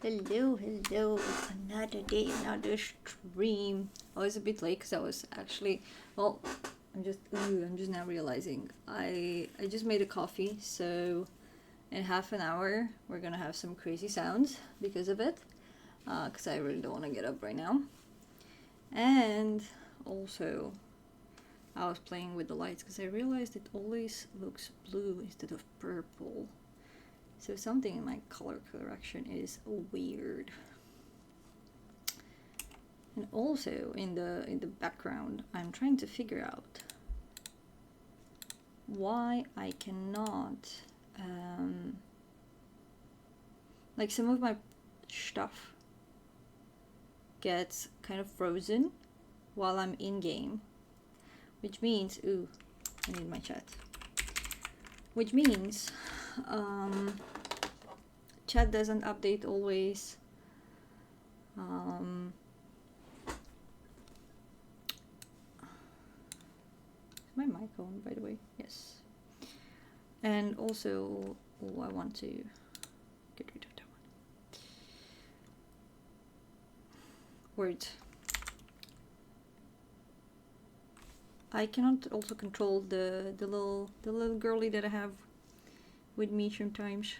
Hello, hello. Another day, another stream. I was a bit late because I was actually, well, I'm just now realizing I just made a coffee, so in half an hour we're gonna have some crazy sounds because of it, because I really don't want to get up right now. And also, I was playing with the lights because I realized it always looks blue instead of purple. So something in my color correction is weird. And also in the background, I'm trying to figure out why I cannot, like some of my stuff gets kind of frozen while I'm in game, which means, ooh, I need my chat. Which means, chat doesn't update always. Is my mic on, by the way? Yes. And also, I want to get rid of that one. Words. I cannot also control the little girly that I have with me sometimes.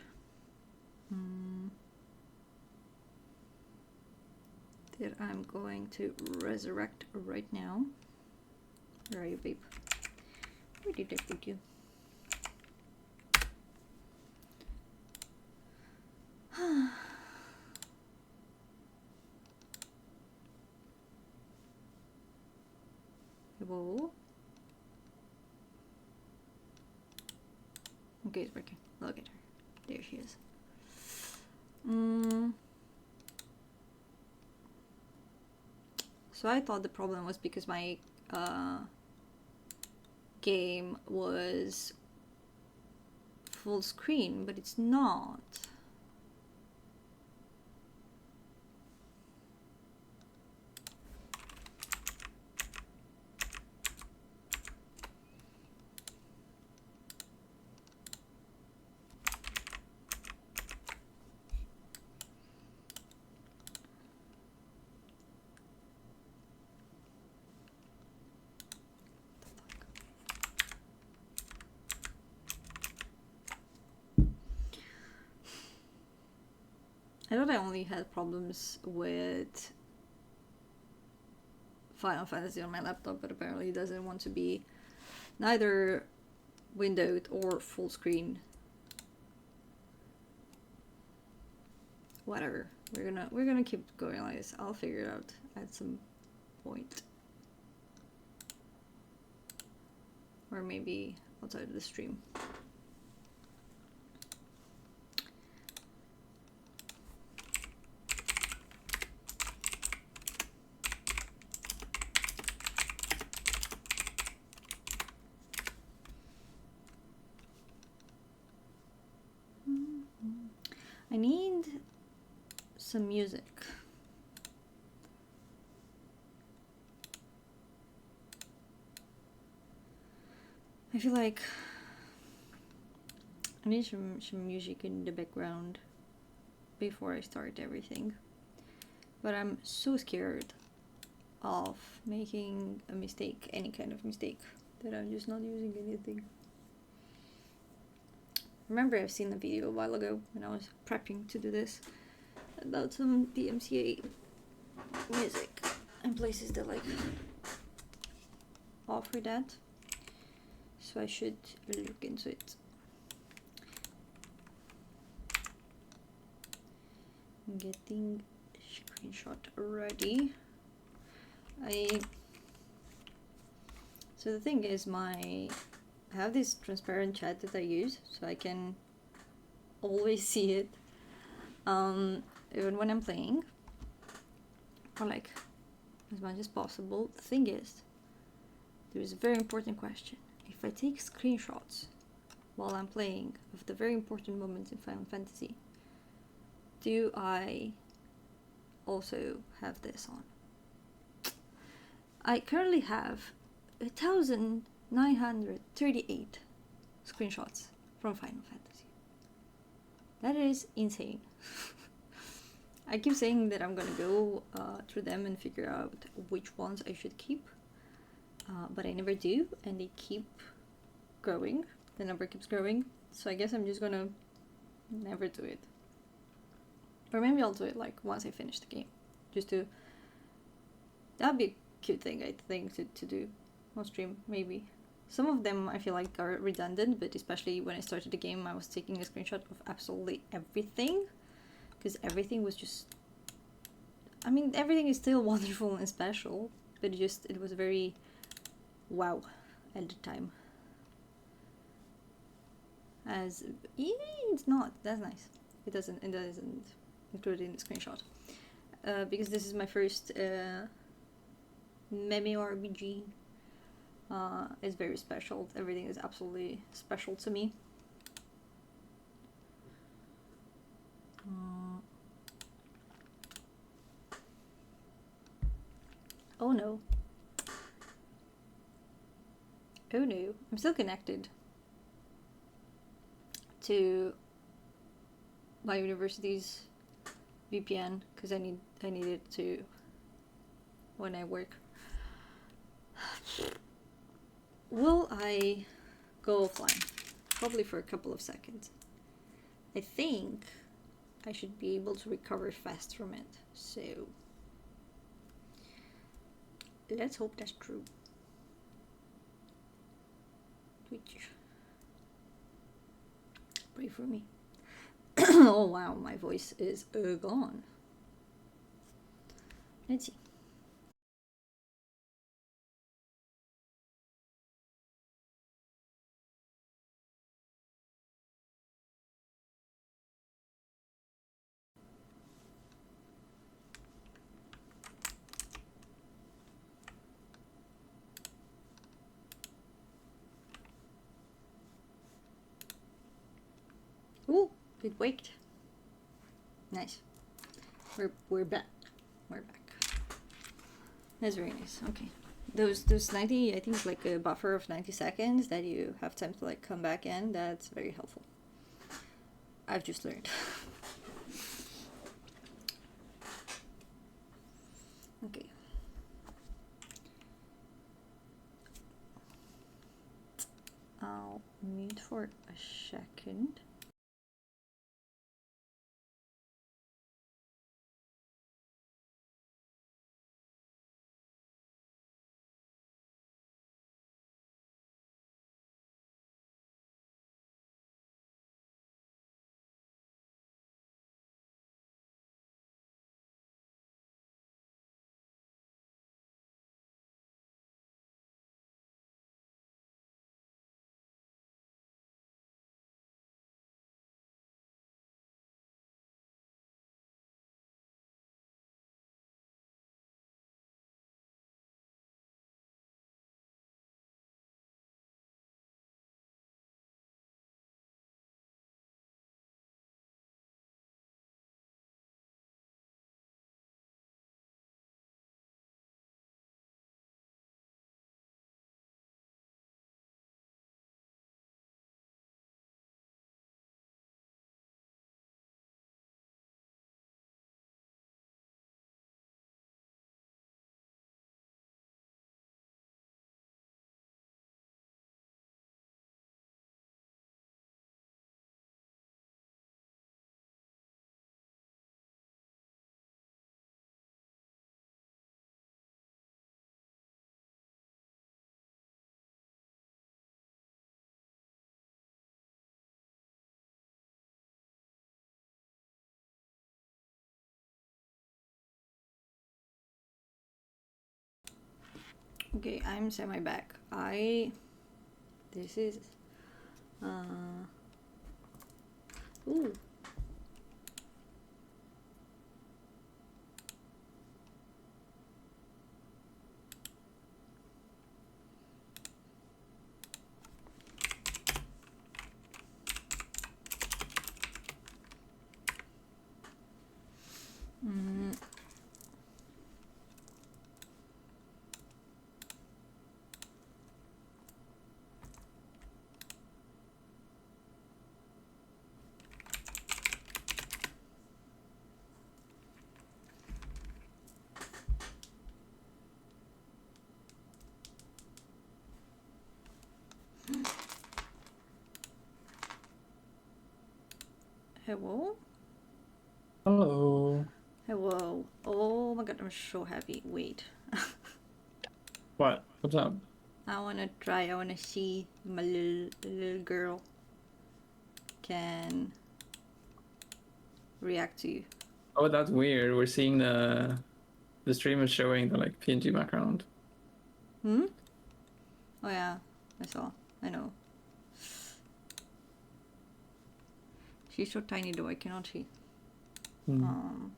That I'm going to resurrect right now. Where are you, babe? Where did I put you? Hello? Okay, it's working. Look at her. There she is. So I thought the problem was because my game was full screen, but it's not. I thought I only had problems with Final Fantasy on my laptop, but apparently it doesn't want to be neither windowed or full screen. Whatever. We're gonna keep going like this. I'll figure it out at some point. Or maybe outside of the stream. I need some music. I feel like I need some music in the background before I start everything. But I'm so scared of making a mistake, any kind of mistake, that I'm just not using anything. Remember, I've seen a video a while ago when I was prepping to do this about some DMCA music and places that like offer that. So I should look into it. I'm getting screenshot ready. So the thing is, I have this transparent chat that I use, so I can always see it, even when I'm playing, or like as much as possible. The thing is, there is a very important question. If I take screenshots while I'm playing of the very important moments in Final Fantasy, do I also have this on? I currently have 1,938 screenshots from Final Fantasy. That is insane. I keep saying that I'm gonna go through them and figure out which ones I should keep, but I never do, and they keep growing. The number keeps growing, so I guess I'm just gonna never do it. Or maybe I'll do it like once I finish the game, just to. That'd be a cute thing, I think, to do on stream, maybe. Some of them I feel like are redundant, but especially when I started the game, I was taking a screenshot of absolutely everything, because everything was just. I mean, everything is still wonderful and special, but it was very wow at the time. As it's not. That's nice. It doesn't include it in the screenshot, because this is my first MMORPG. It's very special. Everything is absolutely special to me. Oh no. Oh no. I'm still connected to my university's VPN because I need it to when I work. Will I go offline? Probably for a couple of seconds. I think I should be able to recover fast from it. So let's hope that's true. Twitch. Pray for me. Oh wow, my voice is gone. Let's see. Ooh, it waked. Nice. We're back. We're back. That's very nice. Okay. Those 90, I think it's like a buffer of 90 seconds that you have time to like come back in. That's very helpful. I've just learned. Okay. I'll mute for a second. Okay, I'm semi back. This is ooh. Hello? Hello. Hello. Oh my god, I'm so happy. Wait. What? What's up? I wanna see my little girl can react to you. Oh, that's weird. We're seeing the stream is showing the like PNG background. Hmm? Oh yeah, I saw. I know. She's so tiny though, I cannot see. Hmm.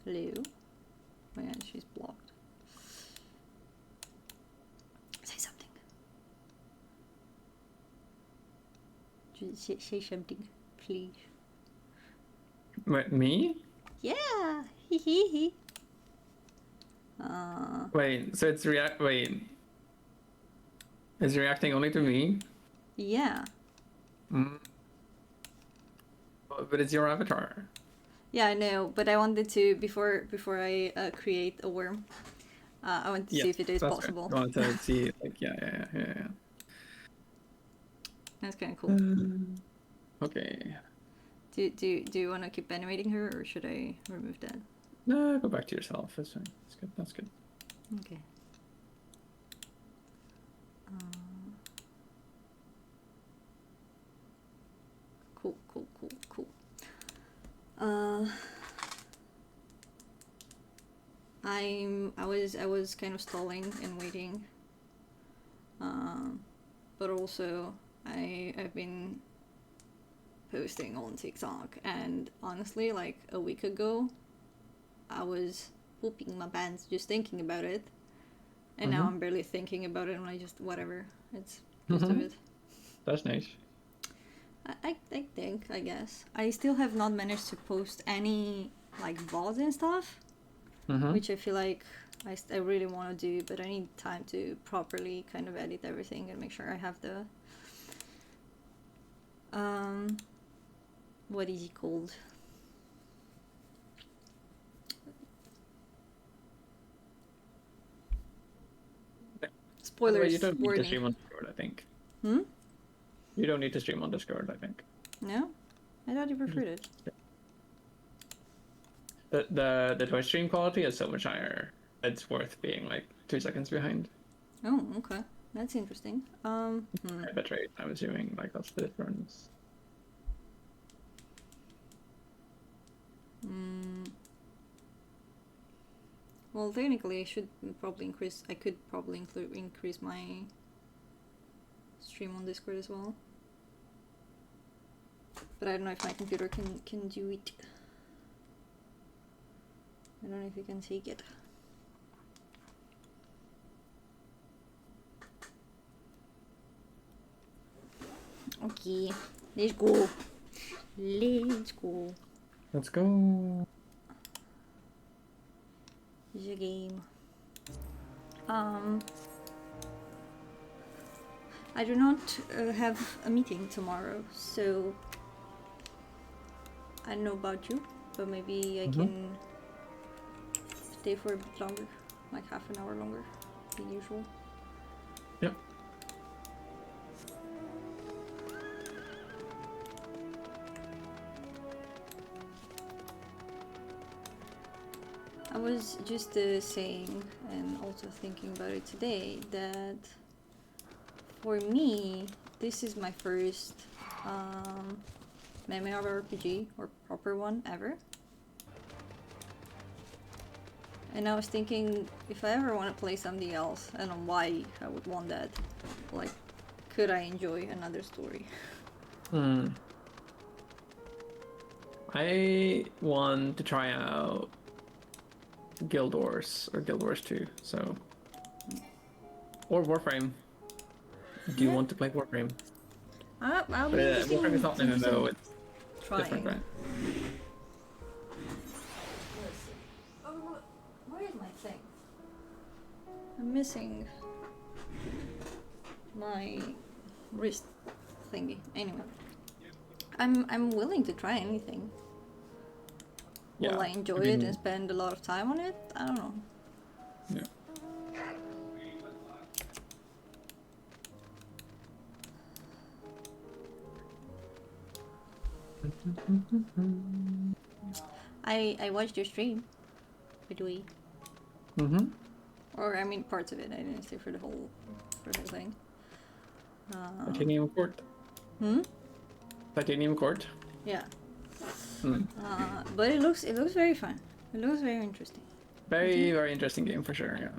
Hello? Oh yeah, she's blocked. Say something. Just say something, please. Wait, me? Yeah! Hee hee hee. Wait, so it's wait. Is it reacting only to me? Yeah. Mm. But it's your avatar. Yeah, I know, but I wanted to, before I create a worm, I wanted to see if it is that's possible. right. I wanted to see, like, yeah. That's kind of cool. Okay. Do you want to keep animating her, or should I remove that? No, go back to yourself. That's fine. That's good. That's good. Okay. Cool. I was kind of stalling and waiting, but also I've been posting on TikTok, and honestly, like a week ago, I was pooping my pants just thinking about it, and now I'm barely thinking about it, and I just whatever. It's just do it. That's nice. I think, I guess. I still have not managed to post any, like, VODs and stuff, which I feel like I really want to do, but I need time to properly kind of edit everything and make sure I have the, what is it called? Spoilers, You don't need to warning. stream on Discord, I think. Hmm? You don't need to stream on Discord, I think. No? I thought you preferred it. The Twitch stream quality is so much higher. It's worth being like 2 seconds behind. Oh, okay. That's interesting. Bitrate, I'm assuming, like, that's the difference. Well, technically, I could probably increase my stream on Discord as well. But I don't know if my computer can do it. I don't know if you can take it. Okay, let's go. Let's go. Let's go. The game. I do not have a meeting tomorrow, so I don't know about you, but maybe I can stay for a bit longer, like half an hour longer than usual. Yep. I was just saying, and also thinking about it today, that for me, this is my first MMORPG, or proper one, ever. And I was thinking, if I ever want to play something else, I don't know why I would want that. Like, could I enjoy another story? I want to try out Guild Wars or Guild Wars 2, so. Or Warframe. Do you want to play Warframe? I'll be Warframe is not an MMO, it's trying. different, right? Oh, where is my thing? I'm missing my wrist thingy. Anyway, I'm willing to try anything. Yeah, Will I enjoy it and spend a lot of time on it? I don't know. Yeah. I watched your stream, by the way. Mm-hmm. Or I mean parts of it. I didn't stay for the whole thing. Titanium Court. Hmm? Titanium Court. Yeah. Mm. But it looks very fun. It looks very interesting. Very interesting game for sure, yeah.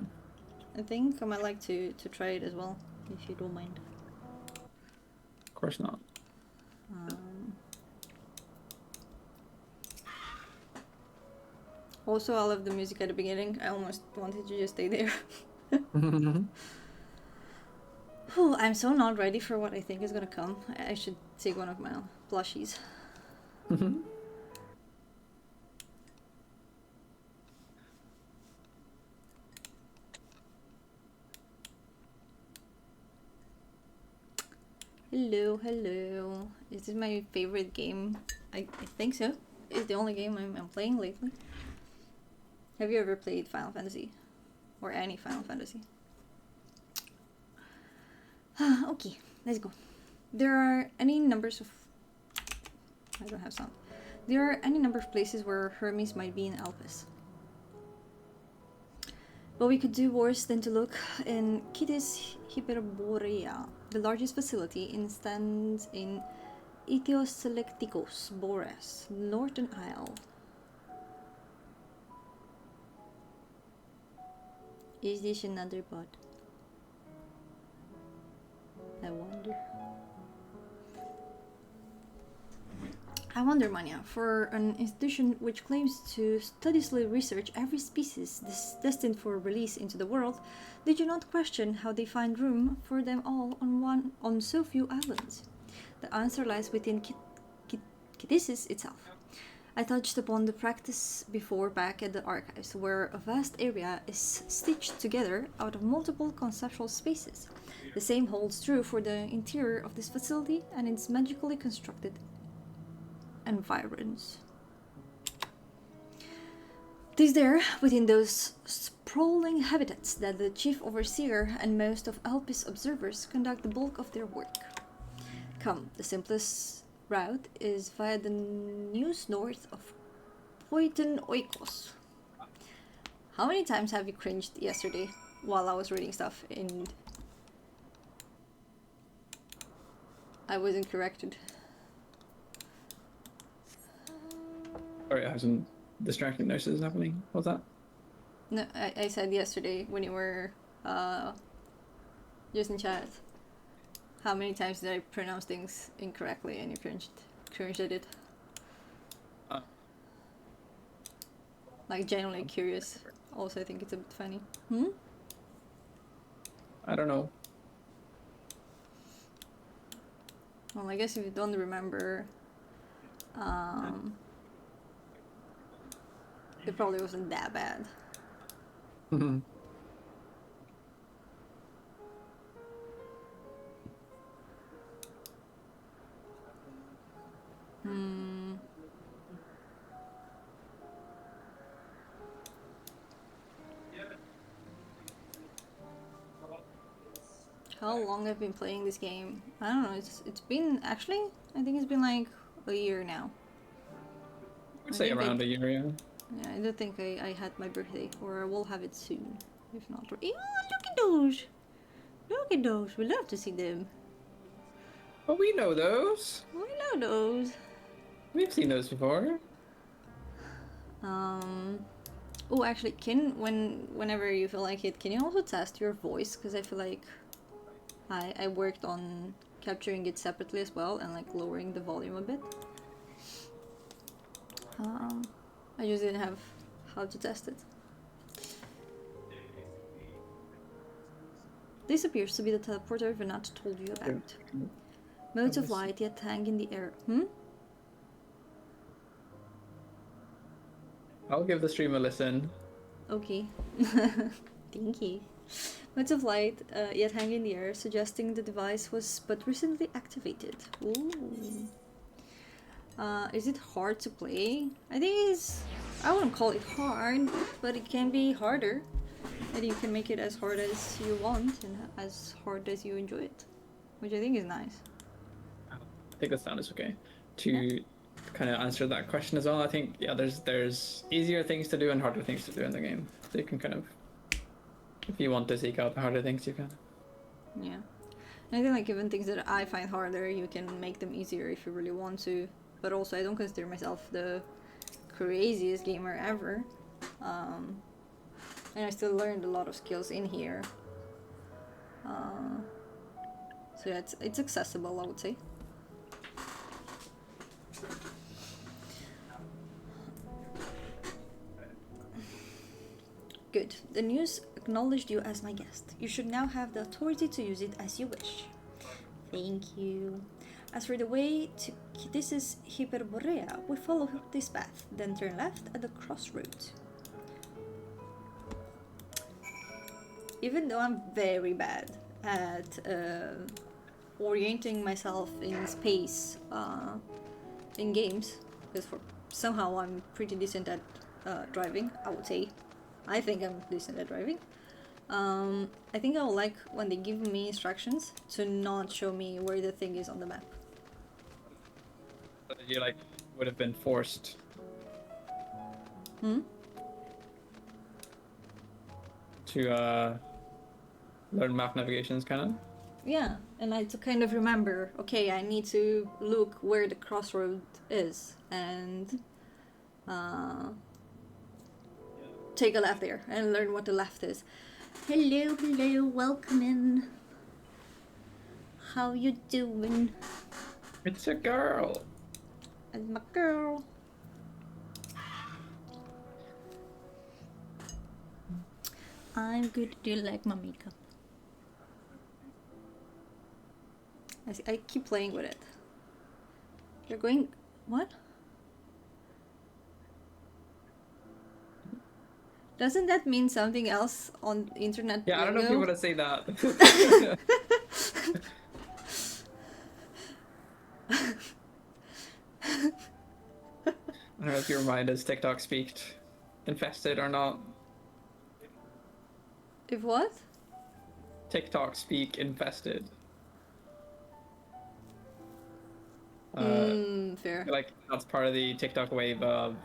I think I might like to try it as well, if you don't mind. Of course not. Also, I love the music at the beginning. I almost wanted to just stay there. Whew, I'm so not ready for what I think is gonna come. I should take one of my plushies. Hello. Is this my favorite game? I think so. It's the only game I'm playing lately. Have you ever played Final Fantasy? Or any Final Fantasy? Okay, let's go. There are any numbers of... I don't have sound. There are any number of places where Hermes might be in Alpes. But we could do worse than to look in Kittis Hyperborea. The largest facility stands in Ethioselektikos, Boras, Northern Isle. Is this another bot? I wonder, Mania, for an institution which claims to studiously research every species destined for release into the world, did you not question how they find room for them all on so few islands? The answer lies within Kittisis itself. I touched upon the practice before back at the archives, where a vast area is stitched together out of multiple conceptual spaces. The same holds true for the interior of this facility and its magically constructed environs. It is there, within those sprawling habitats, that the chief overseer and most of Alpes observers conduct the bulk of their work. Come, the simplest route is via the news north of Poiton Oikos. How many times have you cringed yesterday while I was reading stuff and I wasn't corrected? Sorry, I have some distracting noises happening. What's that? No, I said yesterday when you were just in chat. How many times did I pronounce things incorrectly and you cringed at it? Like, genuinely curious. Also, I think it's a bit funny. I don't know. Well, I guess if you don't remember, it probably wasn't that bad. How long I've been playing this game? I don't know. It's been actually. I think it's been like a year now. I'd say around a year, yeah. Yeah, I don't think I had my birthday, or I will have it soon. If not, look at those! Look at those! We love to see them. Oh, we know those. We know those. We've seen those before. Oh, actually, whenever you feel like it, can you also test your voice? Because I feel like I worked on capturing it separately as well and like lowering the volume a bit. I just didn't have how to test it. This appears to be the teleporter Venat told you about. Modes of light yet hang in the air. I'll give the stream a listen. Okay. Thank you. Modes of light yet hang in the air, suggesting the device was but recently activated. Ooh. Is it hard to play? I think it's... I wouldn't call it hard, but it can be harder. And you can make it as hard as you want and as hard as you enjoy it. Which I think is nice. I think the sound is okay. To kind of answer that question as well. I think there's easier things to do and harder things to do in the game. So you can kind of, if you want to seek out the harder things, you can. Yeah. And I think like even things that I find harder, you can make them easier if you really want to. But also, I don't consider myself the craziest gamer ever. And I still learned a lot of skills in here. So yeah, it's accessible, I would say. Good. The news acknowledged you as my guest. You should now have the authority to use it as you wish. Thank you. As for the way to this is Hyperborea, we follow this path, then turn left at the crossroads. Even though I'm very bad at orienting myself in space in games, because somehow I'm pretty decent at driving, I would say. I think I'm decent at driving. I think I would like when they give me instructions to not show me where the thing is on the map. You like would have been forced. To learn map navigations, kind of. Yeah, and I had to kind of remember, okay, I need to look where the crossroad is and take a left there and learn what the left is. Hello, hello, welcome in. How you doing? It's a girl. And my girl. I'm good. Do you like my makeup? I keep playing with it. You're going... What? Doesn't that mean something else on internet? Yeah, I don't know if you want to say that. I don't know if your mind is TikTok speaked infested or not. If what? TikTok speak infested. Fair. Like that's part of the TikTok wave of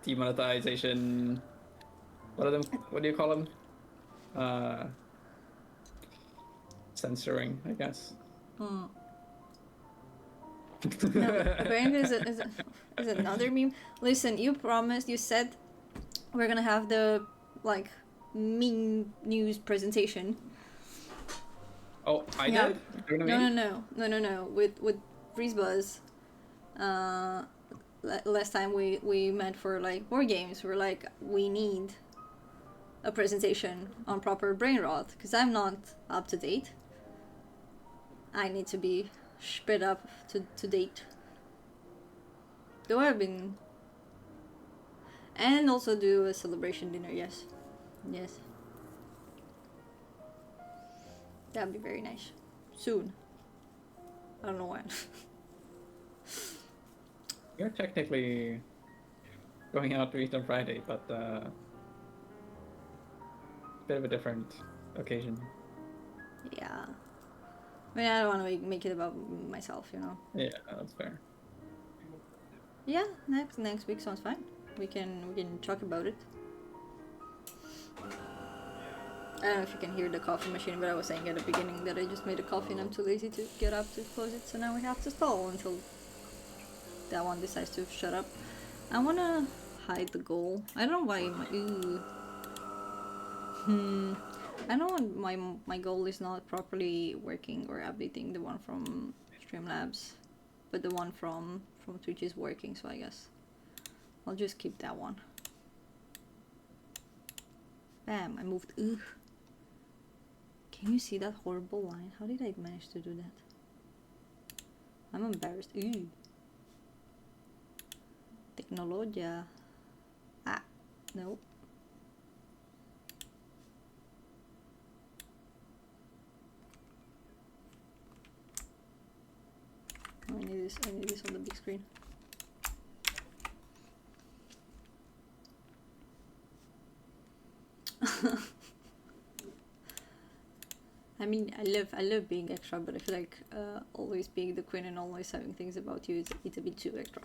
demonetization. What do you call them? Censoring, I guess. No, apparently is another meme. Listen, you promised, you said we're gonna have the like meme news presentation. Oh, I Yeah. did? No. With FreezeBuzz. Last time we met for like more games, we're like, we need a presentation on proper brain rot because I'm not up to date. I need to be sped up to date. Though I've been... And also do a celebration dinner, yes. Yes. That'd be very nice. Soon. I don't know when. You're technically going out to eat on Friday, but bit of a different occasion. Yeah. I mean, I don't want to make it about myself, you know. Yeah, that's fair. Yeah, next week sounds fine. We can talk about it. I don't know if you can hear the coffee machine, but I was saying at the beginning that I just made a coffee and I'm too lazy to get up to close it, so now we have to stall until that one decides to shut up. I want to hide the goal. I don't know why my... I know my goal is not properly working or updating, the one from Streamlabs, but the one from Twitch is working, so I guess I'll just keep that one. Bam, I moved. Ugh. Can you see that horrible line? How did I manage to do that? I'm embarrassed. Ugh. Tecnologia. Ah, no. I need this on the big screen. I mean, I love being extra, but I feel like always being the queen and always having things about you it's a bit too extra.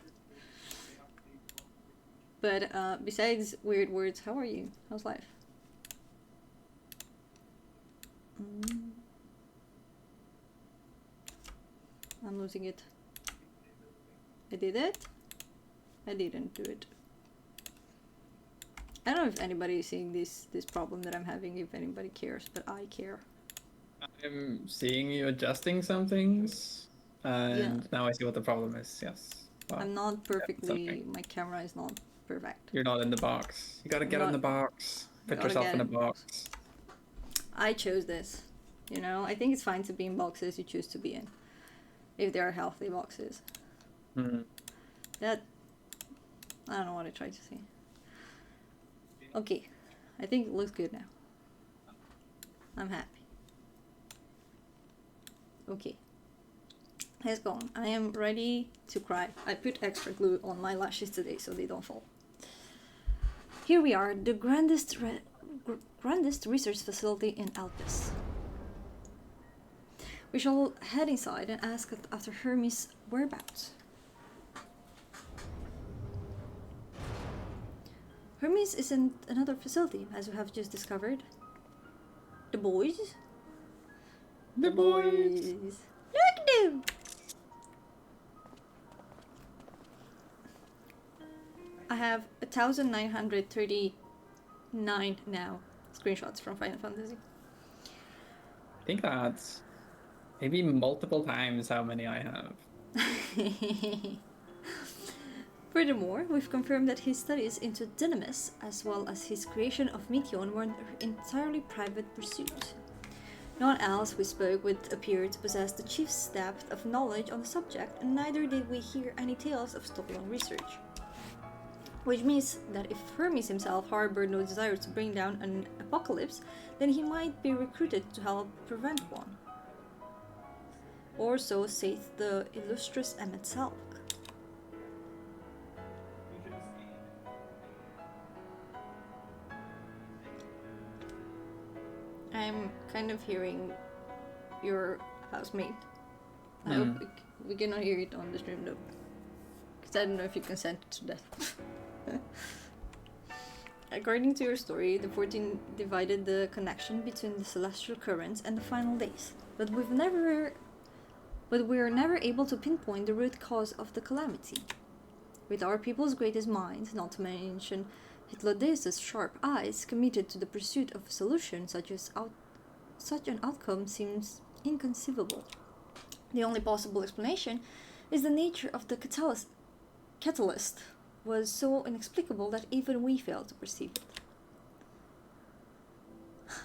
But besides weird words, how are you? How's life? I'm losing it. I did it? I didn't do it. I don't know if anybody is seeing this problem that I'm having, if anybody cares, but I care. I'm seeing you adjusting some things, and now I see what the problem is. Yes. Wow. I'm not perfectly. My camera is not perfect. You're not in the box. You gotta get in the box. Put yourself in a box. I chose this. You know, I think it's fine to be in boxes you choose to be in, if they are healthy boxes. That, I don't know what I tried to say. Okay, I think it looks good now. I'm happy. Okay, let's go on. I am ready to cry. I put extra glue on my lashes today so they don't fall. Here we are, the grandest research facility in Alpes. We shall head inside and ask after Hermes' whereabouts. Hermes isn't another facility, as we have just discovered. The boys? The boys! Look at them! I have 1,939 now screenshots from Final Fantasy. I think that's maybe multiple times how many I have. Furthermore, we've confirmed that his studies into Dynamis, as well as his creation of Meteon, were an entirely private pursuit. No one else we spoke with appeared to possess the chief's depth of knowledge on the subject, and neither did we hear any tales of stolen research. Which means that if Hermes himself harbored no desire to bring down an apocalypse, then he might be recruited to help prevent one. Or so saith the illustrious Emmet Salk. I'm kind of hearing your housemate. I hope we cannot hear it on the stream though. Because I don't know if you consent to that. According to your story, the 14 divided the connection between the celestial currents and the final days. But we were never able to pinpoint the root cause of the calamity. With our people's greatest minds, not to mention Hypnodeus' sharp eyes, committed to the pursuit of a solution, such an outcome seems inconceivable. The only possible explanation is the nature of the catalyst was so inexplicable that even we failed to perceive it.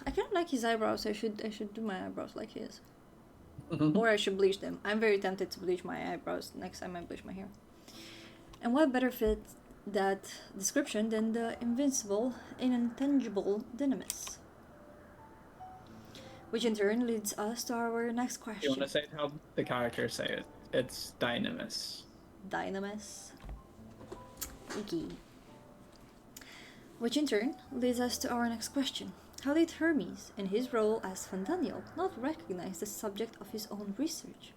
I kind of like his eyebrows. I should do my eyebrows like his. Or I should bleach them. I'm very tempted to bleach my eyebrows next time I bleach my hair. And what better fit that description than the invincible, intangible Dynamis? Which in turn leads us to our next question. You want to say it how the characters say it? It's Dynamis. Dynamis. Okay. Which in turn leads us to our next question. How did Hermes, in his role as Fandaniel, not recognize the subject of his own research?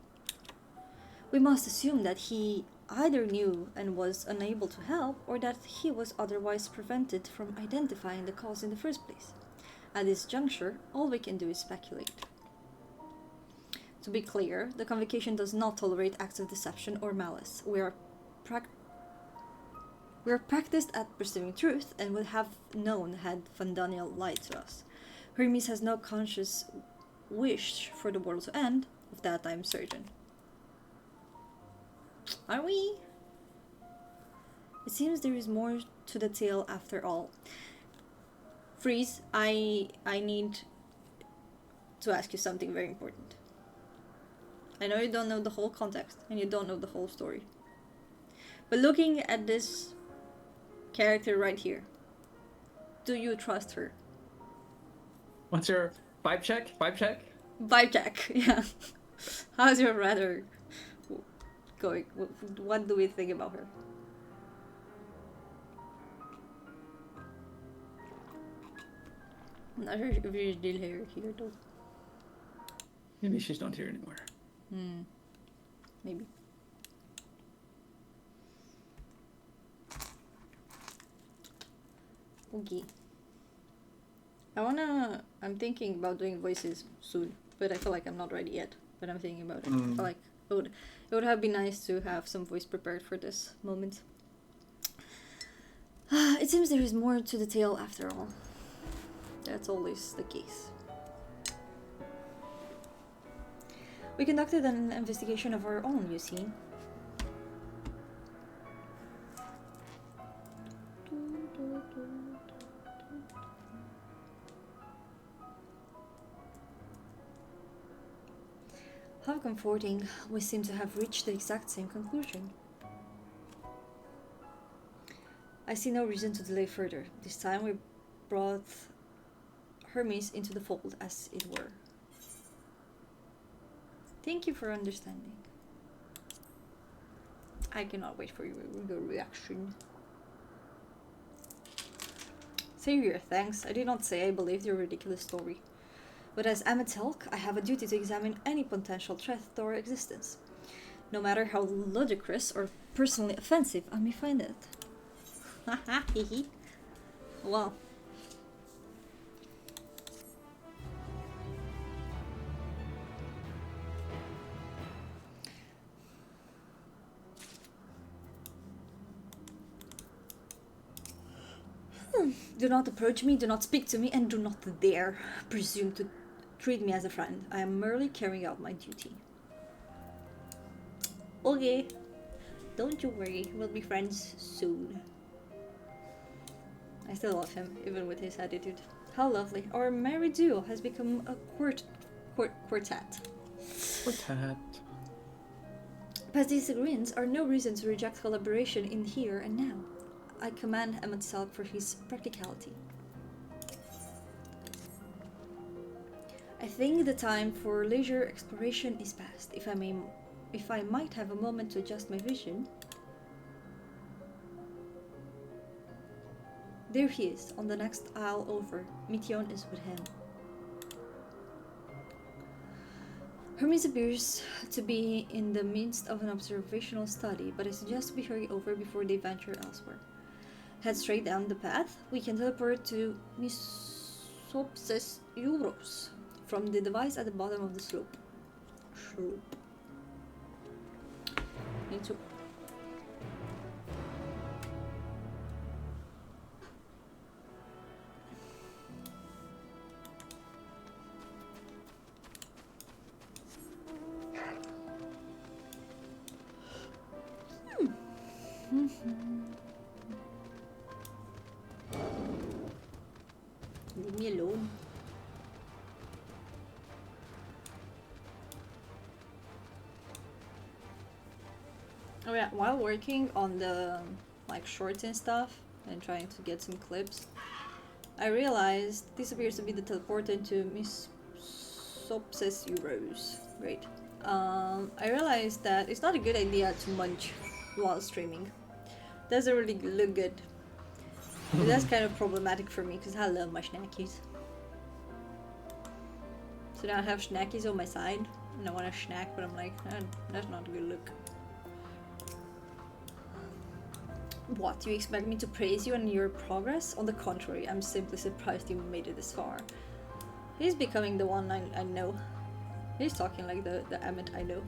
We must assume that he either knew and was unable to help, or that he was otherwise prevented from identifying the cause in the first place. At this juncture, all we can do is speculate. To be clear, the Convocation does not tolerate acts of deception or malice. We are practiced at perceiving truth, and would have known had Fandaniel lied to us. Hermes has no conscious wish for the world to end, of that I am certain. Are we? It seems there is more to the tale after all. Freeze, I need to ask you something very important. I know you don't know the whole context, and you don't know the whole story. But looking at this character right here, do you trust her? What's your vibe check? Vibe check? Vibe check, yeah. How's your radar going? What do we think about her? I'm not sure if you're still here though. Maybe she's not here anymore. Maybe. Okay. I'm thinking about doing voices soon, but I feel like I'm not ready yet. But I'm thinking about it. I feel like it would have been nice to have some voice prepared for this moment. It seems there is more to the tale after all. That's always the case. We conducted an investigation of our own, you see. How comforting. We seem to have reached the exact same conclusion. I see no reason to delay further. This time we brought Hermes into the fold, as it were. Thank you for understanding. I cannot wait for your reaction. Save your thanks. I did not say I believed your ridiculous story. But as Ametelk, I have a duty to examine any potential threat to our existence. No matter how ludicrous or personally offensive I may find it. Haha, hehe. Well. Do not approach me, do not speak to me, and do not dare presume to treat me as a friend. I am merely carrying out my duty. Okay. Don't you worry, we'll be friends soon. I still love him, even with his attitude. How lovely. Our married duo has become a quartet. Quartet. Past disagreements are no reason to reject collaboration in here and now. I commend Emmett Salk for his practicality. I think the time for leisure exploration is past. If I might have a moment to adjust my vision. There he is, on the next aisle over. Mithion is with him. Hermes appears to be in the midst of an observational study, but I suggest we hurry over before they venture elsewhere. Head straight down the path. We can teleport to Misopsis Euros from the device at the bottom of the slope. Need to. Leave me alone. Oh yeah, while working on the shorts and stuff and trying to get some clips, I realized this appears to be the teleporter to Miss Sopses Euros. Great. I realized that it's not a good idea to munch while streaming. Doesn't really look good. But that's kind of problematic for me because I love my snackies. So now I have snackies on my side and I want to snack, but I'm like, that's not a good look. What, you expect me to praise you and your progress? On the contrary, I'm simply surprised you made it this far. He's becoming the one I know. He's talking like the Emmett I know.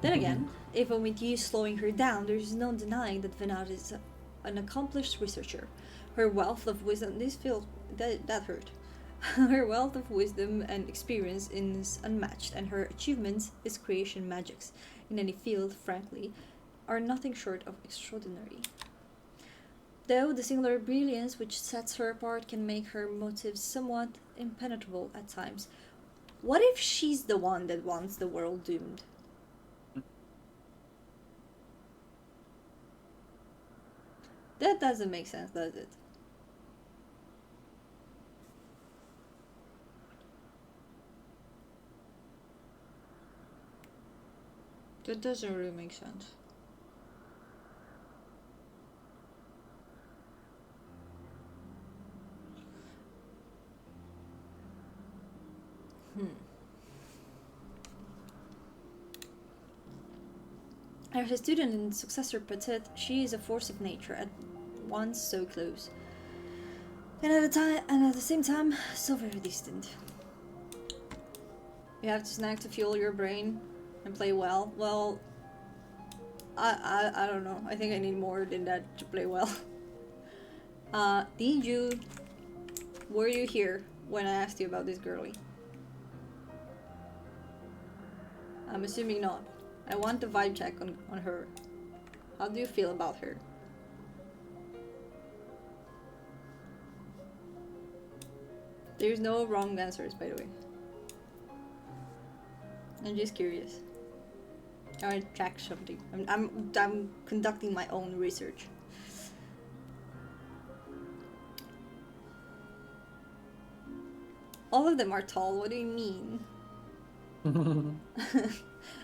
Then again, even with you slowing her down, there's no denying that Venat is an accomplished researcher. Her wealth of wisdom, this feels, that hurt. Her wealth of wisdom and experience is unmatched, and her achievements, his creation magics, in any field, frankly, are nothing short of extraordinary. Though the singular brilliance which sets her apart can make her motives somewhat impenetrable at times. What if she's the one that wants the world doomed? That doesn't make sense, does it? That doesn't really make sense. As a student and successor Petit, she is a force of nature, at once so close. And at the same time, so very distant. You have to snack to fuel your brain and play well. Well, I don't know. I think I need more than that to play well. Did you... Were you here when I asked you about this girlie? I'm assuming not. I want the vibe check on her. How do you feel about her? There's no wrong answers, by the way. I'm just curious. I want to track something. I'm conducting my own research. All of them are tall. What do you mean?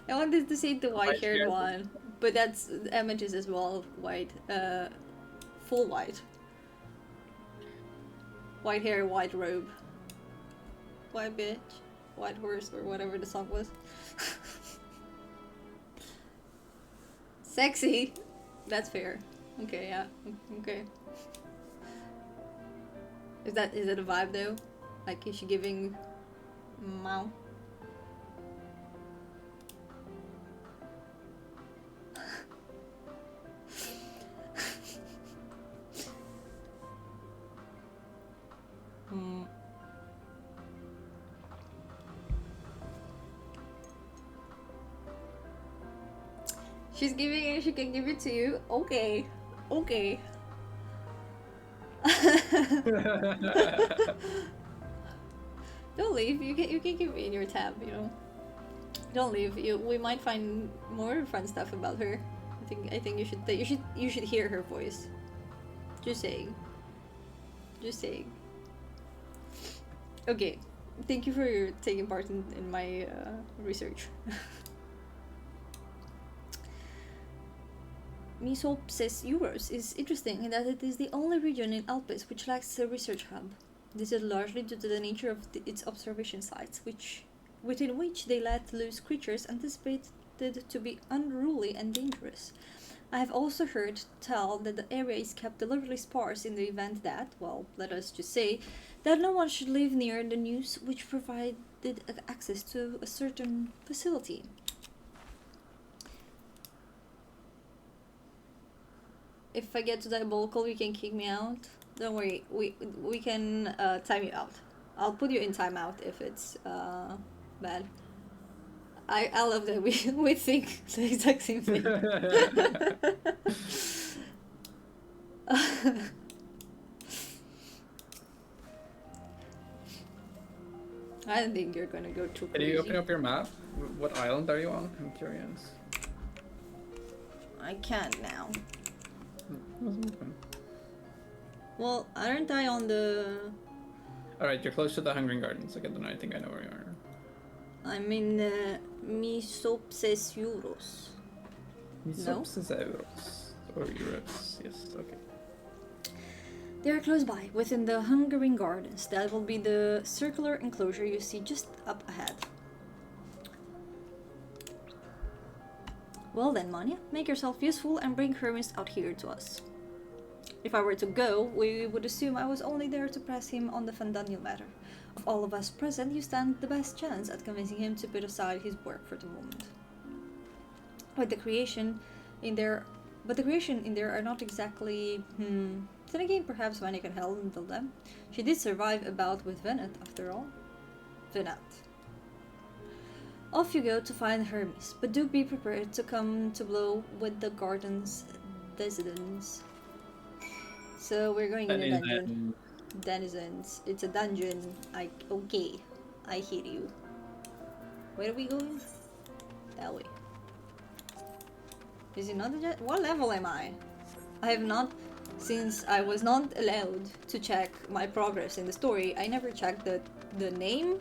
I wanted to say the white-haired one, but that's images as well. White, full white. White hair, white robe. White bitch, white horse, or whatever the song was. Sexy. That's fair. Okay, yeah. Okay. Is it a vibe though? Like, is she giving meow? She's giving it, she can give it to you. Okay. Okay. Don't leave. You can keep me in your tab, you know. Don't leave. We might find more fun stuff about her. I think you should hear her voice. Just saying. Just saying. Okay. Thank you for taking part in my research. Mesopsis Euros is interesting in that it is the only region in Alpes which lacks a research hub. This is largely due to the nature of its observation sites, within which they let loose creatures anticipated to be unruly and dangerous. I have also heard tell that the area is kept deliberately sparse in the event that, well, let us just say, that no one should live near the news which provided access to a certain facility. If I get to diabolical, you can kick me out. Don't worry, we can time you out. I'll put you in timeout if it's bad. I love that we think the exact same thing. I don't think you're gonna go too crazy. Can you open up your map? What island are you on? I'm curious. I can't now. Open. Well, aren't I on the... Alright, you're close to the Hungry Gardens. I think I know where you are. I'm in Mesopsis Euros. Mesopsis Euros. Or Euros, yes, okay. They are close by, within the Hungering Gardens. That will be the circular enclosure you see just up ahead. Well then, Manya, make yourself useful and bring Hermes out here to us. If I were to go, we would assume I was only there to press him on the Fandaniel matter. Of all of us present, you stand the best chance at convincing him to put aside his work for the moment. But the creation in there are not exactly... Then again, perhaps Vanny can handle them. She did survive a bout with Venet, after all. Venet. Off you go to find Hermes, but do be prepared to come to blow with the garden's denizens. So we're going in a dungeon. Denizens. It's a dungeon. Okay. I hear you. Where are we going? That way. Is it not a what level am I? I have not, since I was not allowed to check my progress in the story, I never checked the name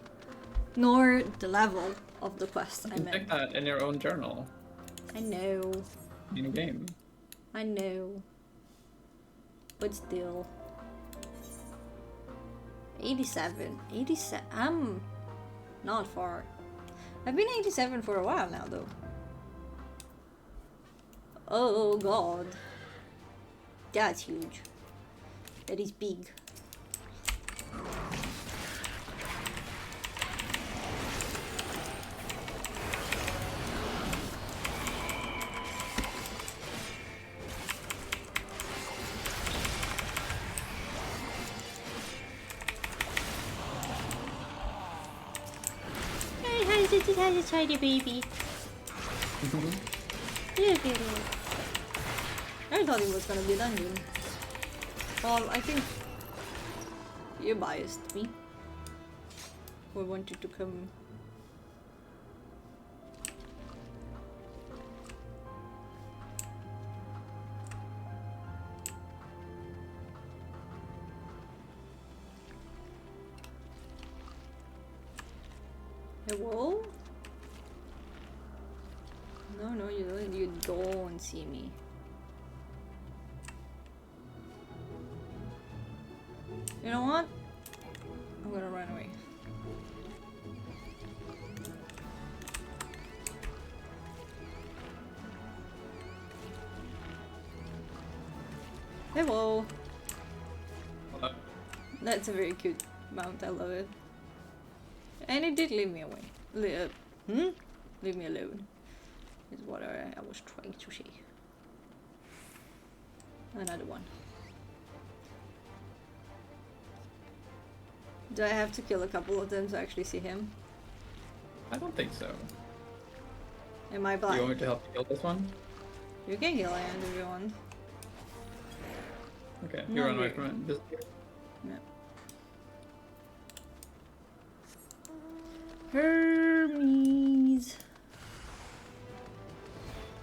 nor the level of the quest I'm in. Check that in your own journal. I know. In game. I know. But still. 87. 87. I'm not far. I've been 87 for a while now, though. Oh god. That's huge. That is big. has a tiny baby. Look at it. I thought it was gonna be a dungeon. Well, I think you biased me. Or wanted to come. Hello? No, you don't. You don't see me. You know what? I'm gonna run away. Hello. Hello. That's a very cute mount. I love it. And it did leave me away. Leave me alone. Is what I was trying to say. Another one. Do I have to kill a couple of them to actually see him? I don't think so. Am I Do you want blind? me to help you kill this one? You can kill him if you want. Okay, No, you run away you- from it. Just... No. Hermes.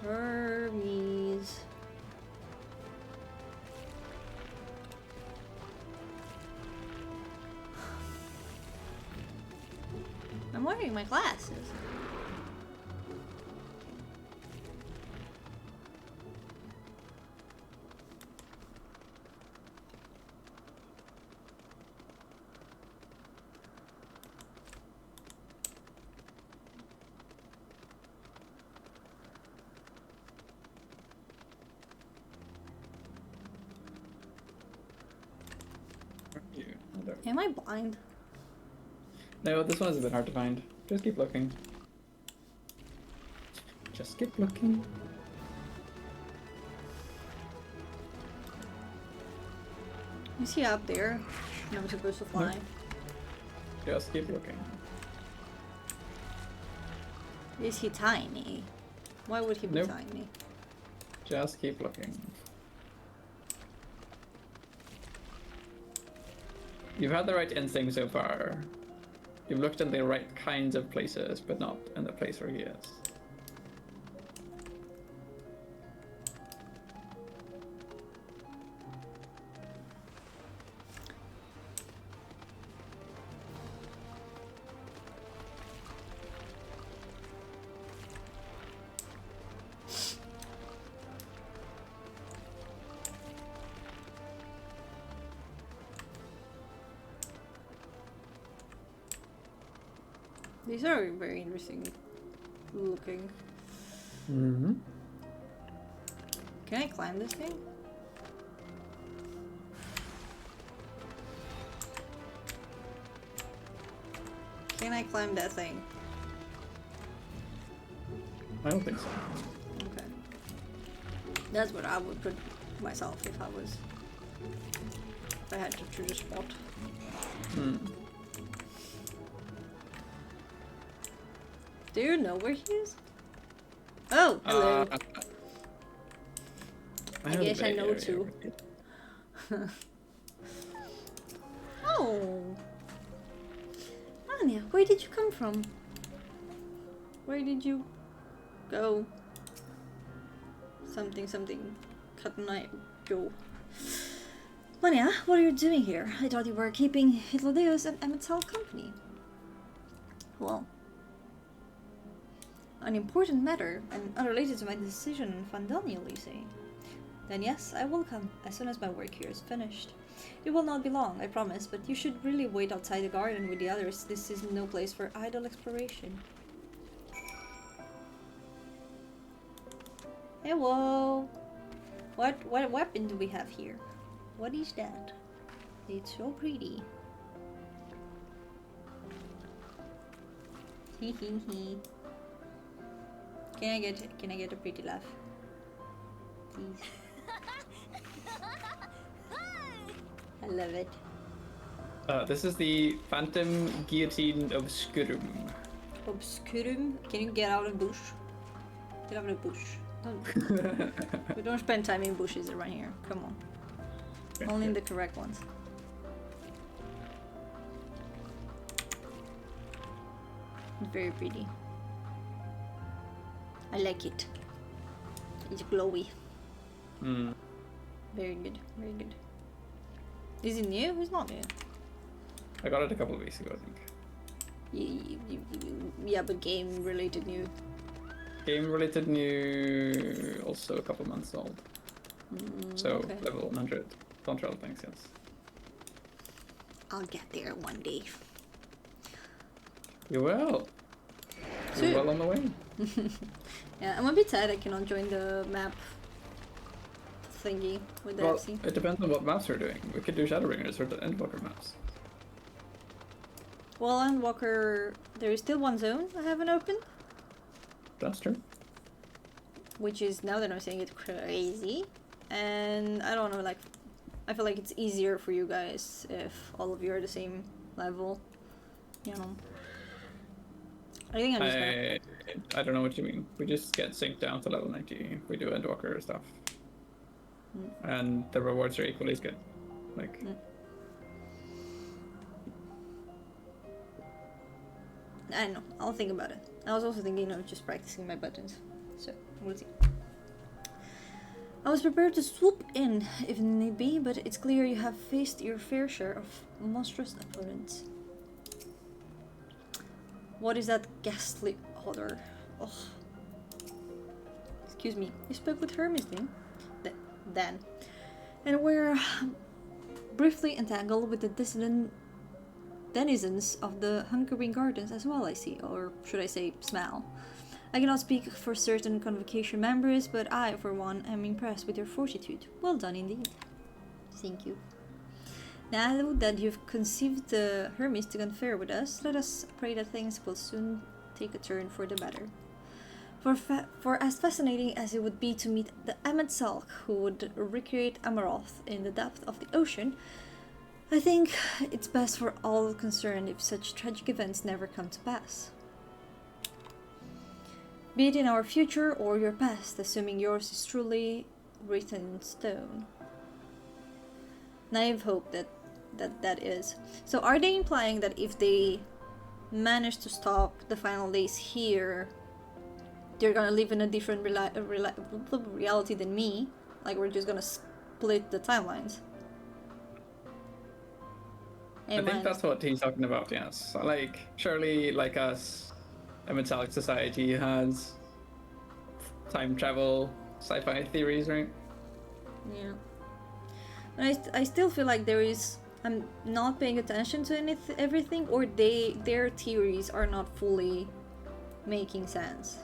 Hermes. I'm wearing my glasses. Am I blind? No, this one is a bit hard to find. Just keep looking. Just keep looking. Is he up there? And I'm supposed to fly. Nope. Just keep looking. Is he tiny? Why would he be Nope. tiny? Just keep looking. You've had the right instinct so far. You've looked in the right kinds of places, but not in the place where he is. These are very interesting looking. Mm-hmm. Can I climb this thing? Can I climb that thing? I don't think so. Okay. That's what I would put myself if I had to choose a spot. Hmm. Do you know where he is? Oh, hello. I guess I know too. Oh. Anya, where did you come from? Where did you go? Something, cut night Joe. Anya, what are you doing here? I thought you were keeping Hitladeus and Emmet's company. Well, an important matter and unrelated to my decision in Fandaniel, you say? Then yes, I will come as soon as my work here is finished. It will not be long, I promise, but you should really wait outside the garden with the others. This is no place for idle exploration. Hello! What weapon do we have here? What is that? It's so pretty. Hee hee hee. Can I get a pretty laugh? Please. I love it. This is the Phantom Guillotine of Skurum. Obscurum. Can you get out of bush? Get out of bush. We don't spend time in bushes around here. Come on. Only the correct ones. Very pretty. I like it. It's glowy. Very good, very good. Is it new? It's not new. I got it a couple of weeks ago, I think. Yeah, but game related new. Game related new, also a couple months old. So okay. level 100. Control things, yes. I'll get there one day. You will. Soon. You're well on the way. Yeah, I'm a bit sad I cannot join the map thingy with the Well, FC. it depends on what maps we're doing. We could do Shadowbringers or the Endwalker maps. Well, Endwalker, there is still one zone I haven't opened, That's true. which is, now that I'm saying it, crazy. And I don't know, like, I feel like it's easier for you guys if all of you are the same level, you know. I think I'm just gonna... I don't know what you mean. We just get synced down to level 90 if we do Endwalker stuff. And the rewards are equally as good. Like... I don't know, I'll think about it. I was also thinking of just practicing my buttons, so we'll see. I was prepared to swoop in if need be, but it's clear you have faced your fair share of monstrous opponents. What is that ghastly odor? Oh. Excuse me, you spoke with Hermes then. And we're briefly entangled with the dissident denizens of the Hungering Gardens as well, I see, or should I say smell. I cannot speak for certain convocation members, but I, for one, am impressed with your fortitude. Well done indeed. Thank you. Now that you've conceived the Hermes to confer with us, let us pray that things will soon take a turn for the better. For as fascinating as it would be to meet the Emmet Salk who would recreate Amaroth in the depth of the ocean, I think it's best for all concerned if such tragic events never come to pass. Be it in our future or your past, assuming yours is truly written in stone. Naive hope that is. So are they implying that if they manage to stop the final days here, they're gonna live in a different reality than me? Like we're just gonna split the timelines? I think that's what he's talking about, yes. Like, surely, like us, a metallic society has time travel sci-fi theories, right? Yeah. But I still feel like there is... I'm not paying attention to everything, or their theories are not fully making sense.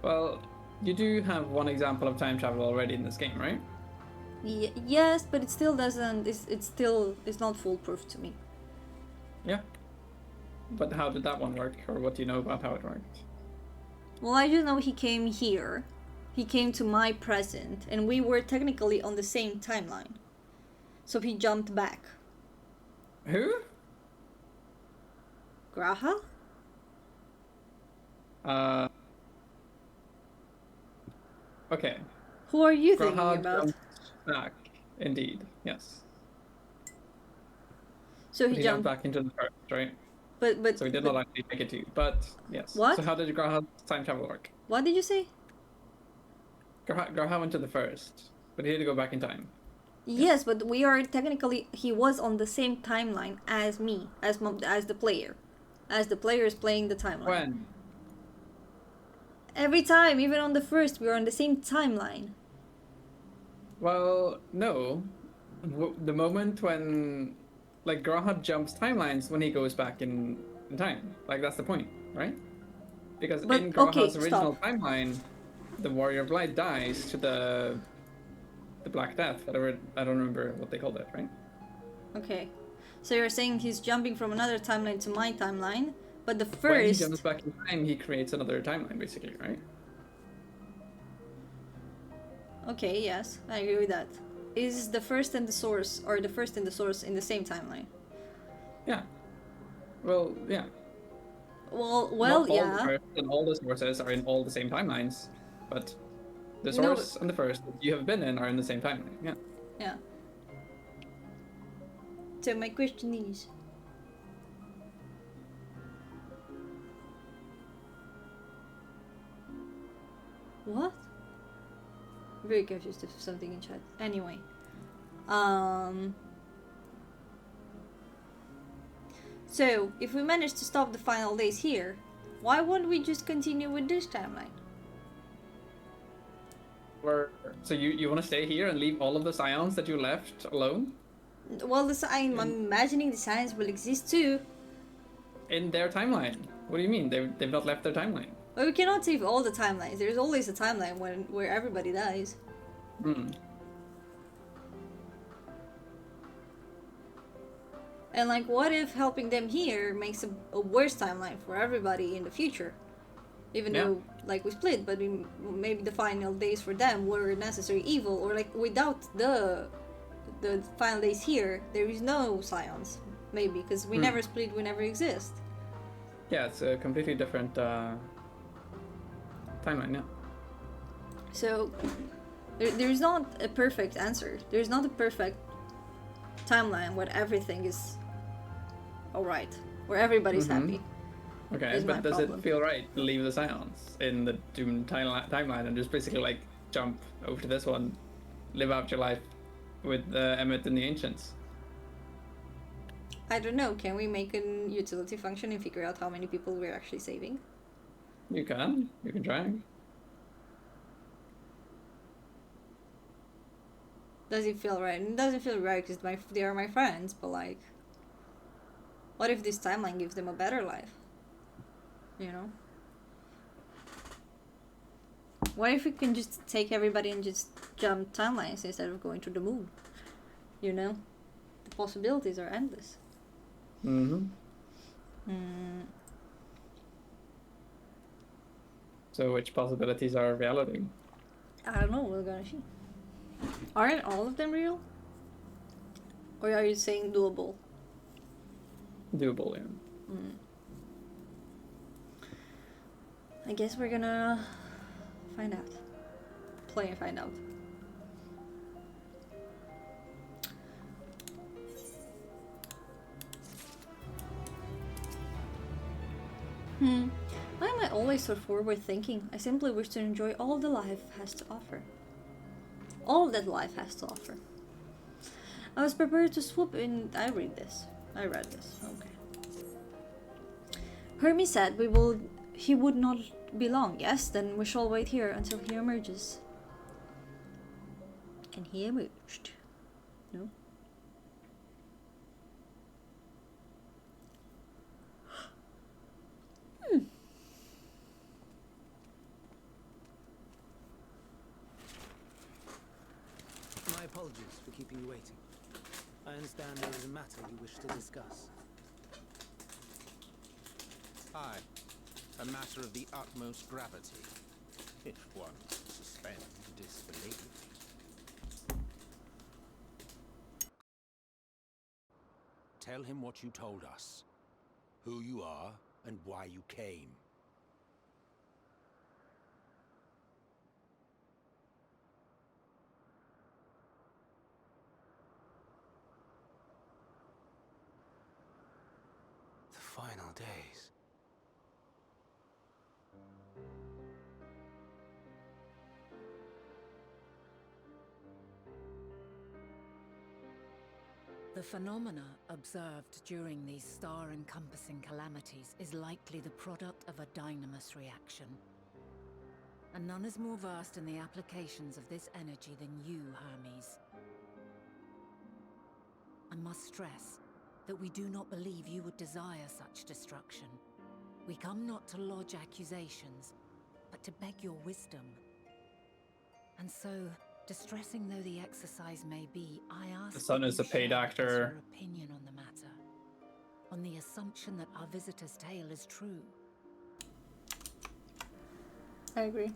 Well, you do have one example of time travel already in this game, right? Yes, but it still doesn't... It's not foolproof to me. Yeah. But how did that one work, or what do you know about how it worked? Well, I just know he came here. He came to my present, and we were technically on the same timeline. So he jumped back. Who? Graha? Okay. Who are you thinking Graha about? jumped back, indeed, yes. So he jumped back into the first, right? But so he did not actually take it to you, but yes. What? So how did Graha's time travel work? What did you say? Graha went to the first, but he had to go back in time. Yes, but we are technically... He was on the same timeline as me, as the player. As the player is playing the timeline. When? Every time, even on the first, we were on the same timeline. Well, no. The moment when... Like, Graha jumps timelines when he goes back in time. Like, that's the point, right? Because in Graha's original timeline, the Warrior of Light dies to the Black Death. I don't remember what they called it, right? Okay. So you're saying he's jumping from another timeline to my timeline, but the first... When he jumps back in time, he creates another timeline, basically, right? Okay, yes, I agree with that. Is the first and the source, or the first and the source in the same timeline? Yeah. Well, yeah. Well, Not all the yeah. first and all the sources are in all the same timelines, but the No, source and the first that you have been in are in the same timeline. Yeah. yeah. So my question is, what? Very confused if something in chat. Anyway, um. So if we manage to stop the final days here, why won't we just continue with this timeline? Or so you want to stay here and leave all of the scions that you left alone Well, I'm imagining the science will exist too. in their timeline? What do you mean? They've not left their timeline. But we cannot save all the timelines. There's always a timeline where everybody dies. Hmm. And like, what if helping them here makes a worse timeline for everybody in the future? Even though, like, we split, but maybe the final days for them were necessary evil, or like, without the final days here, there is no scions. Maybe, because we never split, we never exist. Yeah, it's a completely different timeline, yeah. So, there's not a perfect answer. There's not a perfect timeline where everything is alright, where everybody's happy. Okay, but does it feel right to leave the scions in the doomed timeline and just basically like jump over to this one, live out your life with Emmett and the Ancients? I don't know, can we make an utility function and figure out how many people we're actually saving? You can try. Does it feel right? It doesn't feel right because they are my friends, but like, what if this timeline gives them a better life? You know? What if we can just take everybody and just jump timelines instead of going to the moon? You know? The possibilities are endless. So which possibilities are reality? I don't know, we're gonna see. Aren't all of them real? Or are you saying doable? Doable, yeah. I guess we're gonna find out. Play and find out. Why am I always so forward thinking? I simply wish to enjoy all the life has to offer. All that life has to offer. I was prepared to swoop in. I read this. Okay. Hermes said he would not be long. Yes, then we shall wait here until he emerges. And he emerged. No? My apologies for keeping you waiting. I understand there is a matter you wish to discuss. Aye, a matter of the utmost gravity, if one suspend disbelief. Tell him what you told us, who you are, and why you came. The final days. The phenomena observed during these star-encompassing calamities is likely the product of a dynamis reaction. And none is more versed in the applications of this energy than you, Hermes. I must stress that we do not believe you would desire such destruction. We come not to lodge accusations, but to beg your wisdom. And so, distressing though the exercise may be, I ask The son that is you a paid share actor. with us your opinion on the matter, on the assumption that our visitor's tale is true. I agree.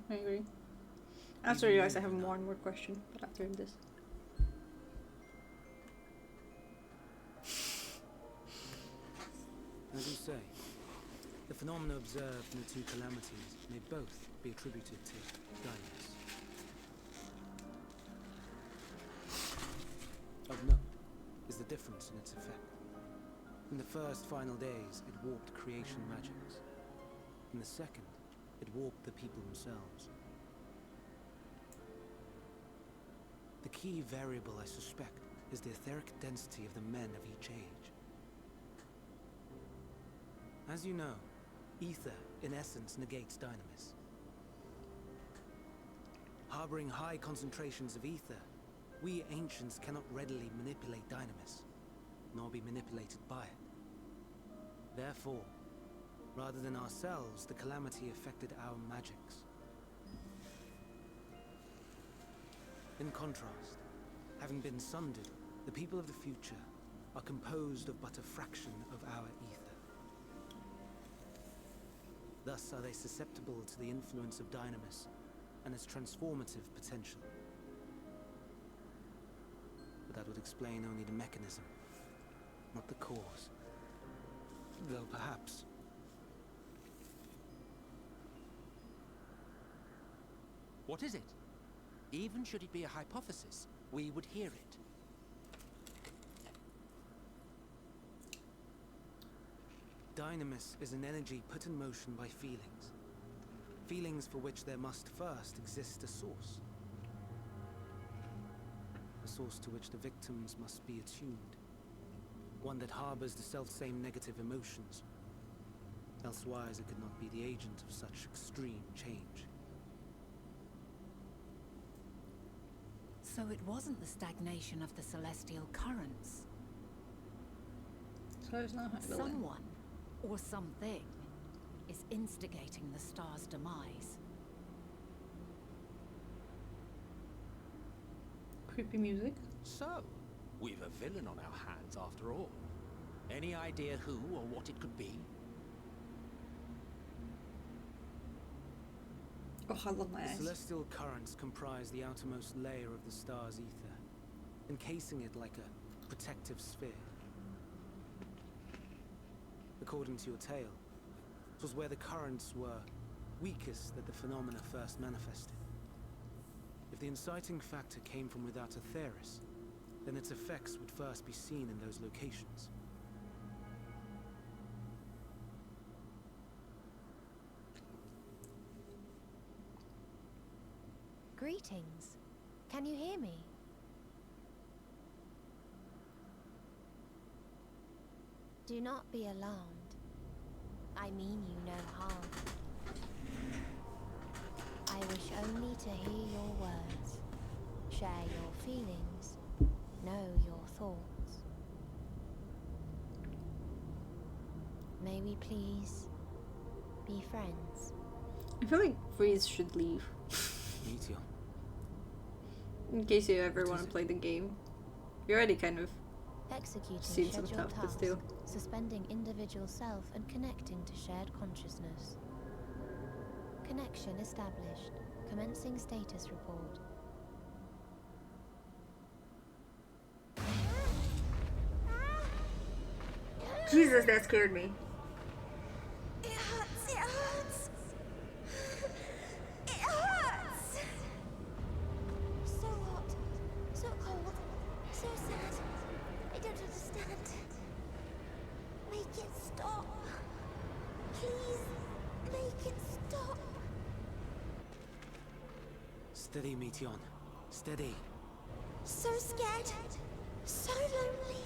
After you guys, I have one more question, but after this. As you say, The phenomena observed in the two calamities may both be attributed to Dynas. Of note is the difference in its effect. In the first final days, it warped creation magics. In the second, it warped the people themselves. The key variable, I suspect, is the etheric density of the men of each age. As you know, ether, in essence, negates dynamis. Harboring high concentrations of ether, we ancients cannot readily manipulate dynamis, nor be manipulated by it. Therefore, rather than ourselves, the calamity affected our magics. In contrast, having been sundered, the people of the future are composed of but a fraction of our ether. Thus are they susceptible to the influence of dynamis and its transformative potential. But that would explain only the mechanism, not the cause. Though perhaps... What is it? Even should it be a hypothesis, we would hear it. Dynamis is an energy put in motion by feelings. Feelings for which there must first exist a source. A source to which the victims must be attuned. One that harbors the self-same negative emotions. Elsewise it could not be the agent of such extreme change. So it wasn't the stagnation of the celestial currents. So it's not Hyberlin. Someone, or something, is instigating the star's demise. Creepy music. So, we've a villain on our hands after all. Any idea who or what it could be? Oh, I love my The eyes. celestial currents comprise the outermost layer of the star's ether, encasing it like a protective sphere. According to your tale, it was where the currents were weakest that the phenomena first manifested. If the inciting factor came from without Aetheris, then its effects would first be seen in those locations. Greetings. Can you hear me? Do not be alarmed. I mean you no harm. I wish only to hear your words, share your feelings, know your thoughts. May we please be friends? I feel like Freeze should leave. Meteor. In case you ever want to play the game. You already kind of Executing seen some scheduled stuff, but tasks, still. suspending individual self and connecting to shared consciousness. Connection established. Commencing status report. Jesus, that scared me. It hurts, it hurts. It hurts. So hot, so cold, so sad. I don't understand. Make it stop. Please, make it stop. Steady, Meteon. Steady. So scared, so lonely.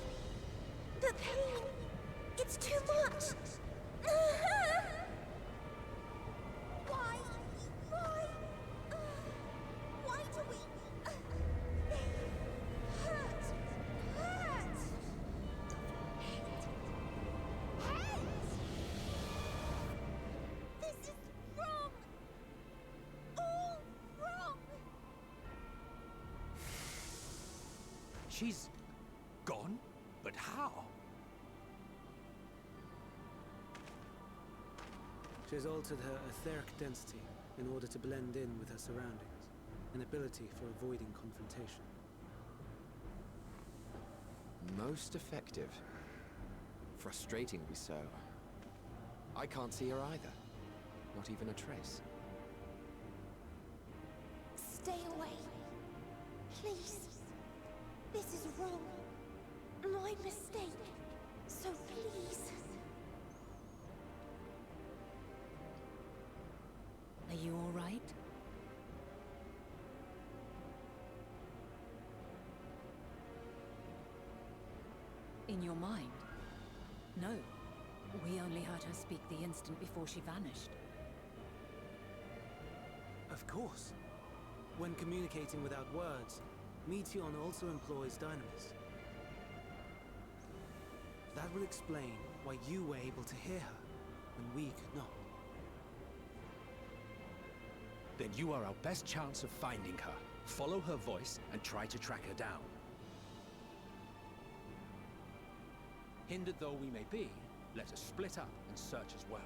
The pain, it's too much. Why? Why? Why do we? They hurt. Hurt. Hate. This is wrong. All wrong. She's gone? But how? She has altered her etheric density in order to blend in with her surroundings, an ability for avoiding confrontation. Most effective. Frustratingly so. I can't see her either. Not even a trace. Stay away. Please. This is wrong. My mistake. So please. Are you all right? In your mind? No. We only heard her speak the instant before she vanished. Of course. When communicating without words, Meteon also employs dynamis. That would explain why you were able to hear her, when we could not. Then you are our best chance of finding her. Follow her voice and try to track her down. Hindered though we may be, let us split up and search as well.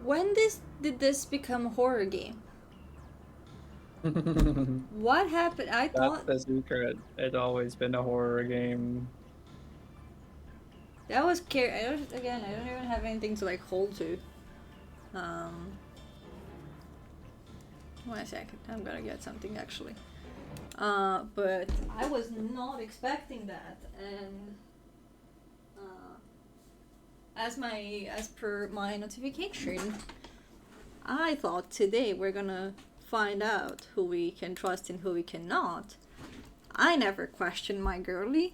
When did this become a horror game? What happened? I That's thought the secret. It's always been a horror game. that was scary. I don't even have anything to like hold to. One second, I'm gonna get something actually. But I was not expecting that, and as per my notification, I thought today we're gonna find out who we can trust and who we cannot. I never questioned my girlie.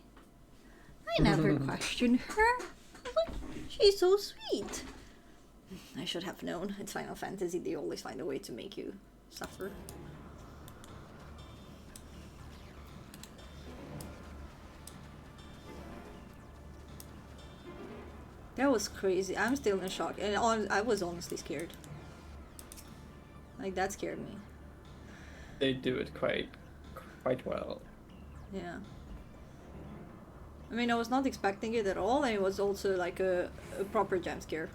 I never questioned her. Like, she's so sweet. I should have known. It's Final Fantasy. They always find a way to make you suffer. That was crazy. I'm still in shock, and I was honestly scared. Like, that scared me. They do it quite well. Yeah. I mean, I was not expecting it at all, and it was also like a proper jump scare.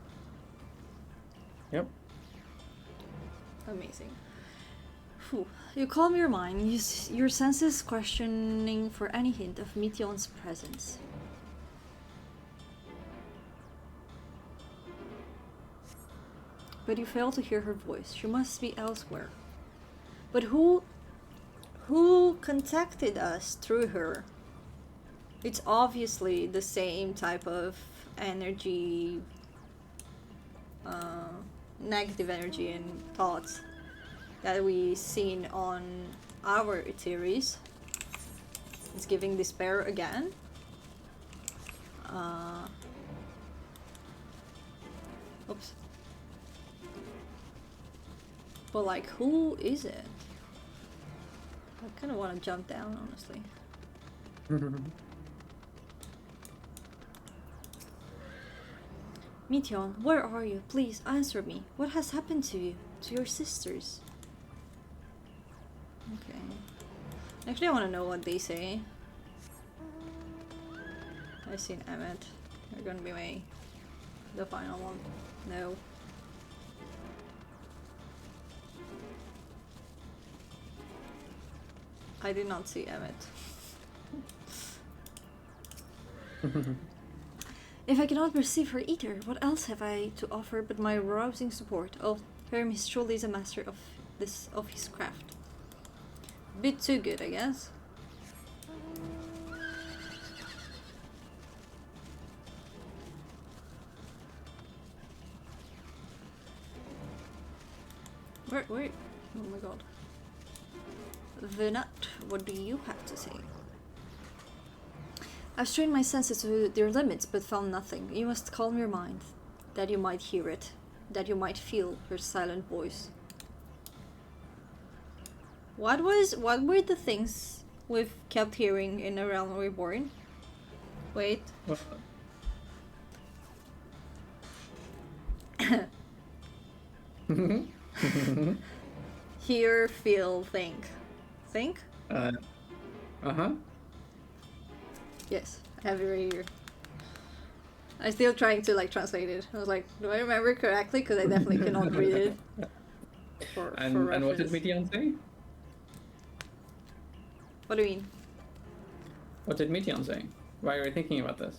Yep. Amazing. Whew. You calm your mind, use your senses questioning for any hint of Meteon's presence. But you fail to hear her voice. She must be elsewhere. But who contacted us through her? It's obviously the same type of energy, negative energy and thoughts that we seen on our theories. It's giving despair again. Oops. But like, who is it? I kind of want to jump down, honestly. Meteon, where are you? Please answer me. What has happened to you? To your sisters? Okay. Actually, I want to know what they say. I've seen Emmett. They're gonna be the final one. No. I did not see Emmett. If I cannot perceive her either, what else have I to offer but my rousing support? Oh, Hermes truly is a master of his craft. Bit too good, I guess. Wait. Oh my god. Venat, what do you have to say? I've strained my senses to their limits, but found nothing. You must calm your mind, that you might hear it, that you might feel her silent voice. What were the things we've kept hearing in A Realm Reborn? Wait. Hear, feel, think. Think? Uh-huh. Yes, I have it right here. I'm still trying to like translate it. I was like, do I remember correctly? Because I definitely cannot read it. For And what did reference. Meteon say? What do you mean? What did Meteon say? Why are you thinking about this?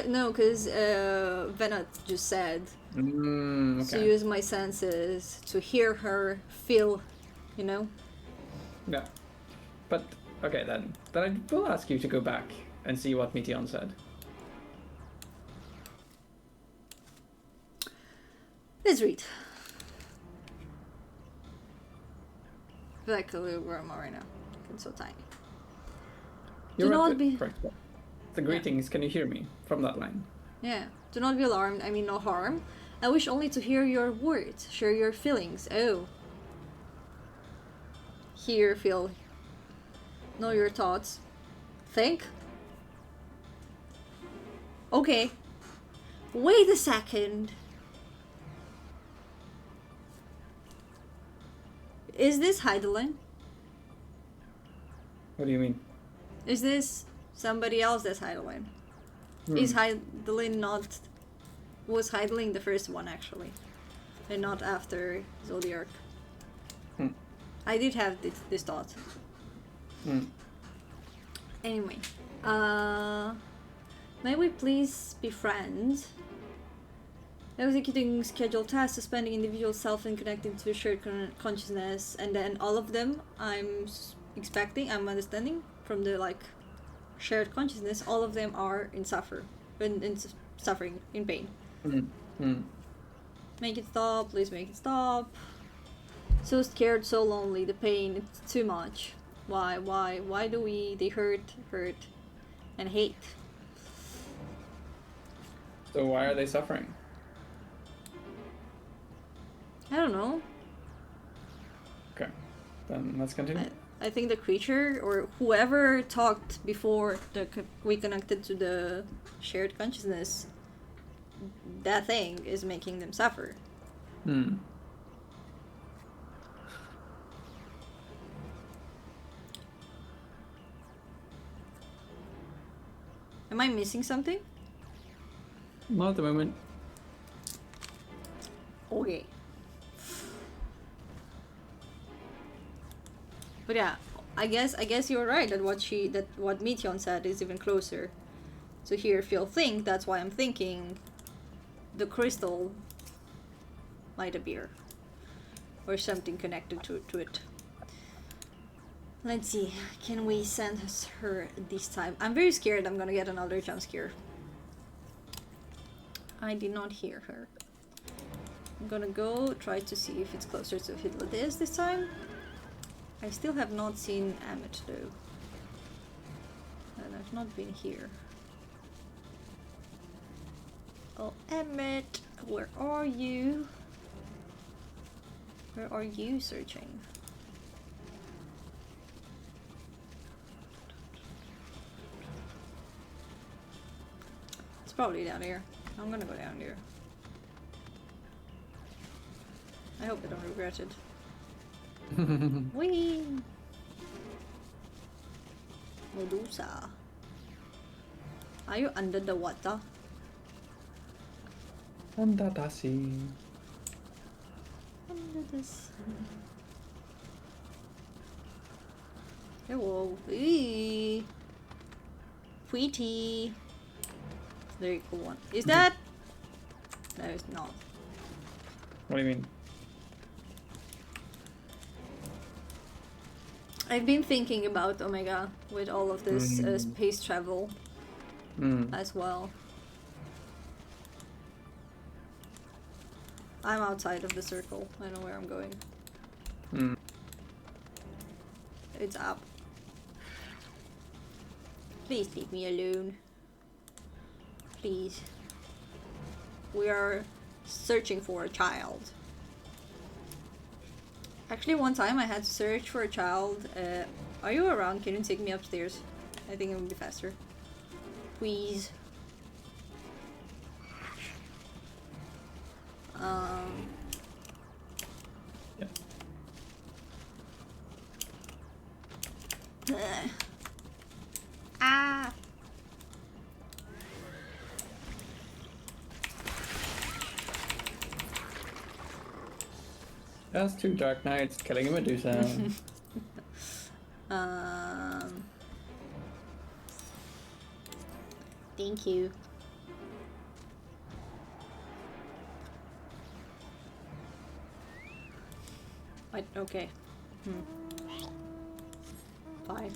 No, because Venat just said to Okay. use my senses to hear her, feel, you know? Yeah. But, okay then. Then I will ask you to go back and see what Meteon said. Let's read. I feel like a little grandma right now. It's so tiny. You're Do at not the be... correct spot. The greetings, can you hear me from that line? Yeah. Do not be alarmed, I mean no harm. I wish only to hear your words, share your feelings. Oh. Hear, feel. Know your thoughts. Think. Okay. Wait a second. Is this Heidelin? What do you mean? Is this somebody else that's Heidelin? Is Heidelin not... Was Heidelin the first one, actually? And not after Zodiac? I did have this thought. Anyway. May we please be friends? Executing scheduled tasks, suspending individual self and connecting to shared consciousness, and then all of them I'm understanding from the like shared consciousness, all of them are in suffering, in pain. Make it stop, please make it stop. So scared, so lonely, the pain, it's too much. Why do they hurt, and hate? So why are they suffering? I don't know. Okay, then let's continue. I think the creature or whoever talked before we connected to the shared consciousness, that thing is making them suffer. Hmm. Am I missing something? Not at the moment. Okay. But yeah, I guess you're right that what Meteon said is even closer to hear, feel, think. That's why I'm thinking the crystal might appear or something connected to it. Let's see, can we send her this time? I'm very scared I'm gonna get another jump scare. I did not hear her. I'm gonna go try to see if it's closer to Hitler this time. I still have not seen Emmett though. And I've not been here. Oh, Emmett, where are you? Where are you searching? It's probably down here. I'm gonna go down here. I hope I don't regret it. Whee! Medusa. Are you under the water? Under the sea. Under the sea. Hello. Eee. Pretty. Very cool one. Is that? No, it's not. What do you mean? I've been thinking about Omega with all of this space travel as well. I'm outside of the circle. I know where I'm going. It's up. Please leave me alone. Please. We are searching for a child. Actually, one time I had to search for a child. Are you around? Can you take me upstairs? I think it would be faster. Please. Yeah. Ah! That's 2 Dark Knights killing a Medusa. Thank you. Okay. Fine.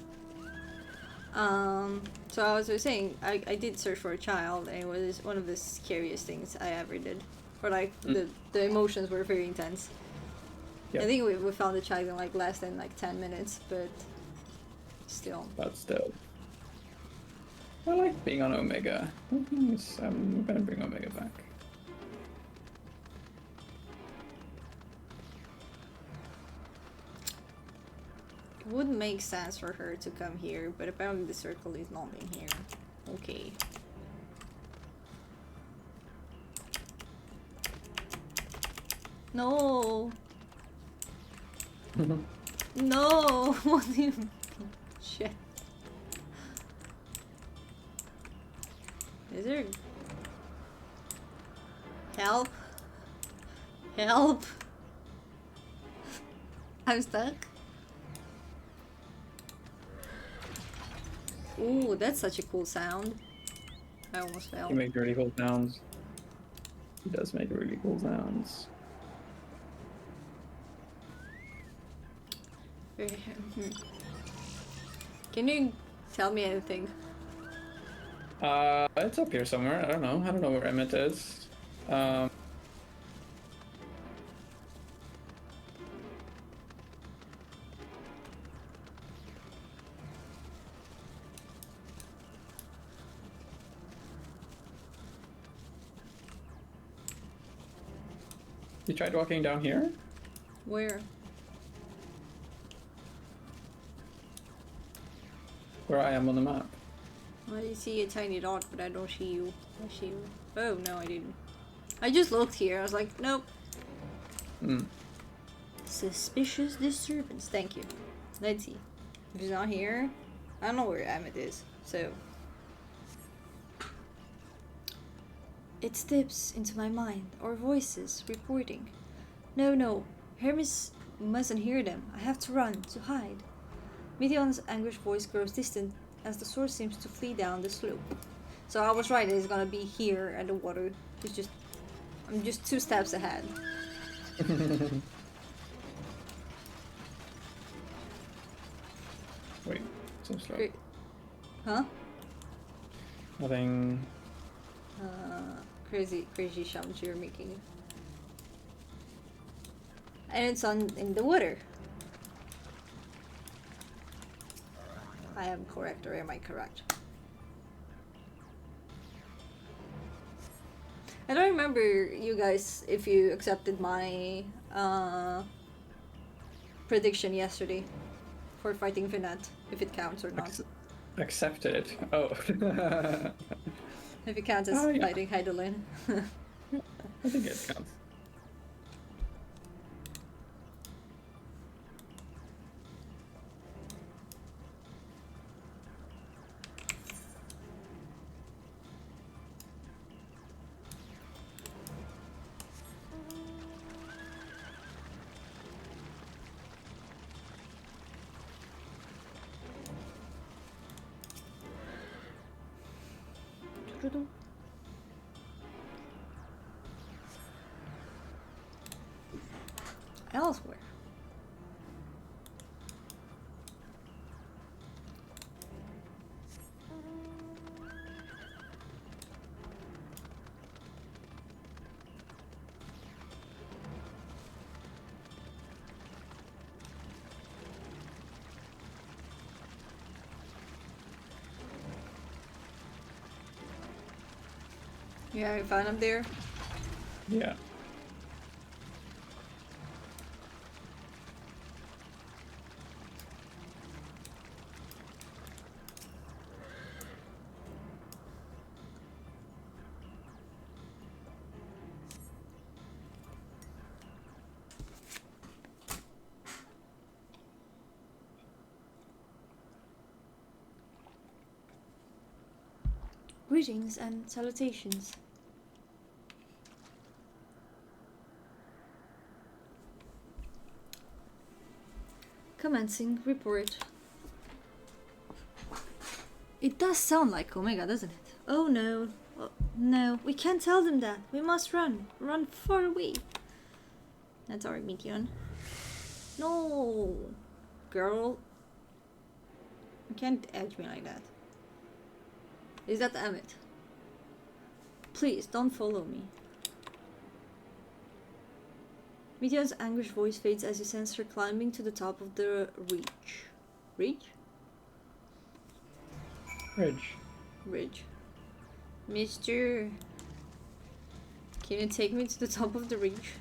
So I was saying, I did search for a child, and it was one of the scariest things I ever did. Or like the emotions were very intense. Yep. I think we found the child in like less than like 10 minutes, but still. But still. I like being on Omega. I'm gonna bring Omega back. It would make sense for her to come here, but apparently the circle is not in here. Okay. No! No! What do you mean? Shit. Is there... Help? Help? I'm stuck. Ooh, that's such a cool sound. I almost fell. He makes really cool sounds. He does make really cool sounds. Can you tell me anything? It's up here somewhere. I don't know where Emmett is. You tried walking down here? Where? Where I am on the map. I see a tiny dot, but I don't see you. I see you. Oh, no, I didn't. I just looked here. I was like, nope. Suspicious disturbance. Thank you. Let's see. If he's not here, I don't know where Emmett is, so... It steps into my mind, or voices reporting. No. Hermes mustn't hear them. I have to run, to hide. Medion's anguished voice grows distant as the source seems to flee down the slope. So I was right, it's gonna be here at the water. I'm just 2 steps ahead. Wait, so slow. Great. Huh? Nothing. Crazy sounds you're making. And it's in the water. I am correct, or am I correct? I don't remember you guys if you accepted my prediction yesterday for fighting Vinette, if it counts or not. Accepted. Oh. If it counts as fighting Heidelin. I think it counts. Elsewhere. Yeah, you found him there? Yeah. Greetings and salutations. Commencing report. It does sound like Omega, doesn't it? Oh no. Oh, no, we can't tell them that. We must run. Run far away. That's our Meteon. No. Girl. You can't edge me like that. Is that Emmett? Please, don't follow me. Meteon's anguished voice fades as you sense her climbing to the top of the ridge. Ridge? Ridge. Ridge. Mister, can you take me to the top of the ridge?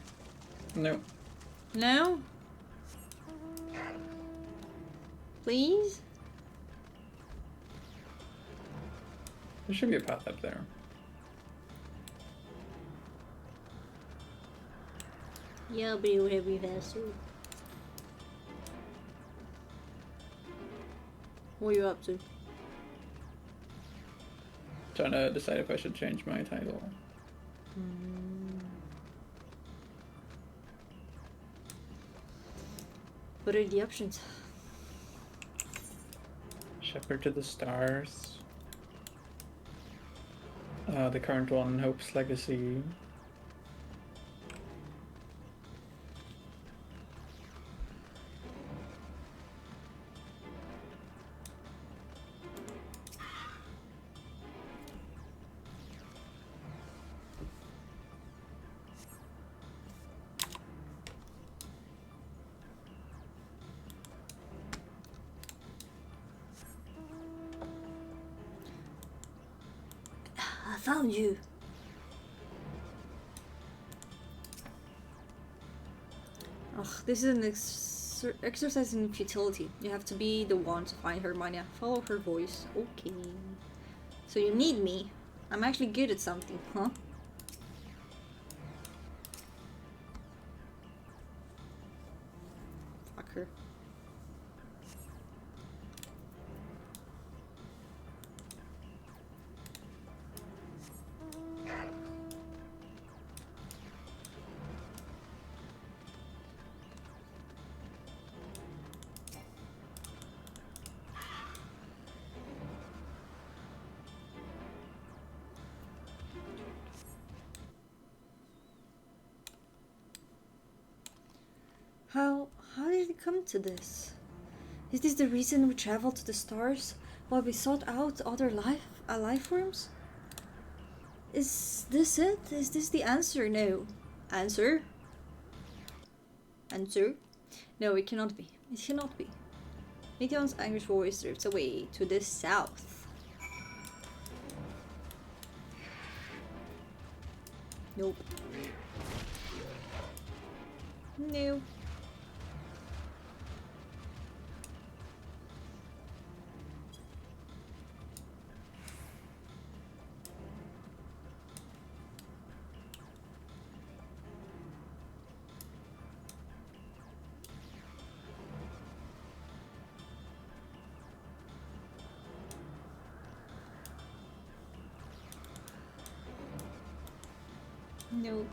No. No? Please? There should be a path up there. Yeah, but it would be faster. What are you up to? Trying to decide if I should change my title. What are the options? Shepherd to the Stars. The current one, Hope's Legacy. I found you. Ugh, this is an exercise in futility. You have to be the one to find Hermione. Follow her voice. Okay. So you need me. I'm actually good at something, huh? Fuck her. How did it come to this? Is this the reason we traveled to the stars? Why we sought out other life forms? Is this it? Is this the answer? No. Answer? Answer? No, it cannot be. It cannot be. Meteon's anguished voice drifts away to the south. Nope. No. No.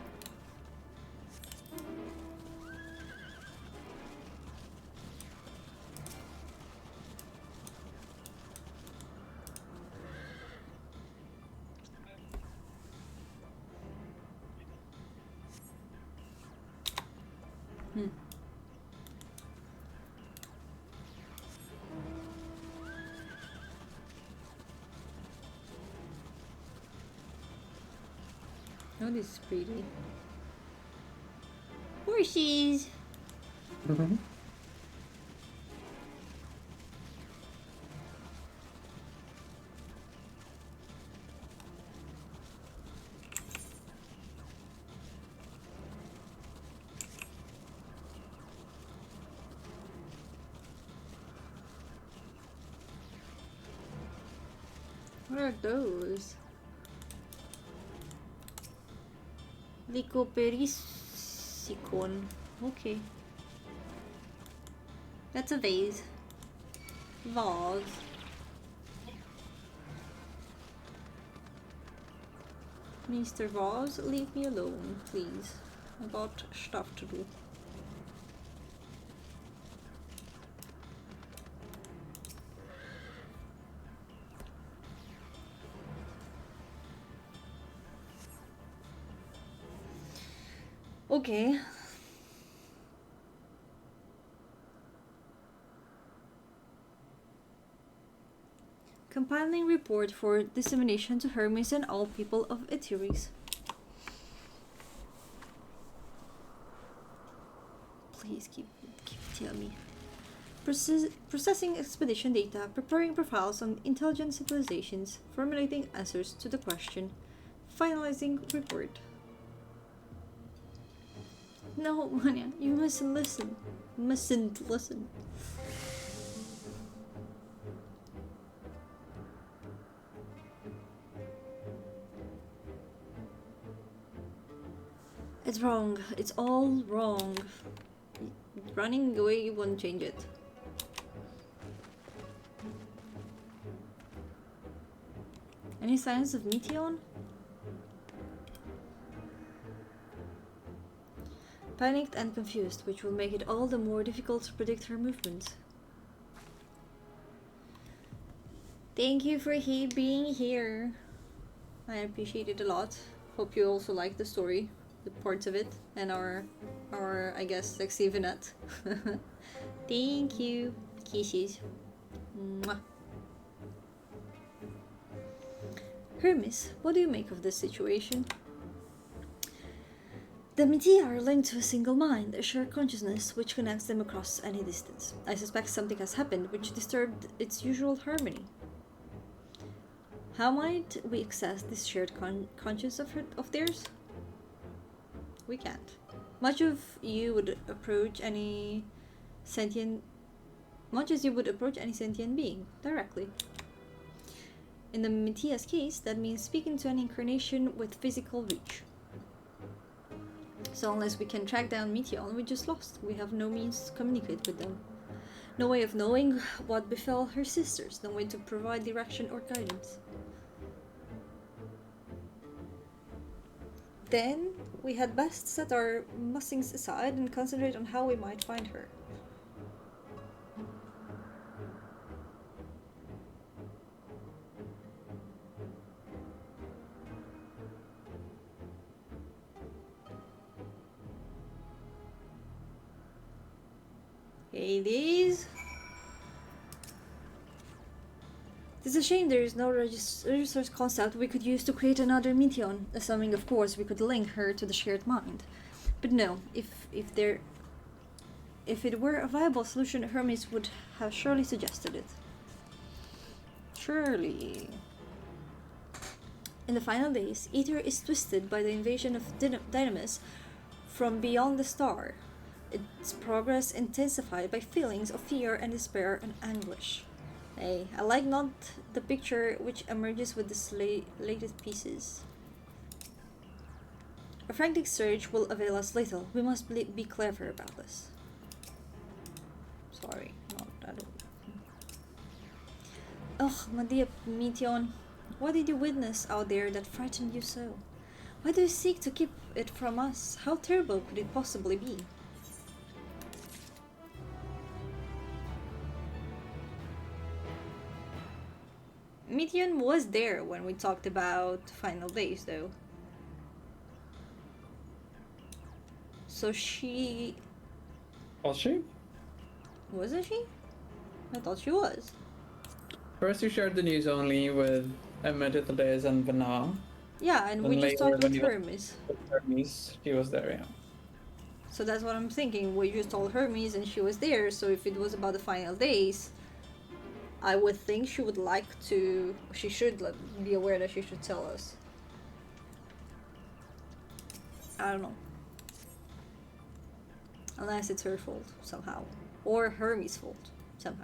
Oh, this is pretty. Horses! What are those? Lycoperisicon. Okay. That's a vase. Vase. Mr. Voss, leave me alone, please. I got stuff to do. Okay. Compiling report for dissemination to Hermes and all people of Eteries. Please keep telling me. Processing expedition data, preparing profiles on intelligent civilizations, formulating answers to the question, finalizing report. No, Manya, you mustn't listen. Mustn't listen. It's wrong. It's all wrong. Running away won't change it. Any signs of Meteon? Panicked and confused, which will make it all the more difficult to predict her movements. Thank you for being here. I appreciate it a lot. Hope you also like the story, the parts of it, and our I guess sexy vignette. Thank you. Kisses. Mwah. Hermes, what do you make of this situation? The Metea are linked to a single mind, a shared consciousness which connects them across any distance. I suspect something has happened which disturbed its usual harmony. How might we access this shared consciousness of theirs? We can't. Much as you would approach any sentient being directly. In the Metea's case, that means speaking to an incarnation with physical reach. So unless we can track down Meteon, we just lost. We have no means to communicate with them. No way of knowing what befell her sisters. No way to provide direction or guidance. Then we had best set our musings aside and concentrate on how we might find her. Hades. It's a shame there is no resource concept we could use to create another Meteon, assuming of course we could link her to the shared mind. But no, if it were a viable solution, Hermes would have surely suggested it. Surely. In the final days, Aether is twisted by the invasion of Dynamis from beyond the star. Its progress intensified by feelings of fear and despair and anguish. Hey, I like not the picture which emerges with the latest pieces. A frantic search will avail us little. We must be clever about this. Sorry, not that. Ugh, my dear Meteon, what did you witness out there that frightened you so? Why do you seek to keep it from us? How terrible could it possibly be? Meteon was there when we talked about final days, though. So she... Was she? Wasn't she? I thought she was. First you shared the news only with Emetitades and Vana. Yeah, and Then we just later talked when with you- Hermes. With Hermes, she was there, yeah. So that's what I'm thinking. We just told Hermes and she was there, so if it was about the final days, I would think she would like to... She should be aware that she should tell us. I don't know. Unless it's her fault, somehow. Or Hermes' fault, somehow.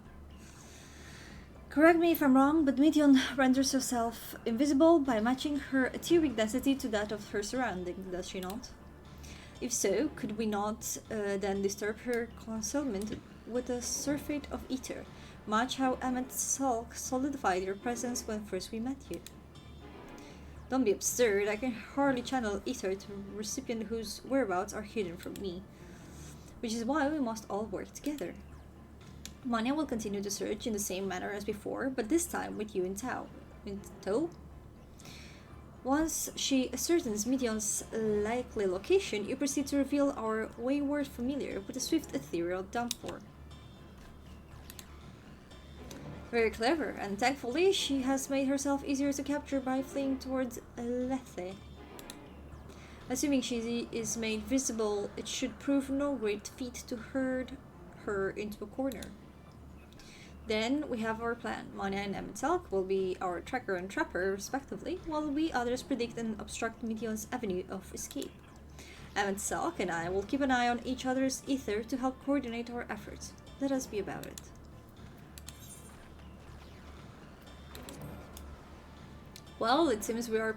Correct me if I'm wrong, but Meteon renders herself invisible by matching her etheric density to that of her surroundings, does she not? If so, could we not then disturb her concealment with a surfeit of ether, much how Emmet's sulk solidified your presence when first we met you? Don't be absurd. I can hardly channel ether to a recipient whose whereabouts are hidden from me. Which is why we must all work together. Manya will continue to search in the same manner as before, but this time with you in tow. Once she ascertains Midion's likely location, you proceed to reveal our wayward familiar with a swift ethereal downpour. Very clever, and thankfully she has made herself easier to capture by fleeing towards Lethe. Assuming she is made visible, it should prove no great feat to herd her into a corner. Then we have our plan. Manya and Emetsalk will be our tracker and trapper, respectively, while we others predict and obstruct Midion's avenue of escape. Emetsalk and I will keep an eye on each other's ether to help coordinate our efforts. Let us be about it. Well, it seems we are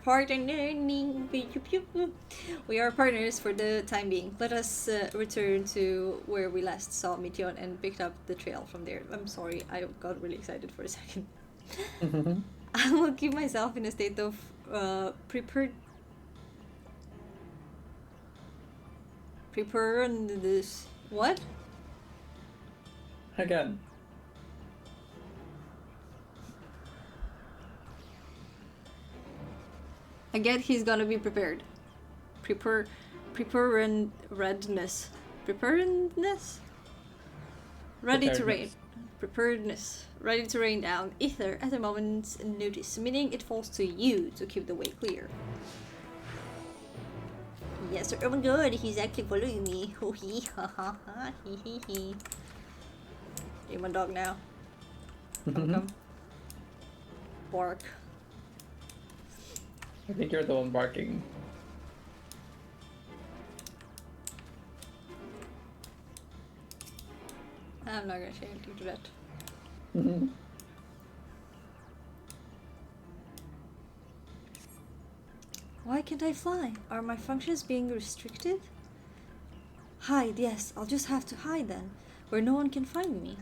we are partners for the time being. Let us return to where we last saw Mition and picked up the trail from there. I'm sorry, I got really excited for a second. I will keep myself in a state of preparedness. What? Again. Again, he's gonna be prepared. Preparedness. Preparedness? Ready to rain. Preparedness. Ready to rain down ether at a moment's notice, meaning it falls to you to keep the way clear. Yes, sir. Oh my god, he's actually following me. Oh hee ha ha ha hee hee hee. You're my dog now. Come. Bark. I think you're the one barking. I'm not gonna say anything to that. Why can't I fly? Are my functions being restricted? Hide, yes. I'll just have to hide then, where no one can find me.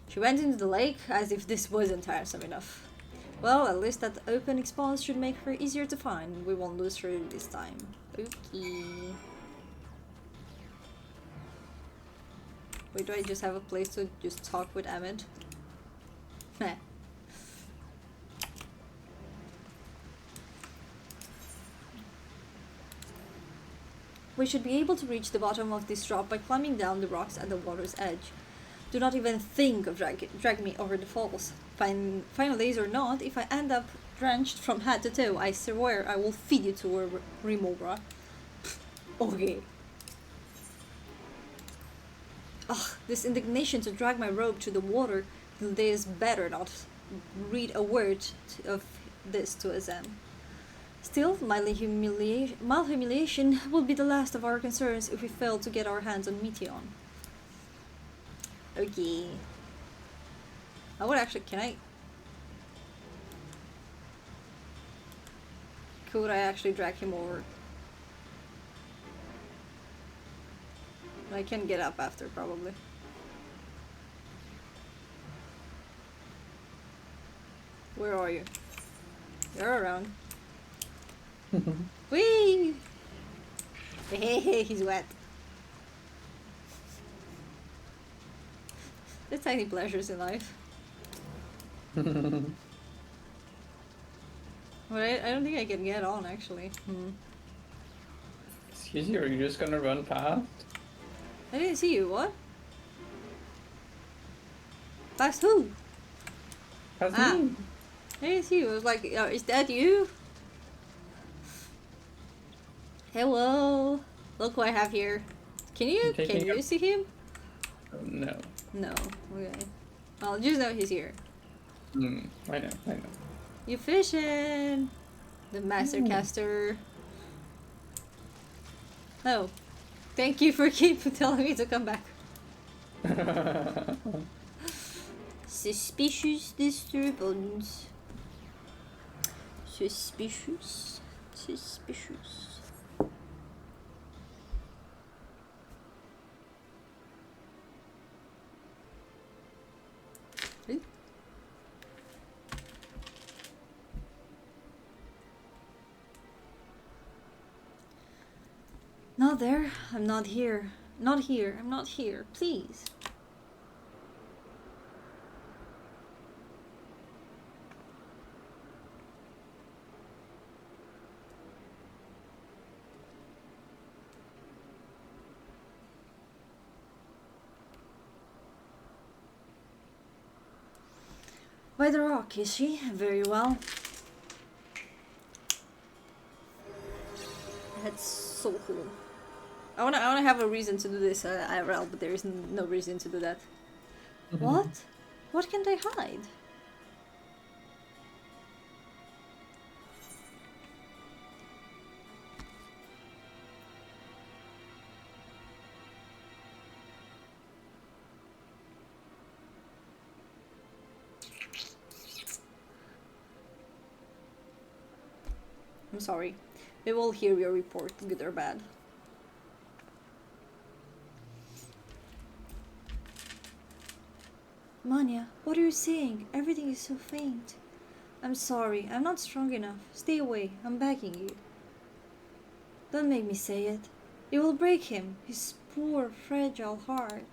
She went into the lake as if this wasn't tiresome enough. Well, at least that open expanse should make her easier to find. We won't lose her this time. Okay. Wait, do I just have a place to just talk with Ahmed? Meh. We should be able to reach the bottom of this drop by climbing down the rocks at the water's edge. Do not even think of drag me over the falls. Final days or not, if I end up drenched from head to toe, I swear I will feed you to a remora. Okay. Ugh, this indignation to drag my robe to the water. This better not read a word of this to Azem. Still, mild humiliation will be the last of our concerns if we fail to get our hands on Meteon. Okay. I would actually, could I actually drag him over? I can get up after, probably. Where are you? You're around. Whee! Hey, he's wet. The tiny pleasures in life. But I don't think I can get on, actually. Excuse you, are you just gonna run past? I didn't see you, what? Past who? Past me? I didn't see you. I was like, is that you? Hello. Look what I have here. Can you see him? No. No. Okay. Well, just know he's here. I know. You fishing? The master caster. Oh. Thank you for telling me to come back. Suspicious disturbance. Suspicious. Not there. I'm not here. Not here. I'm not here. Please. By the rock, is she? Very well. That's so cool. I wanna have a reason to do this IRL, but there is no reason to do that. What? What can they hide? I'm sorry. They will hear your report, good or bad. Manya, what are you saying? Everything is so faint. I'm sorry, I'm not strong enough. Stay away, I'm begging you. Don't make me say it. It will break him, his poor, fragile heart.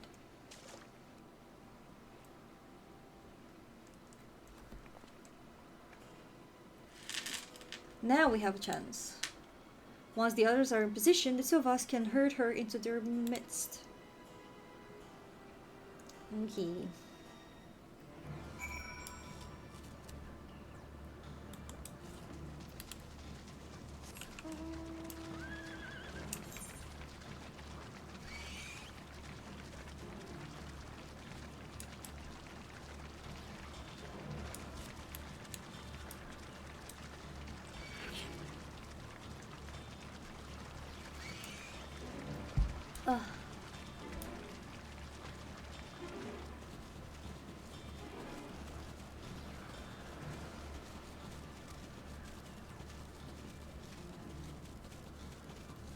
Now we have a chance. Once the others are in position, the two of us can herd her into their midst. Okay.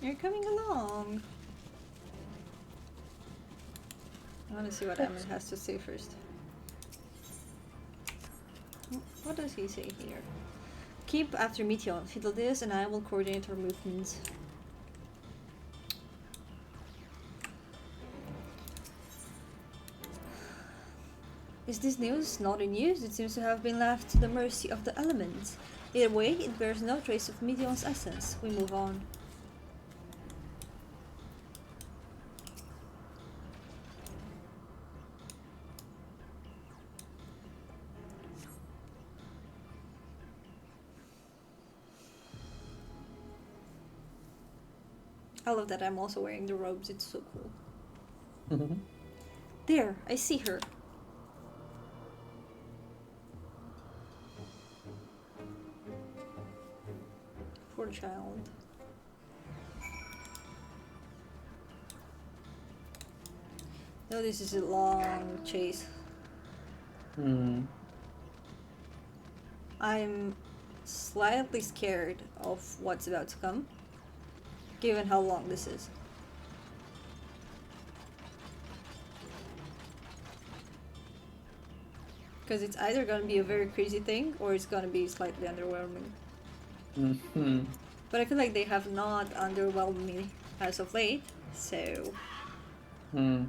You're coming along. I want to see what Emmett has to say first. What does he say here? Keep after Meteon. Fiddledis and I will coordinate our movements. Is this news not in use? It seems to have been left to the mercy of the elements. Either way, it bears no trace of Meteon's essence. We move on. I love that I'm also wearing the robes, it's so cool. There, I see her. Poor child. No, this is a long chase. I'm slightly scared of what's about to come, given how long this is. Because it's either gonna be a very crazy thing, or it's gonna be slightly underwhelming. But I feel like they have not underwhelmed me as of late, so... I'm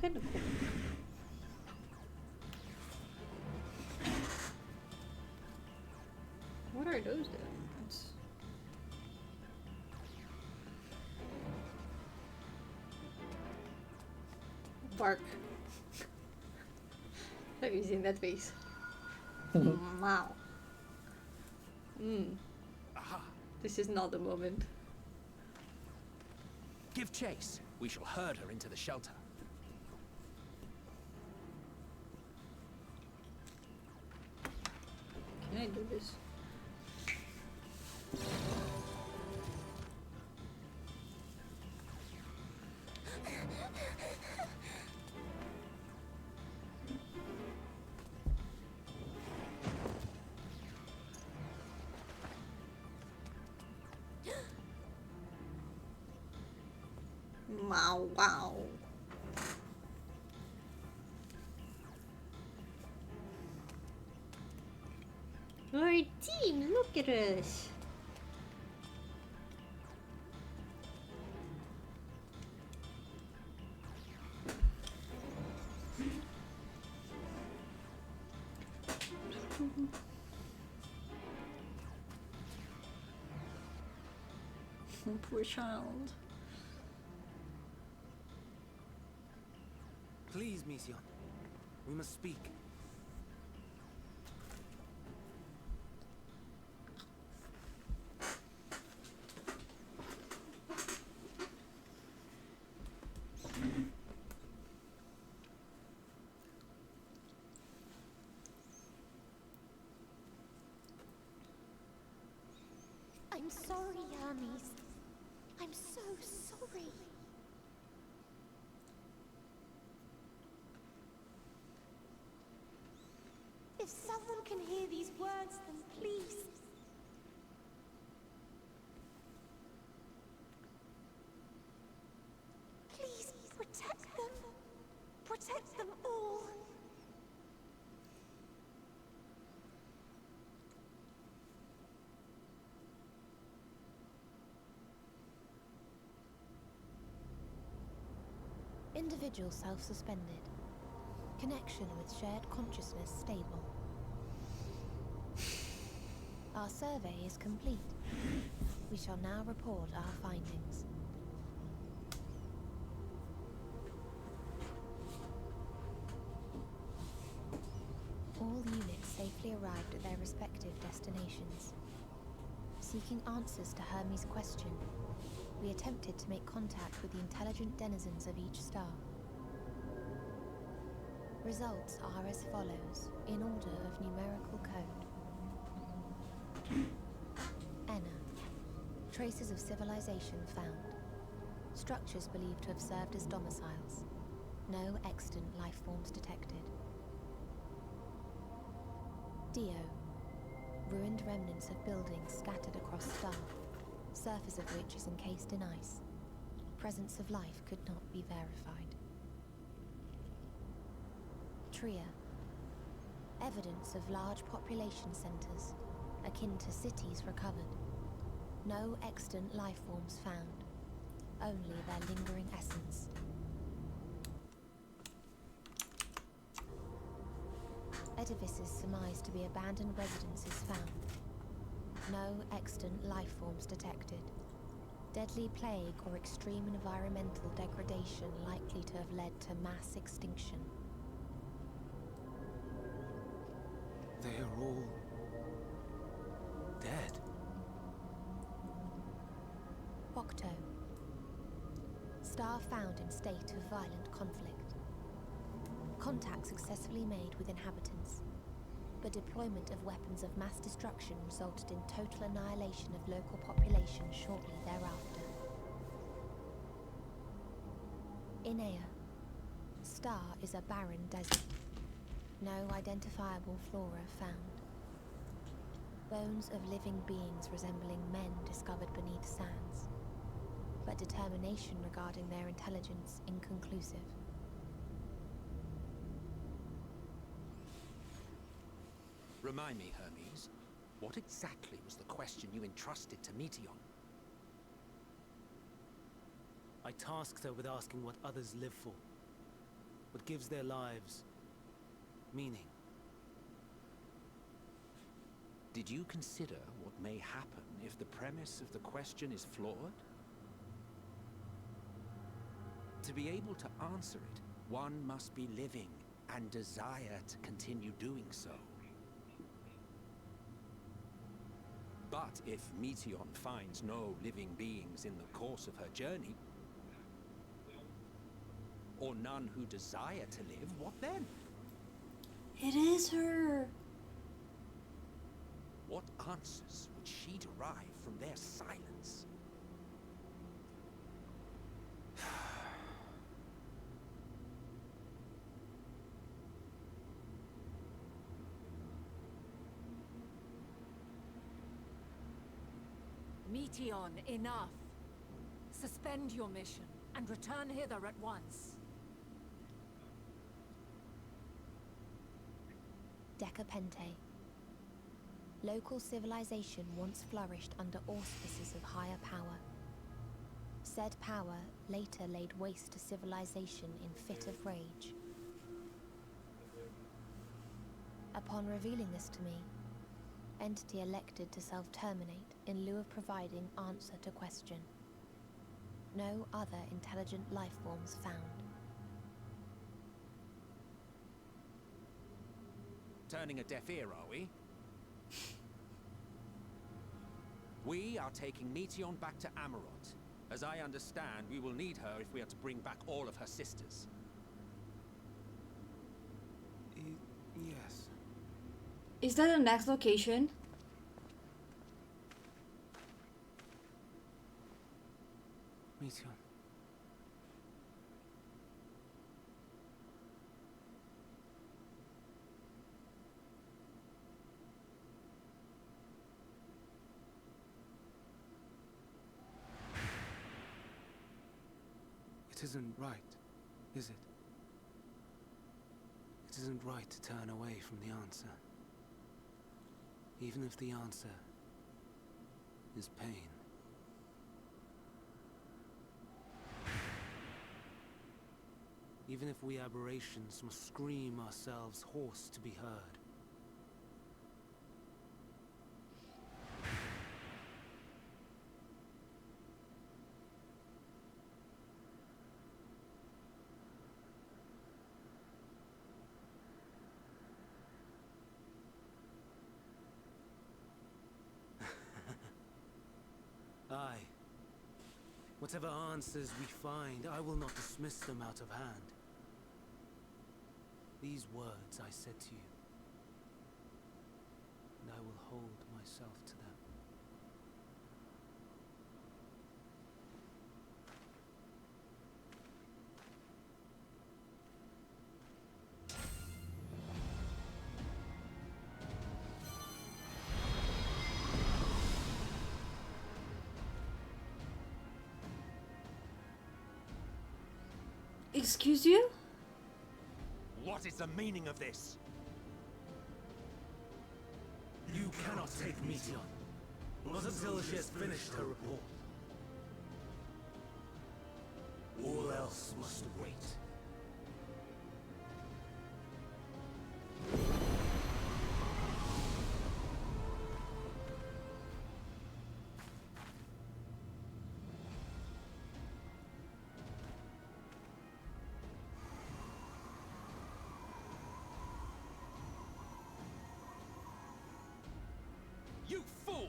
kind of cool. What are those doing? That's... Bark. Have you seen that face? Wow. Aha! This is not the moment. Give chase. We shall herd her into the shelter. Can I do this? Wow, wow. Our team, look at us. Poor child. Please, Mission. We must speak. I'm sorry, Hermes. I'm so sorry. If someone can hear these words, then please. Please protect them. Protect them all. Individual self-suspended. Connection with shared consciousness stable. Our survey is complete. We shall now report our findings. All units safely arrived at their respective destinations. Seeking answers to Hermes' question, we attempted to make contact with the intelligent denizens of each star. Results are as follows, in order of numerical code. Enna. Traces of civilization found. Structures believed to have served as domiciles. No extant life forms detected. Dio. Ruined remnants of buildings scattered across star, surface of which is encased in ice. Presence of life could not be verified. Tria. Evidence of large population centers, akin to cities recovered. No extant life forms found, only their lingering essence. Edifices surmised to be abandoned residences found. No extant life forms detected. Deadly plague or extreme environmental degradation likely to have led to mass extinction. They are all dead. Octo. Star found in state of violent conflict. Contact successfully made with inhabitants, but deployment of weapons of mass destruction resulted in total annihilation of local population shortly thereafter. Inea. Star is a barren desert. No identifiable flora found. Bones of living beings resembling men discovered beneath sands, but determination regarding their intelligence inconclusive. Remind me, Hermes, what exactly was the question you entrusted to Meteon? I tasked her with asking what others live for. What gives their lives meaning. Did you consider what may happen if the premise of the question is flawed? To be able to answer it, one must be living and desire to continue doing so. But if Meteon finds no living beings in the course of her journey, or none who desire to live, what then? It is her. What answers would she derive from their silence? Meteon, enough. Suspend your mission and return hither at once. Decapente. Local civilization once flourished under auspices of higher power. Said power later laid waste to civilization in fit of rage. Upon revealing this to me, entity elected to self-terminate in lieu of providing answer to question. No other intelligent life forms found. Turning a deaf ear, are we? We are taking Meteon back to Amarot. As I understand, we will need her if we are to bring back all of her sisters. Yes. Is that the next location? Meteon. It isn't right, is it? It isn't right to turn away from the answer. Even if the answer is pain. Even if we aberrations must scream ourselves hoarse to be heard. Aye. Whatever answers we find, I will not dismiss them out of hand. These words I said to you, and I will hold myself to them. Excuse you? What is the meaning of this? You cannot take Meteon, not until she has finished her report. All else must wait. You fool!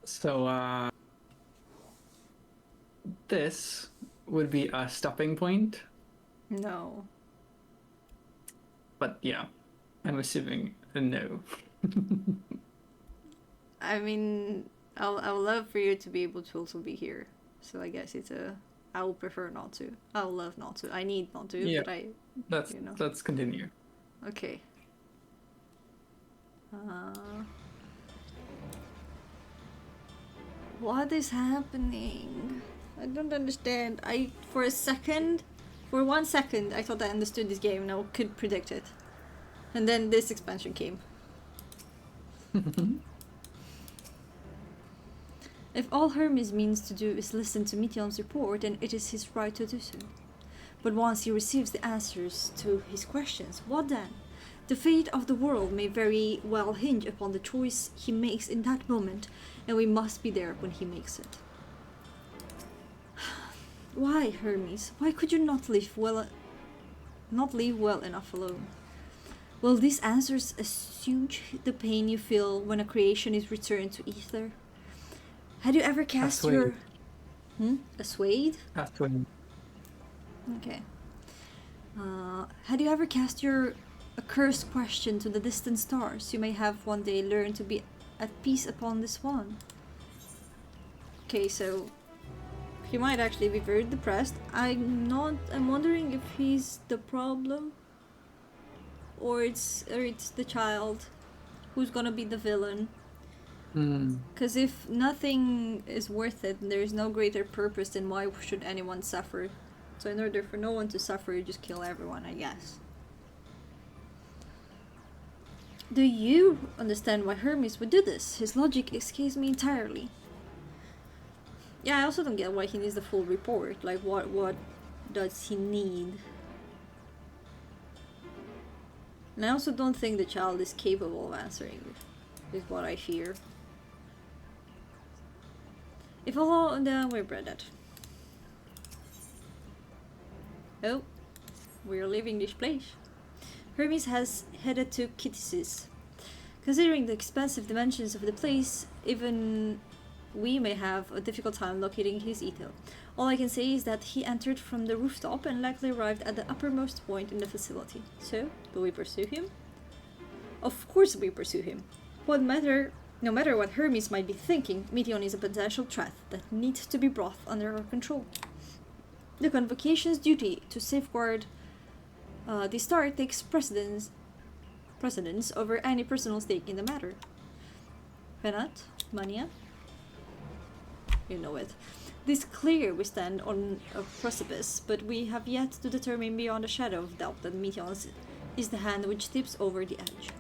So, this would be a stopping point, No. but yeah, I'm assuming a no. I mean, I would love for you to be able to also be here. So I guess it's a. I would prefer not to. I would love not to. I need not to, Yeah. but I. Let's You know. let's continue. Okay. What is happening? I don't understand. For 1 second, I thought I understood this game and I could predict it. And then this expansion came. If all Hermes means to do is listen to Meteon's report, then it is his right to do so. But once he receives the answers to his questions, what then? The fate of the world may very well hinge upon the choice he makes in that moment, and we must be there when he makes it. Why, Hermes? Why could you not leave well enough alone? Will these answers assuage the pain you feel when a creation is returned to ether? Had you ever cast your... Assuade? Assuade. Okay. Had you ever cast your accursed question to the distant stars? You may have one day learned to be at peace upon this one. Okay, so he might actually be very depressed. I'm wondering if he's the problem, or it's the child who's gonna be the villain. Because if nothing is worth it, there is no greater purpose, then why should anyone suffer? So in order for no one to suffer, you just kill everyone, I guess. Do you understand why Hermes would do this? His logic escapes me entirely. Yeah, I also don't get why he needs the full report. Like, what does he need? And I also don't think the child is capable of answering, is what I fear. If all the we read that. Oh, we're leaving this place. Hermes has headed to Kittisis. Considering the expansive dimensions of the place, even we may have a difficult time locating his etal. All I can say is that he entered from the rooftop and likely arrived at the uppermost point in the facility. So, do we pursue him? Of course we pursue him. No matter what Hermes might be thinking, Meteon is a potential threat that needs to be brought under our control. The Convocation's duty to safeguard the Star takes precedence over any personal stake in the matter. Penat, Mania, you know it. It is clear we stand on a precipice, but we have yet to determine beyond a shadow of doubt that Meteon is the hand which tips over the edge.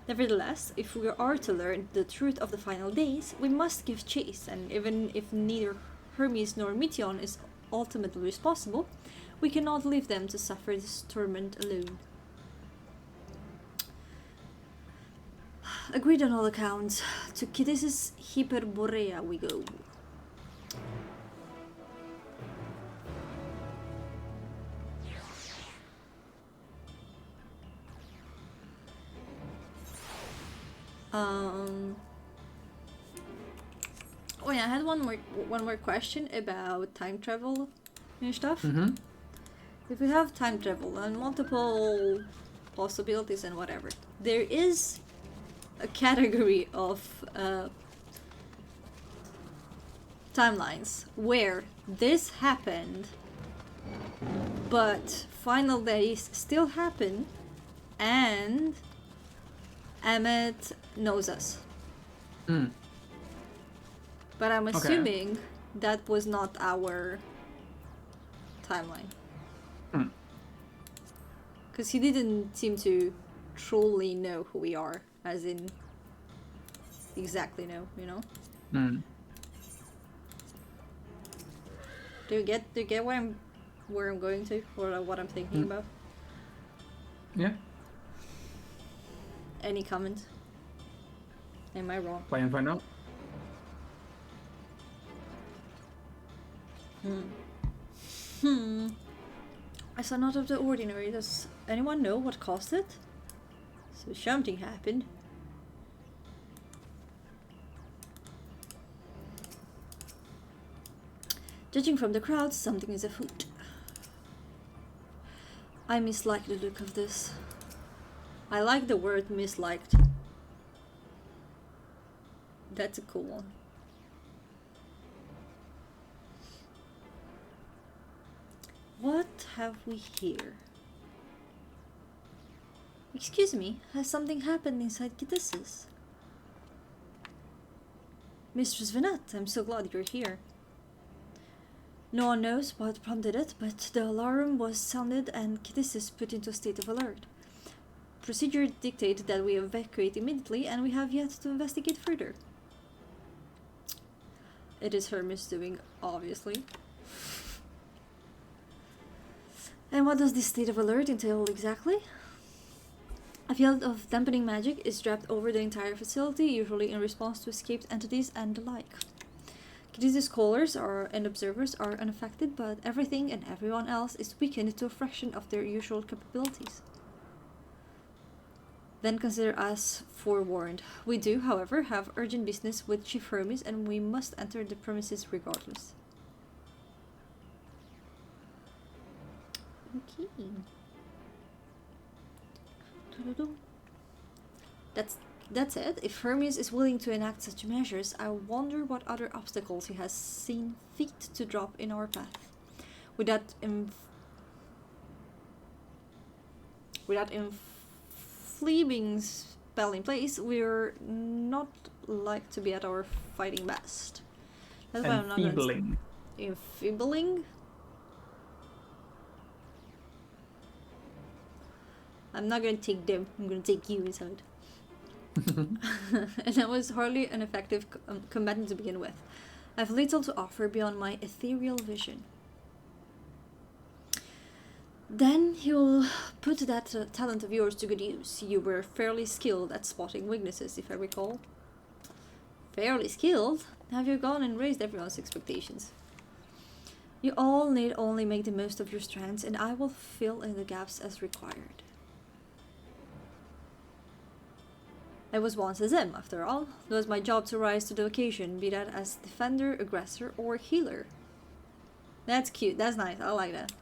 Nevertheless, if we are to learn the truth of the final days, we must give chase, and even if neither Hermes nor Meteon is ultimately responsible, we cannot leave them to suffer this torment alone. Agreed on all accounts. To Kittisis Hyperborea we go. Oh yeah, I had one more question about time travel and stuff. If we have time travel and multiple possibilities and whatever, there is a category of timelines where this happened, but final days still happen, and Emmet knows us. But I'm assuming that was not our timeline. Because he didn't seem to truly know who we are, as in exactly know, you know? Do you get where I'm going to, or what I'm thinking about? Yeah. Any comment? Am I wrong? Play and find out. I saw not of the ordinary. Does anyone know what caused it? So something happened. Judging from the crowd, something is afoot. I mislike the look of this. I like the word misliked. That's a cool one. What have we here? Excuse me, has something happened inside Kittisis? Mistress Vinette, I'm so glad you're here. No one knows what prompted it, but the alarm was sounded and Kittisis put into a state of alert. Procedure dictated that we evacuate immediately, and we have yet to investigate further. It is Hermes doing, obviously. And what does this state of alert entail exactly? A field of dampening magic is dropped over the entire facility, usually in response to escaped entities and the like. Kittisis scholars and observers are unaffected, but everything and everyone else is weakened to a fraction of their usual capabilities. Then consider us forewarned. We do, however, have urgent business with Chief Hermes, and we must enter the premises regardless. Okay. That's it. If Hermes is willing to enact such measures, I wonder what other obstacles he has seen fit to drop in our path. With that infleeting spell in place, we're not like to be at our fighting best. That's why I'm not Enfeebling. Enfeebling? I'm not gonna take them, I'm gonna take you inside. And I was hardly an effective combatant to begin with. I have little to offer beyond my ethereal vision. Then you'll put that talent of yours to good use. You were fairly skilled at spotting weaknesses, if I recall. Fairly skilled? Have you gone and raised everyone's expectations? You all need only make the most of your strengths, and I will fill in the gaps as required. I was once a Zim, after all. It was my job to rise to the occasion, be that as defender, aggressor, or healer. That's cute, that's nice, I like that.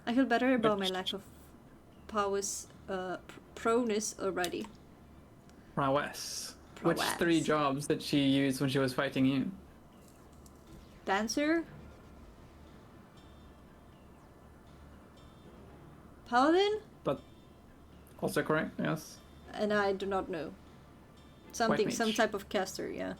I feel better about my lack of prowess already. Prowess. Which 3 jobs did she use when she was fighting you? Dancer? Paladin? But also correct, yes. And I do not know. Something, some type of caster, yeah.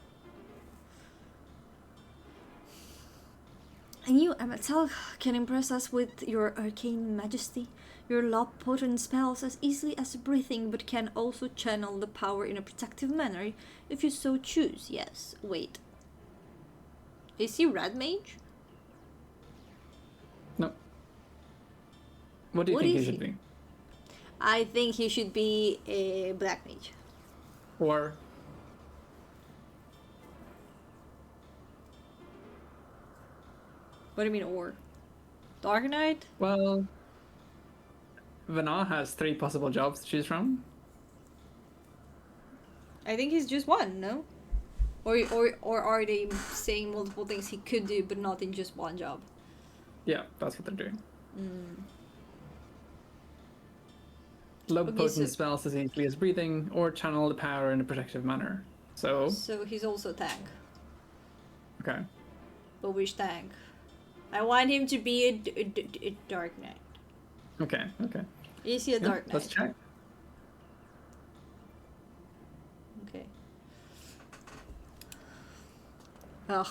And you, Amatel, can impress us with your arcane majesty. Your lob potent spells as easily as breathing, but can also channel the power in a protective manner if you so choose. Yes, wait. Is he red mage? No. What do you think he should be? I think he should be a black mage. Or what do you mean, or? Dark Knight? well, Vana has 3 possible jobs to choose from. I think he's just one, no? Or are they saying multiple things he could do, but not in just one job? Yeah, that's what they're doing. Mm. Low Okay, potent spells as easily as breathing, or channel the power in a protective manner. So he's also a tank. okay. But which tank? I want him to be a Dark Knight. Okay. Is he a Dark Knight? Let's check. Okay.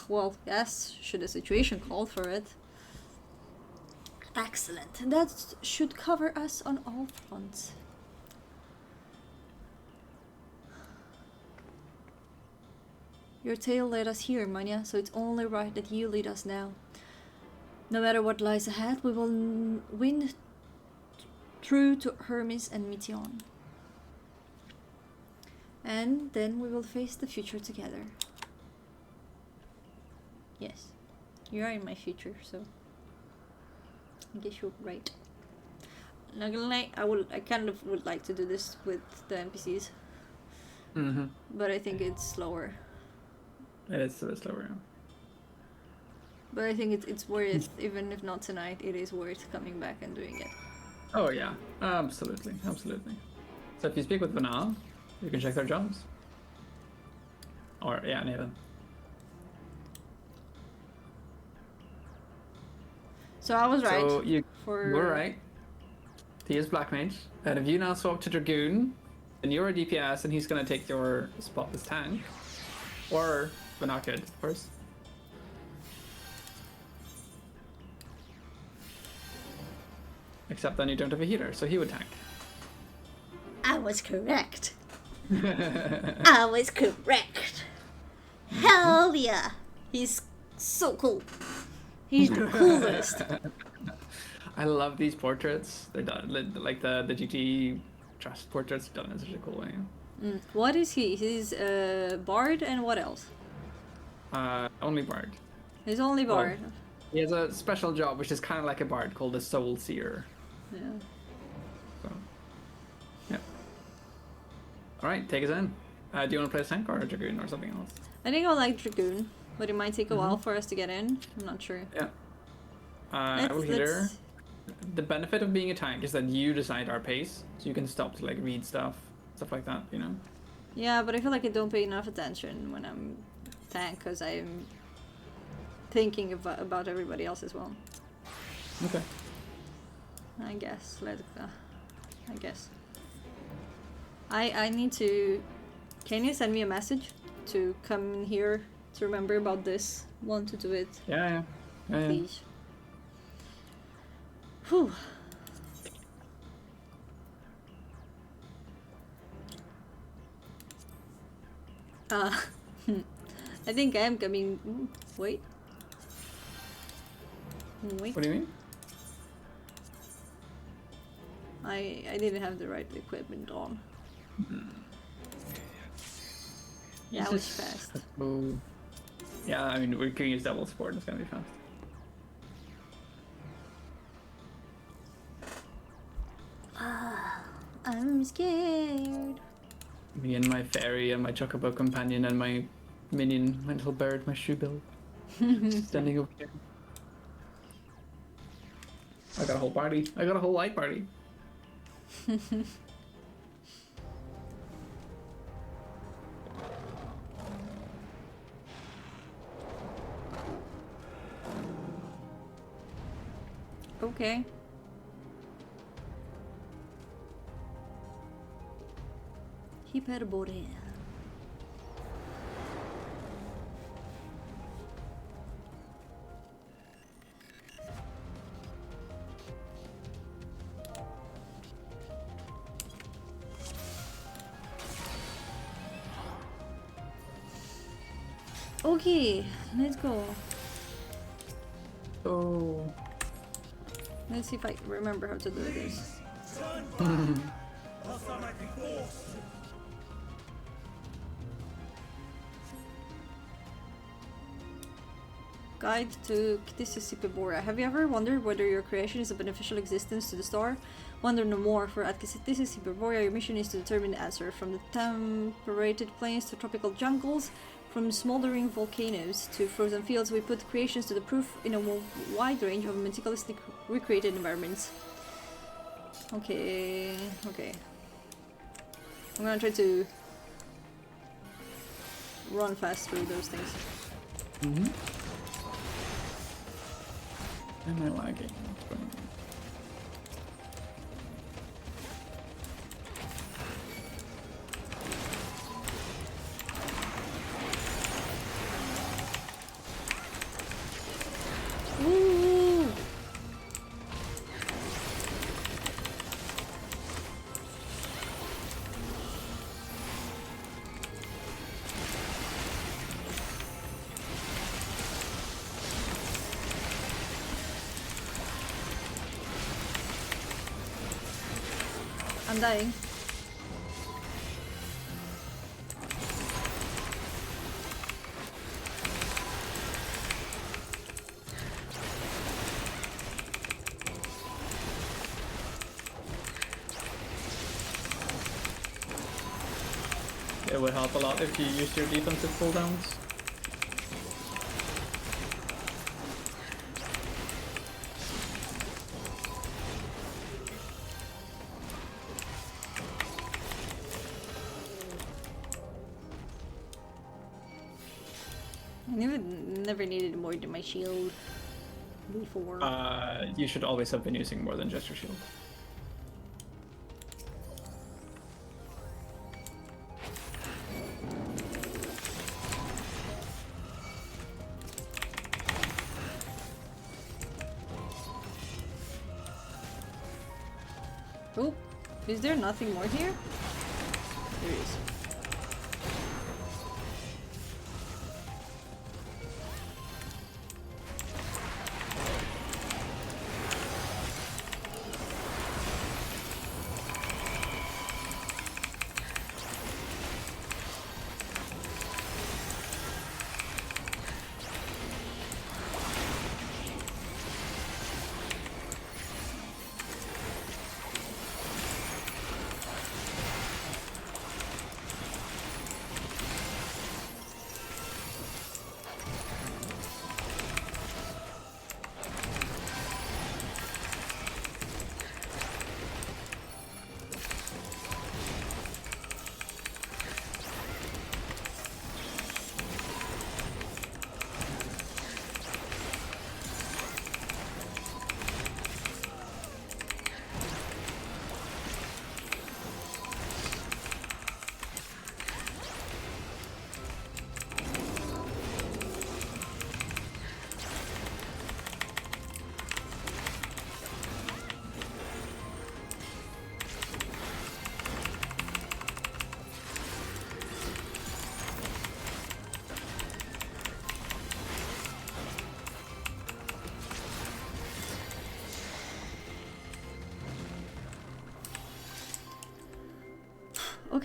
Well, yes, should the situation call for it. Excellent. And that should cover us on all fronts. Your tale led us here, Manya, so it's only right that you lead us now. No matter what lies ahead, we will win through to Hermes and Meteion. And then we will face the future together. Yes, you are in my future, so I guess you're right. Not gonna lie, I kind of would like to do this with the NPCs. Mm-hmm. But I think it's slower. It is a bit slower. But I think it's worth, even if not tonight, it is worth coming back and doing it. Oh yeah, absolutely. So if you speak with Vana, you can check their jobs. Or yeah, Nathan. So I was right. So you were right. He is Black Mage. And if you now swap to Dragoon, then you're a DPS and he's gonna take your spot as tank. Or Vana could, of course. Except then you don't have a healer, so he would tank. I was correct. I was correct. Hell yeah. He's so cool. He's the coolest. I love these portraits. They're done like the GT trust portraits done in such a cool way. What is he? He's Bard and what else? Only Bard. He's only Bard. Oh, he has a special job which is kind of like a Bard called the Soul Seer. Yeah. So, yeah. All right, take us in. Do you want to play a tank or a Dragoon or something else? I think I'll like Dragoon, but it might take a while for us to get in. I'm not sure. Yeah. I will healer. the benefit of being a tank is that you decide our pace, so you can stop to like read stuff like that, you know. Yeah, but I feel like I don't pay enough attention when I'm tank because I'm thinking about everybody else as well. Okay. I guess. I guess. I need to. Can you send me a message to come in here to remember about this? Want to do it? Yeah. Yeah. Please. Whew. I think I am coming. Wait. Wait. What do you mean? I didn't have the right equipment on. That was fast. Oh. Yeah, I mean, we can use double support. It's gonna be fast. I'm scared. Me and my fairy and my chocobo companion and my minion, my little bird, my shoe bill, standing over here. I got a whole party. I got a whole light party. Okay. Hyperborea. Okay, let's go. Oh. Let's see if I remember how to do this. Guide to Ctesisis Hyperborea. Have you ever wondered whether your creation is a beneficial existence to the star? Wonder no more, for at Ctesisis Hyperborea your mission is to determine the answer. From the temperated plains to tropical jungles, from smoldering volcanoes to frozen fields, we put creations to the proof in a wide range of meticulously recreated environments. Okay. I'm gonna try to run fast through those things. Mm-hmm. Am I lagging? What's going on? Ooh. I'm dying. It would help a lot if you use your defensive cooldowns. I never needed more than my shield before. You should always have been using more than just your shield. Oh, is there nothing more here? There is.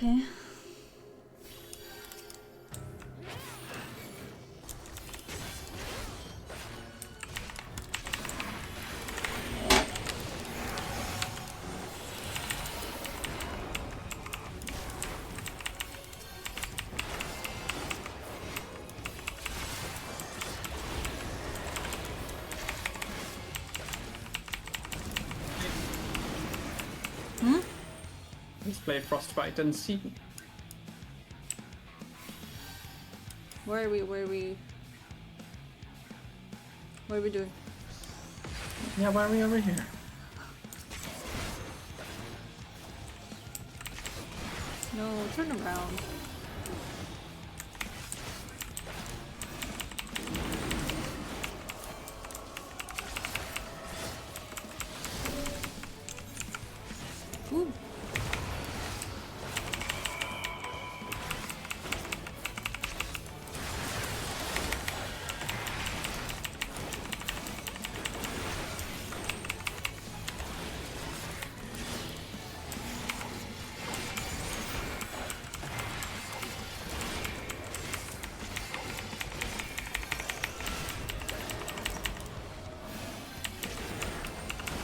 Okay. Let's play Frostbite and see. Where are we? What are we doing? Yeah, why are we over here? No, turn around. Ooh.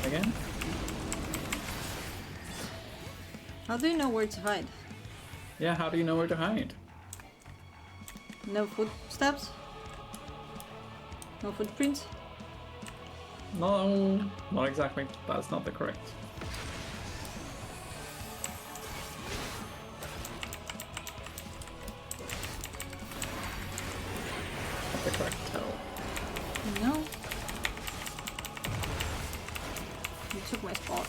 Again? How do you know where to hide? Yeah, how do you know where to hide? No footsteps? No footprints? No, not exactly. That's not the correct. Not the correct tell. No. You took my spot.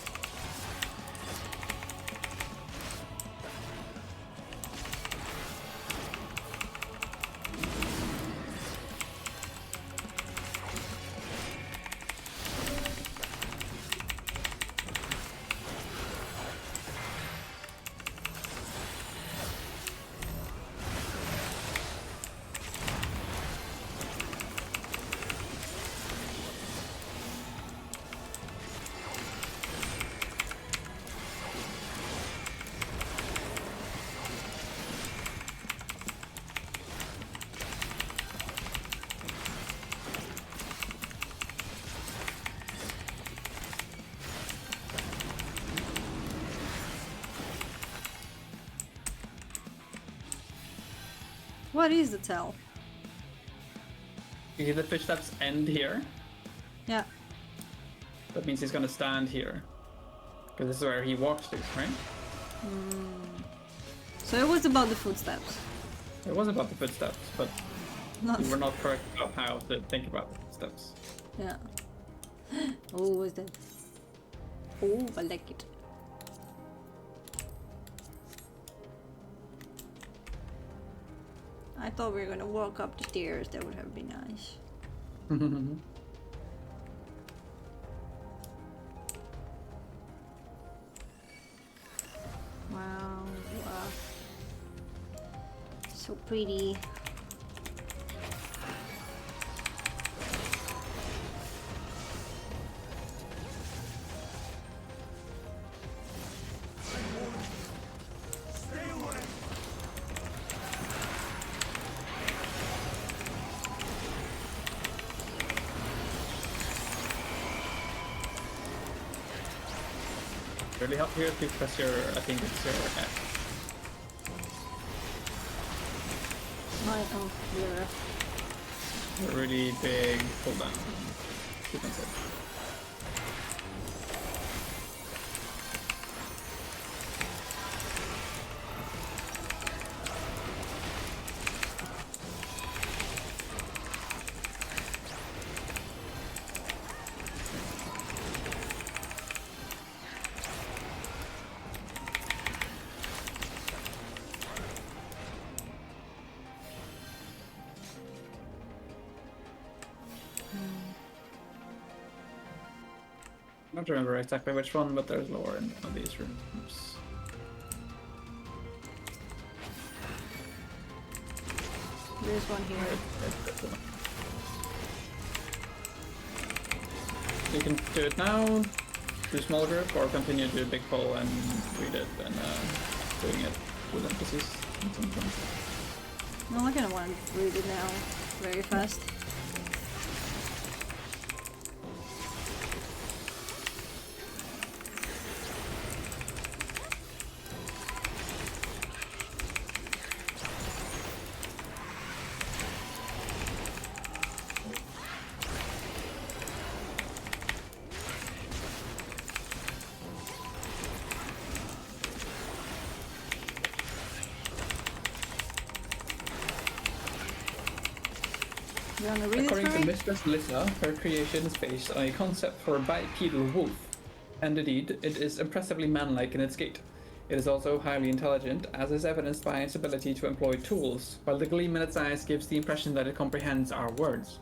What is the tell? You see the footsteps end here? Yeah. That means he's gonna stand here. Because this is where he walks to, right? So it was about the footsteps. It was about the footsteps, but Not. you were not correct about how to think about the footsteps. Yeah. Oh, what's that? Oh, I like it. I thought we were gonna walk up the stairs. That would have been nice. Wow. Wow. So pretty. Really help here if you press your, I think it's your F. Yeah. A really big pull down. You can say. I don't remember exactly which one, but there's lore in one of these rooms. There's one here. You can do it now, do small group, or continue to do big pull and read it and doing it. with emphasis at some point. No, I'm gonna want to read it now very fast. You wanna read According it for to me? Mistress Lissa, her creation is based on a concept for a bipedal wolf, and indeed, it is impressively manlike in its gait. It is also highly intelligent, as is evidenced by its ability to employ tools, while the gleam in its eyes gives the impression that it comprehends our words.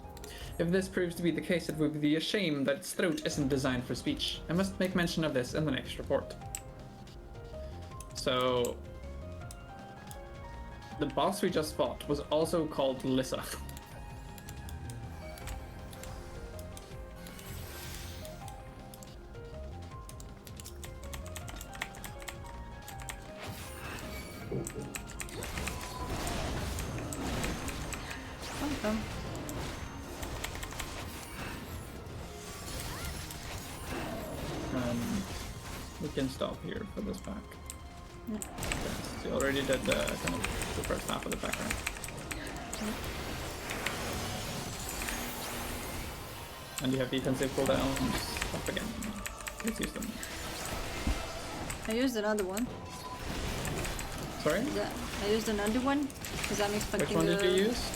If this proves to be the case, it would be a shame that its throat isn't designed for speech. I must make mention of this in the next report. So, the boss we just fought was also called Lissa. Welcome. We can stop here for this pack. Yeah. Yes, you already did the kind of the first half of the pack, right? And you have defensive cooldowns up again. Let's use them. I used another one. Sorry? I used another one because I'm Which expecting one did you use?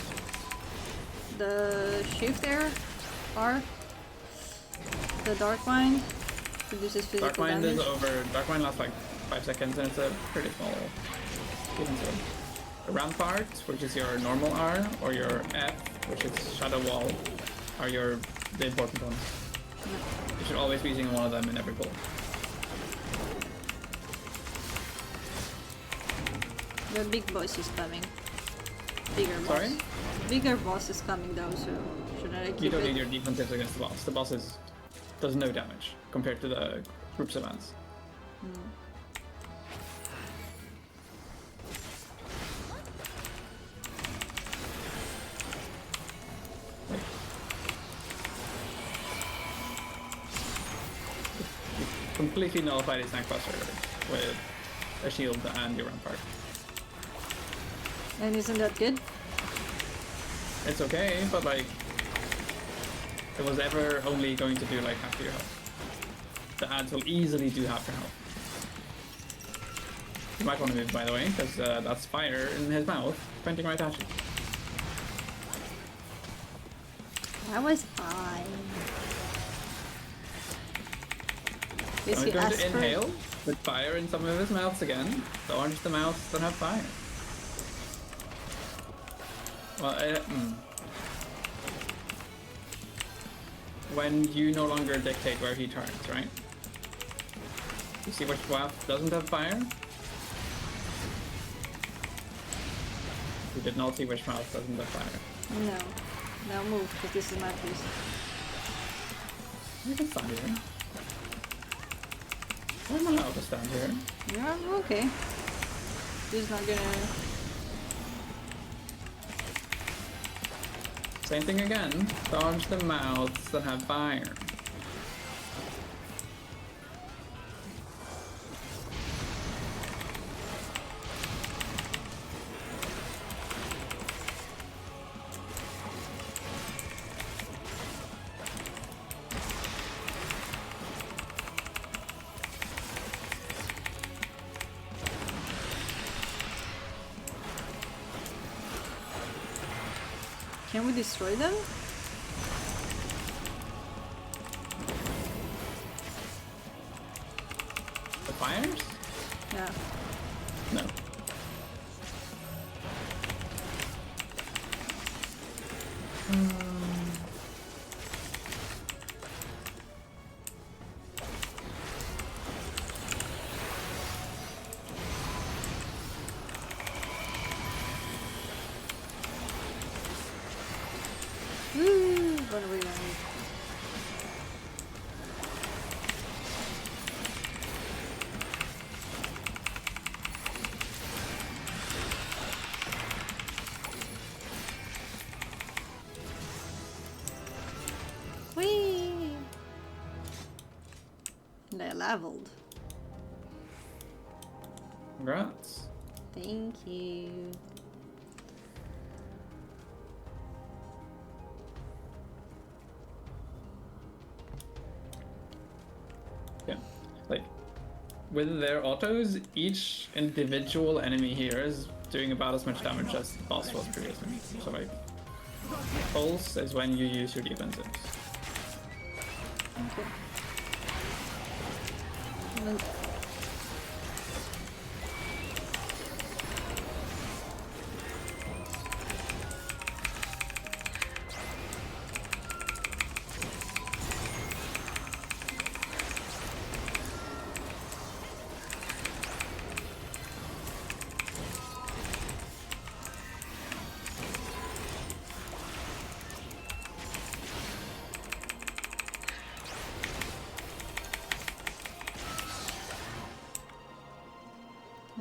the shift there R. The dark mind produces physical Dark Mind damage. is over. Dark Mind lasts like 5 seconds and it's a pretty small defensive. The Rampart, which is your normal R, or your F, which is Shadow Wall, are the important ones. You should always be using one of them in every pull. The big boss is coming. Bigger boss. Sorry? Bigger boss is coming though, so shouldn't I keep You don't it? need your defensives against the boss. The boss does no damage compared to the group savants. Completely nullified his Snack Buster with a shield and your Rampart. And isn't that good? It's okay, but like, it was ever only going to do like half your health. The ads will easily do half your health. You might want to move, by the way, because that's fire in his mouth, pointing right at you. That was fine. So Is he's he going to asked for it? inhale with fire in some of his mouths again. So orange the mouths that have fire. Well, when you no longer dictate where he turns, right? You see which mouth doesn't have fire? You did not see which mouth doesn't have fire. No. Now move, because this is my piece. You can stand here. I'm allowed to stand here. Yeah, okay. He's not gonna... Same thing again. Dodge the mouths that have fire. Can we destroy them? The fires? Yeah. No. Woo! Run away, run away. leveled. Congrats. Thank you. Yeah, like with their autos, each individual enemy here is doing about as much damage as the boss was previously. So like, pulse is when you use your defensives. Okay. Well,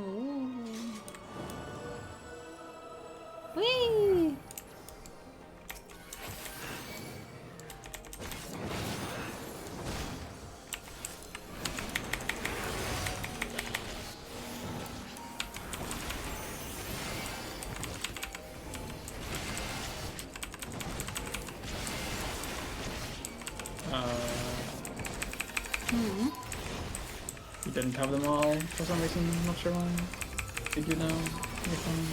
ooh. Whee! You didn't have them all for some reason, not sure why. Did you know? Anything?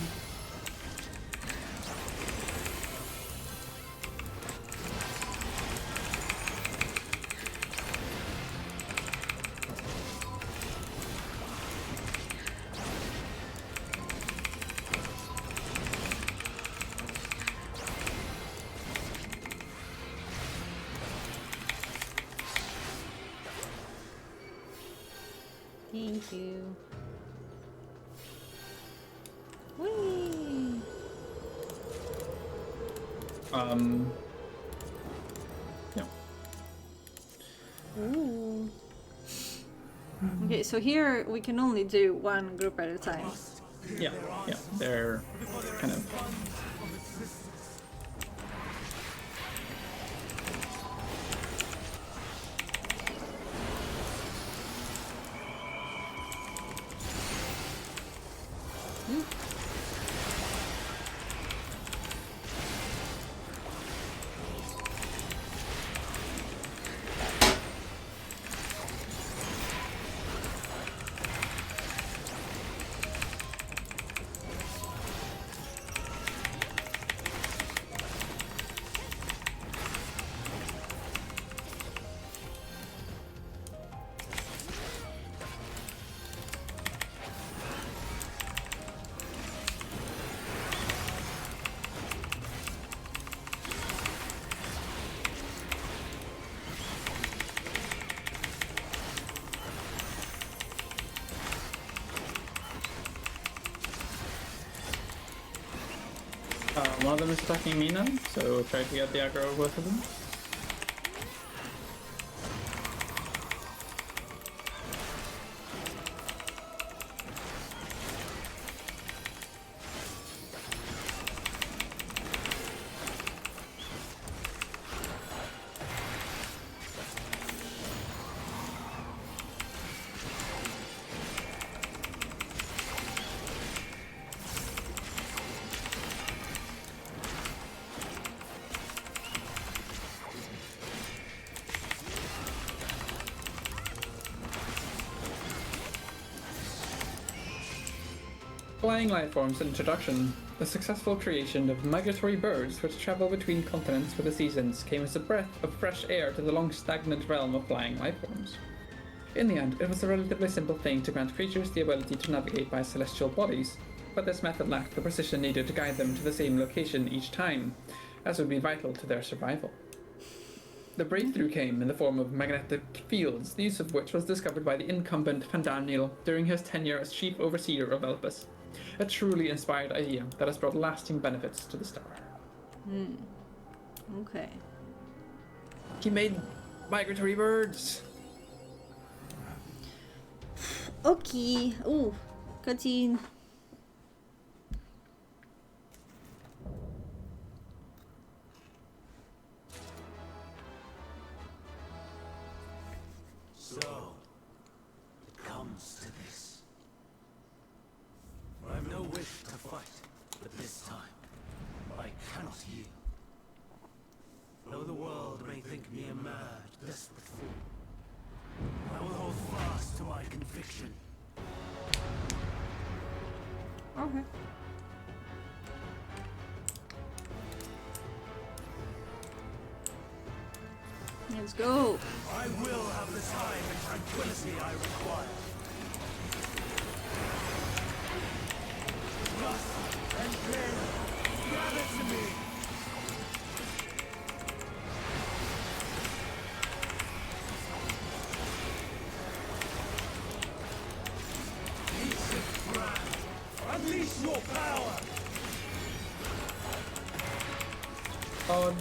Thank you. Whee! Yeah. Ooh. Okay, so here we can only do one group at a time. Yeah, yeah, they're kind of. One of them is attacking me now, so try to get the aggro of both of them. Flying lifeforms introduction. The successful creation of migratory birds which travel between continents with the seasons came as a breath of fresh air to the long stagnant realm of flying lifeforms. In the end, it was a relatively simple thing to grant creatures the ability to navigate by celestial bodies, but this method lacked the precision needed to guide them to the same location each time, as would be vital to their survival. The breakthrough came in the form of magnetic fields, the use of which was discovered by the incumbent Pandaniel during his tenure as chief overseer of Elpis. A truly inspired idea that has brought lasting benefits to the star. Okay. He made migratory birds! Okay. Ooh, cutscene. So, fiction. Okay. Let's go. I will have the time and tranquility I require. Lust and pain, gather to me. Ancient brand, unleash your power. Dodge.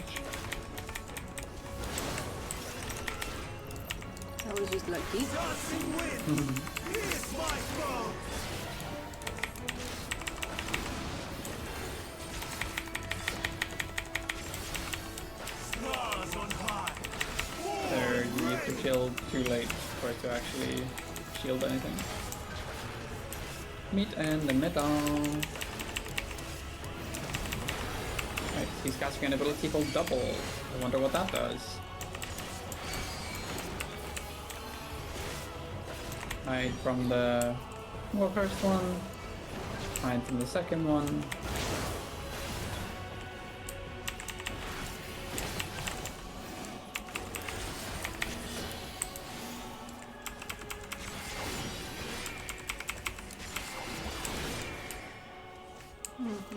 That was just lucky. Dancing wind, pierce my foe. Stars on high. There, you need to kill too late for it to actually shield anything. Meet in the middle. Right, he's casting an ability called Double. I wonder what that does. Hide from the first one. Hide from the second one.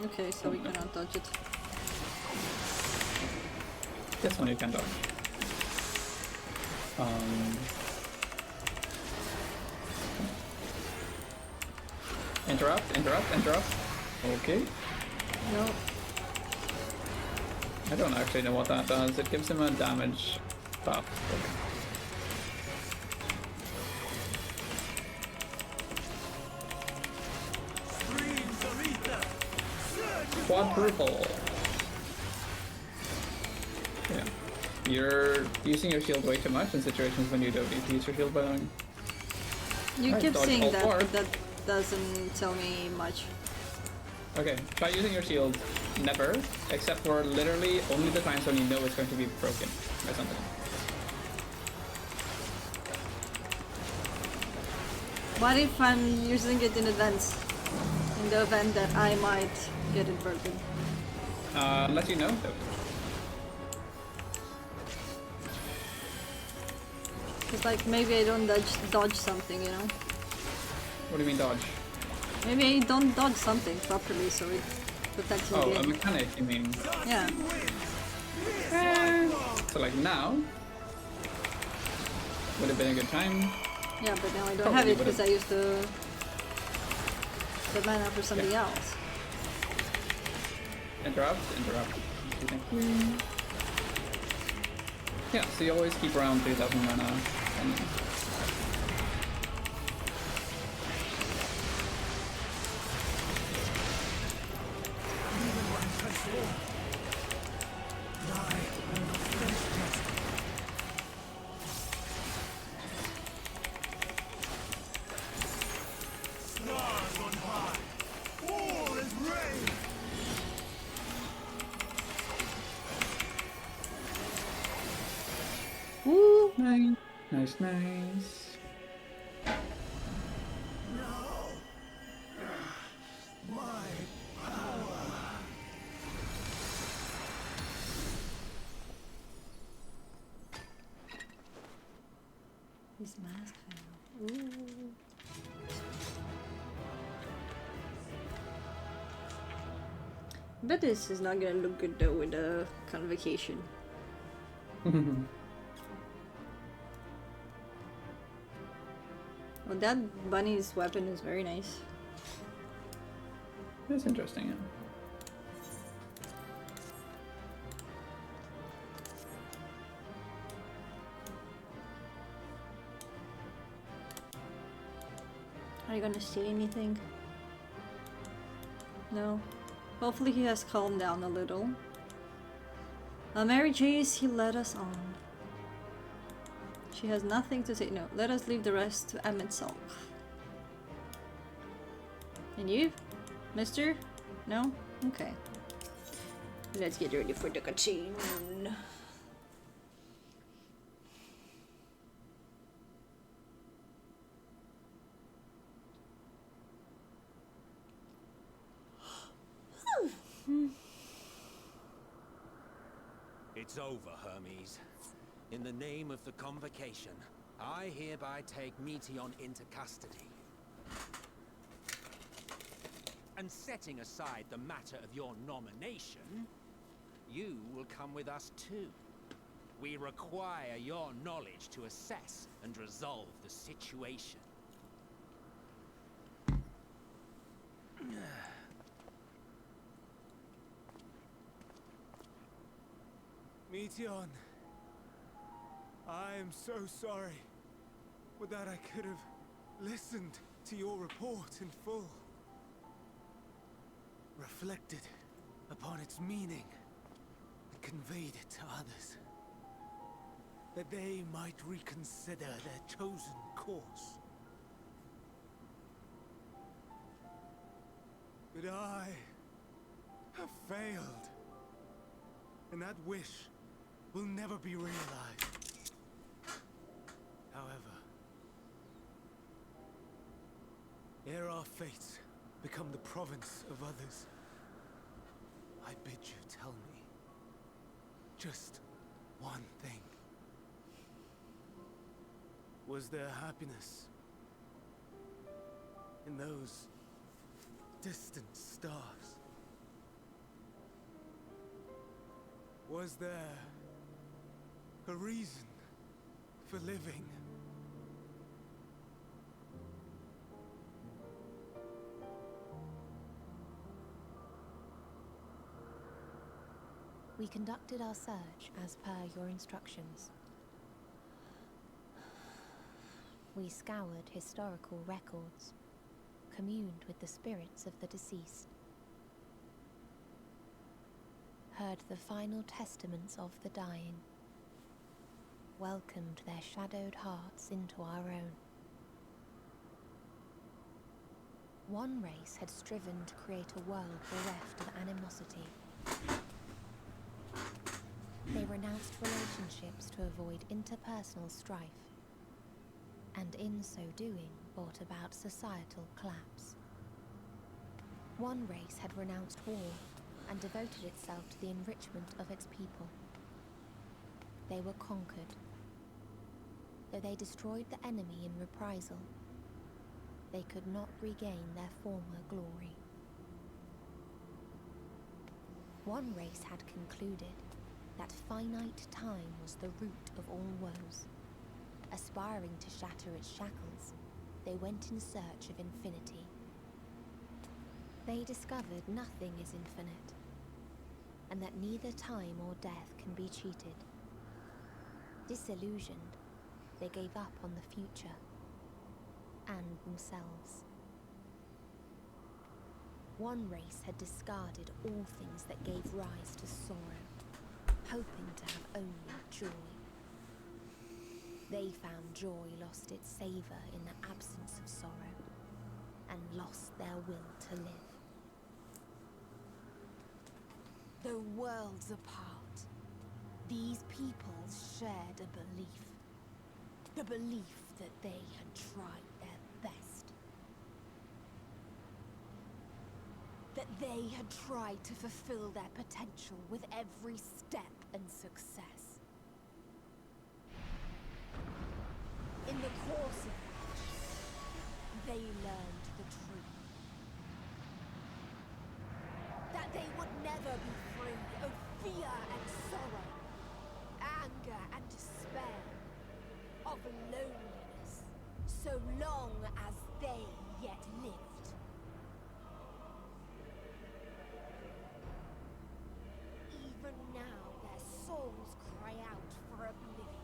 Okay, so we cannot dodge it. This one you can dodge. Interrupt. Okay. No. I don't actually know what that does. It gives him a damage buff. Okay. Streams of ether. Surge Quadruple. Yeah. You're using your shield way too much in situations when you don't need to use your shield by then. You Alright, keep dodge saying all that, four. but that doesn't tell me much. Okay, try using your shield never, except for literally only the times when you know it's going to be broken by something. What if I'm using it in advance? In the event that I might get it broken. Let you know though. It's like maybe I don't dodge something, you know? What do you mean dodge? Maybe I don't dodge something properly, so it protects me. Oh, a again. mechanic, you mean? Yeah. So like now would have been a good time. Yeah, but now I don't Probably have it would've- because I used the mana for something Yeah. else. Interrupt. Thank you. Yeah, so you always keep around 3000 mana. And Stars on high. All is rain. Woo! nice. My His mask fell. Ooh. But this is not gonna look good though with the convocation. Well, that bunny's weapon is very nice. That's interesting. Yeah. Are you gonna say anything? No. Hopefully he has calmed down a little. Mary Chase, he led us on. She has nothing to say. No, let us leave the rest to Emmett Salk. And you? Mister? No? Okay. Let's get ready for the cutscene. It's over, Hermes. In the name of the Convocation, I hereby take Meteon into custody. And setting aside the matter of your nomination, you will come with us too. We require your knowledge to assess and resolve the situation. Meteon, I am so sorry. Would that I could have listened to your report in full. Reflected upon its meaning and conveyed it to others. That they might reconsider their chosen course. But I have failed. And that wish will never be realized. However, ere our fates become the province of others, I bid you tell me just one thing. Was there happiness in those distant stars? Was there a reason for living? We conducted our search as per your instructions. We scoured historical records, communed with the spirits of the deceased, heard the final testaments of the dying, welcomed their shadowed hearts into our own. One race had striven to create a world bereft of animosity. They renounced relationships to avoid interpersonal strife, and in so doing brought about societal collapse. One race had renounced war and devoted itself to the enrichment of its people. They were conquered. Though they destroyed the enemy in reprisal, they could not regain their former glory. One race had concluded that finite time was the root of all woes. Aspiring to shatter its shackles, they went in search of infinity. They discovered nothing is infinite, and that neither time or death can be cheated. Disillusioned, they gave up on the future and themselves. One race had discarded all things that gave rise to sorrow, hoping to have only joy. They found joy lost its savor in the absence of sorrow, and lost their will to live. Though worlds apart, these peoples shared a belief. The belief that they had tried their best. That they had tried to fulfill their potential with every step and success. In the course of which, they learned the truth. That they would never be free of fear and sorrow, anger and despair, of loneliness, so long as they yet lived. Even now their souls cry out for oblivion.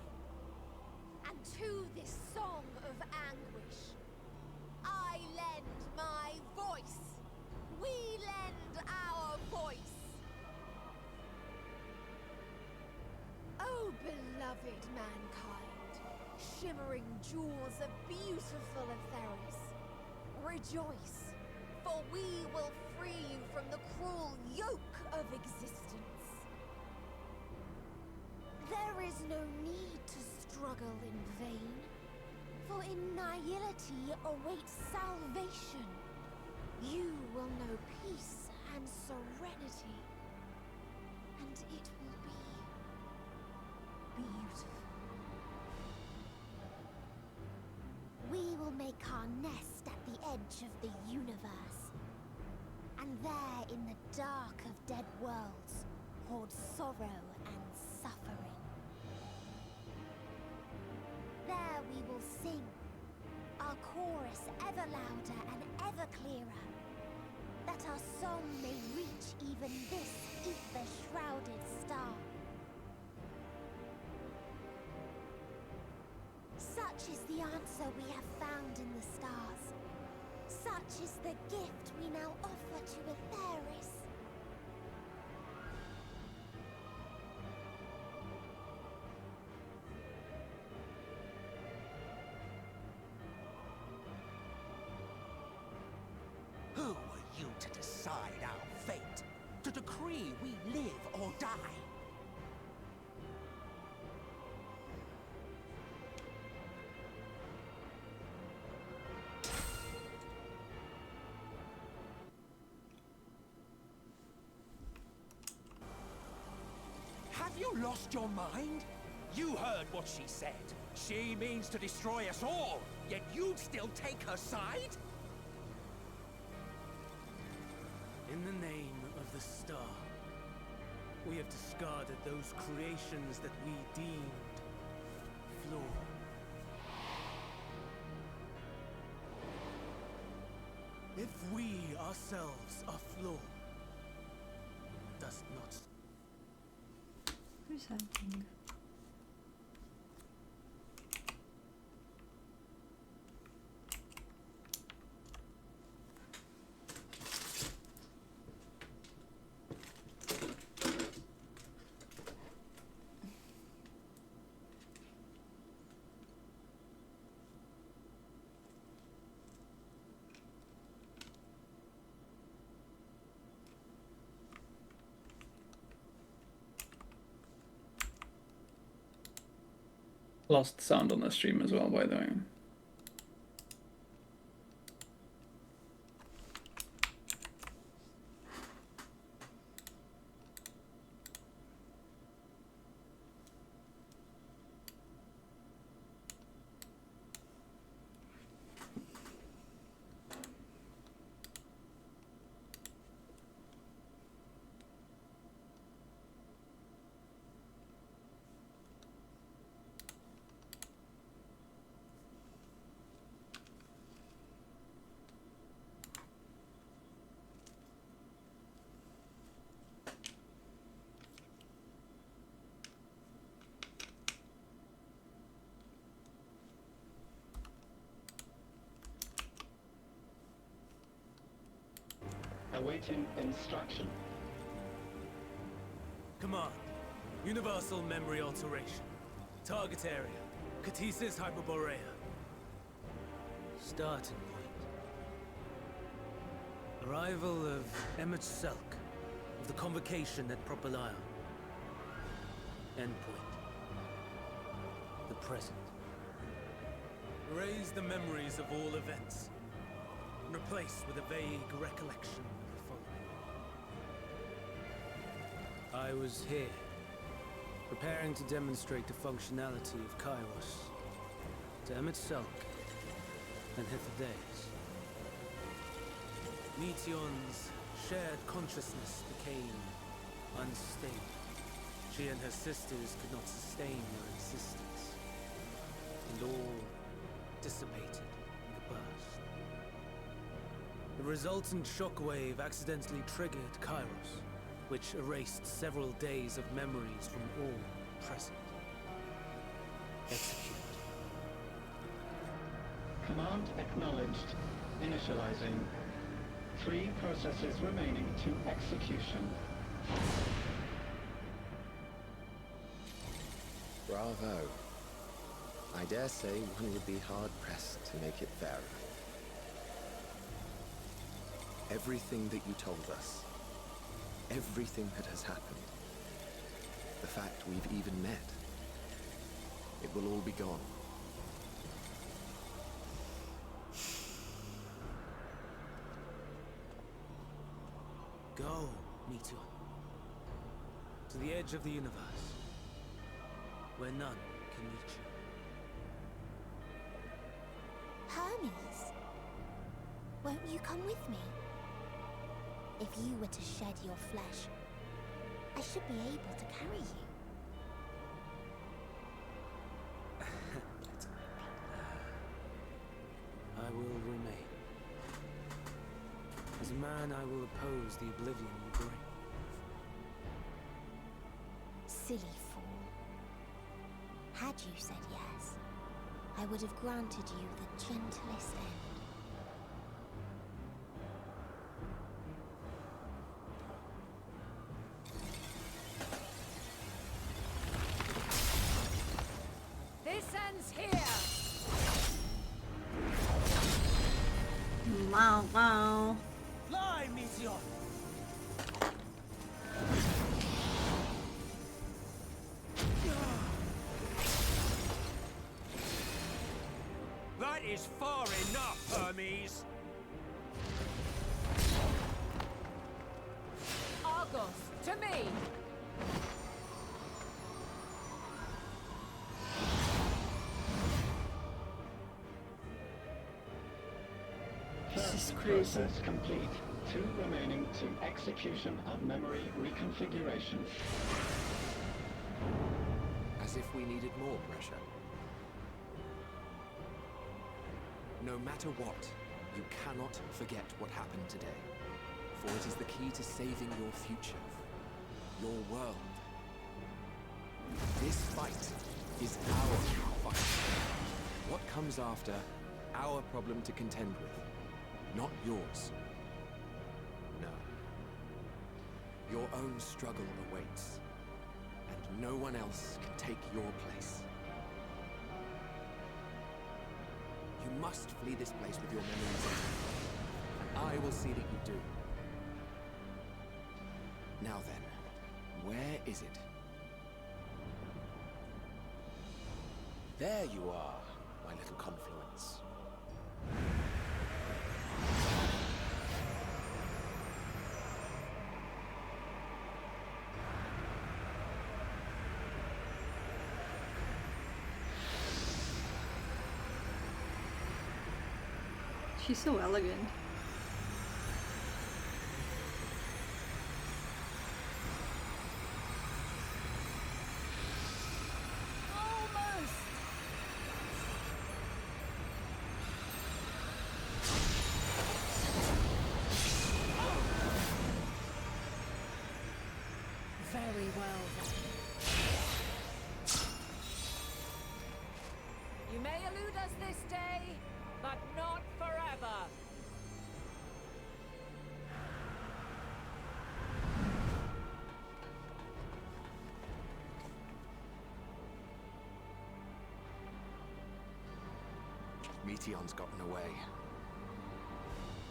And to this song of anguish, I lend my voice. We lend our voice. Oh, beloved mankind, shimmering jewels of beautiful Atheris, rejoice, for we will free you from the cruel yoke of existence. There is no need to struggle in vain, for in nihility awaits salvation. You will know peace and serenity, and it will be We will make our nest at the edge of the universe. And there, in the dark of dead worlds, hoard sorrow and suffering. There we will sing, our chorus ever louder and ever clearer, that our song may reach even this ether-shrouded star. Such is the answer we have found in the stars. Such is the gift we now offer to Aetheris. Who are you to decide our fate? To decree we live or die? Have you lost your mind? You heard what she said. She means to destroy us all, yet you'd still take her side? In the name of the star, we have discarded those creations that we deemed flawed. If we ourselves are flawed, does not Who's hunting? Lost sound on the stream as well, by the way. Awaiting instruction. Command. Universal memory alteration. Target area. Catesis Hyperborea. Starting point. Arrival of Emmett Selk of the convocation at Propylion. Endpoint. The present. Erase the memories of all events. And replace with a vague recollection of the following. I was here, preparing to demonstrate the functionality of Kairos to Emmett Selk and Hitherdays. Meteon's shared consciousness became unstable. She and her sisters could not sustain their existence, and all dissipated in the burst. The resultant shockwave accidentally triggered Kairos, which erased several days of memories from all present. Execute. Command acknowledged. Initializing. 3 processes remaining to execution. Bravo. I dare say one would be hard-pressed to make it fairer. Everything that you told us, everything that has happened, the fact we've even met, it will all be gone. Go, Meteon. To the edge of the universe, where none can reach you. Hermes, won't you come with me? If you were to shed your flesh, I should be able to carry you. I will remain. As a man, I will oppose the oblivion you bring. Silly fool. Had you said yes, I would have granted you the gentlest end. This ends here! Wow, wow. Fly, Meteor! That is far enough, Hermes! Argos, to me! This is First crazy. process complete. 2 remaining to execution of memory reconfiguration. As if we needed more pressure. No matter what, you cannot forget what happened today. For it is the key to saving your future. Your world. This fight is our fight. What comes after, our problem to contend with. Not yours. No. Your own struggle awaits. And no one else can take your place. You must flee this place with your memories intact. And I will see that you do. Now then, where is it? There you are, my little confluence. She's so elegant. Almost! Very well then. You may elude us this day, but not forever. Meteon's gotten away.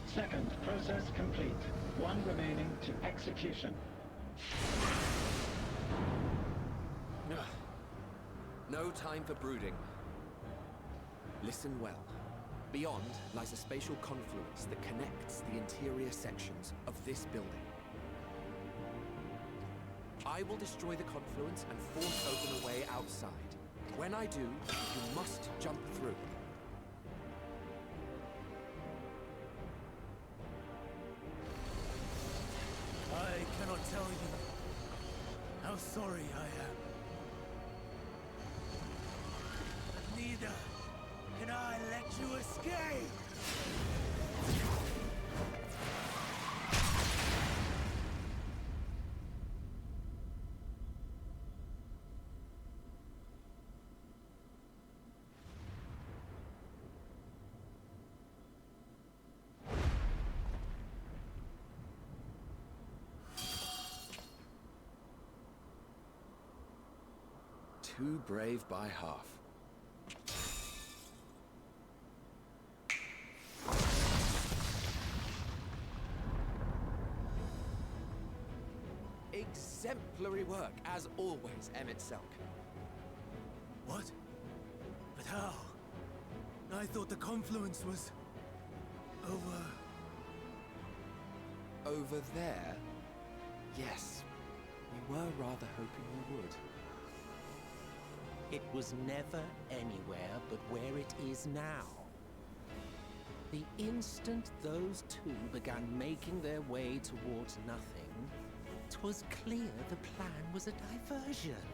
Second process complete. 1 remaining to execution. Ugh. No time for brooding. Listen well. Beyond lies a spatial confluence that connects the interior sections of this building. I will destroy the confluence and force open a way outside. When I do, you must jump through. I cannot tell you how sorry I am. But neither can I let you escape! Too brave by half. Exemplary work, as always, Emmett Selk. What? But how? I thought the confluence was... over... Over there? Yes. We were rather hoping you would. It was never anywhere but where it is now. The instant those two began making their way towards nothing, 'twas clear the plan was a diversion.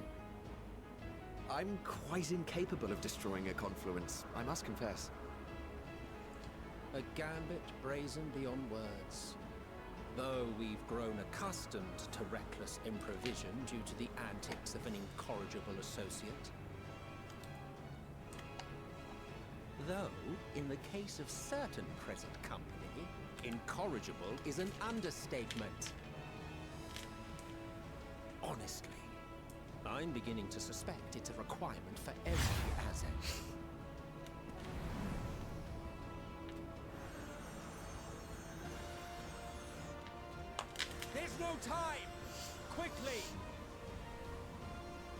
I'm quite incapable of destroying a confluence, I must confess. A gambit brazen beyond words. Though we've grown accustomed to reckless improvision due to the antics of an incorrigible associate. Though, in the case of certain present company, incorrigible is an understatement. Honestly, I'm beginning to suspect it's a requirement for every asset. There's no time! Quickly!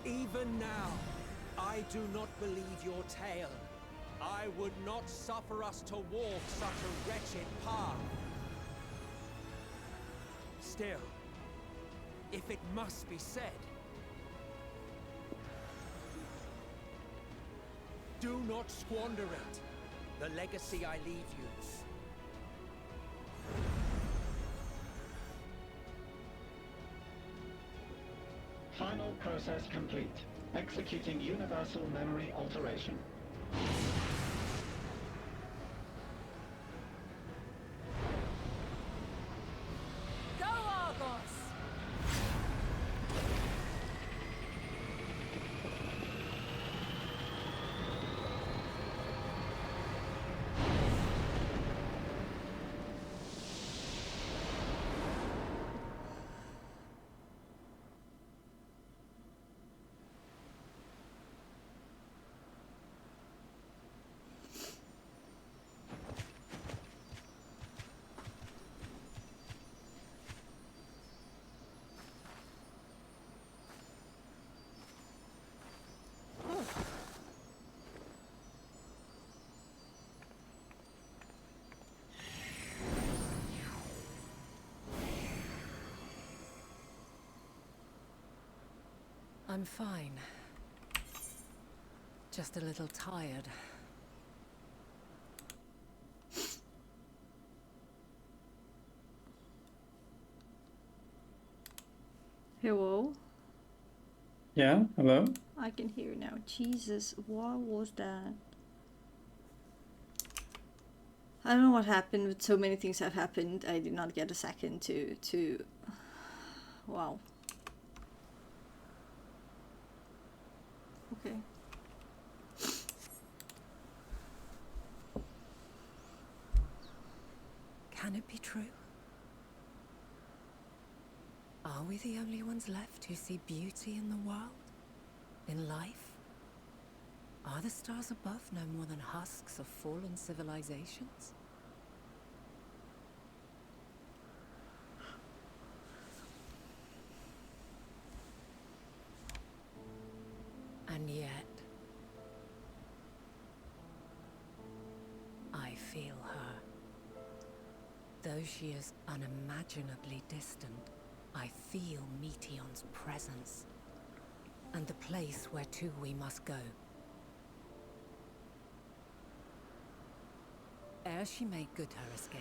Even now, I do not believe your tale. I would not suffer us to walk such a wretched path. Still, if it must be said, do not squander it. The legacy I leave you. Final process complete. Executing universal memory alteration. Go, Argos! I'm fine. Just a little tired. Hello? Yeah, hello? I can hear now. Jesus, what was that? I don't know what happened, but so many things have happened. I did not get a second to... Wow. Okay. Can it be true? Are we the only ones left who see beauty in the world? In life? Are the stars above no more than husks of fallen civilizations? And yet, I feel her. Though she is unimaginably distant, I feel Meteon's presence, and the place where to we must go. Ere she made good her escape,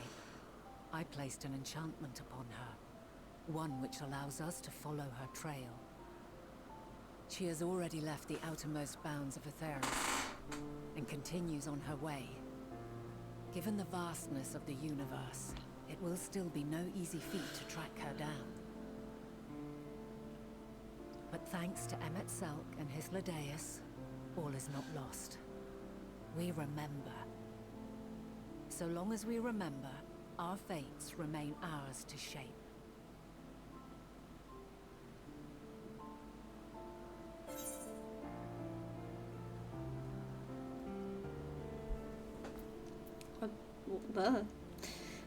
I placed an enchantment upon her, one which allows us to follow her trail. She has already left the outermost bounds of Aetheris, and continues on her way. Given the vastness of the universe, it will still be no easy feat to track her down. But thanks to Emmet Selk and Hysladeus, all is not lost. We remember. So long as we remember, our fates remain ours to shape.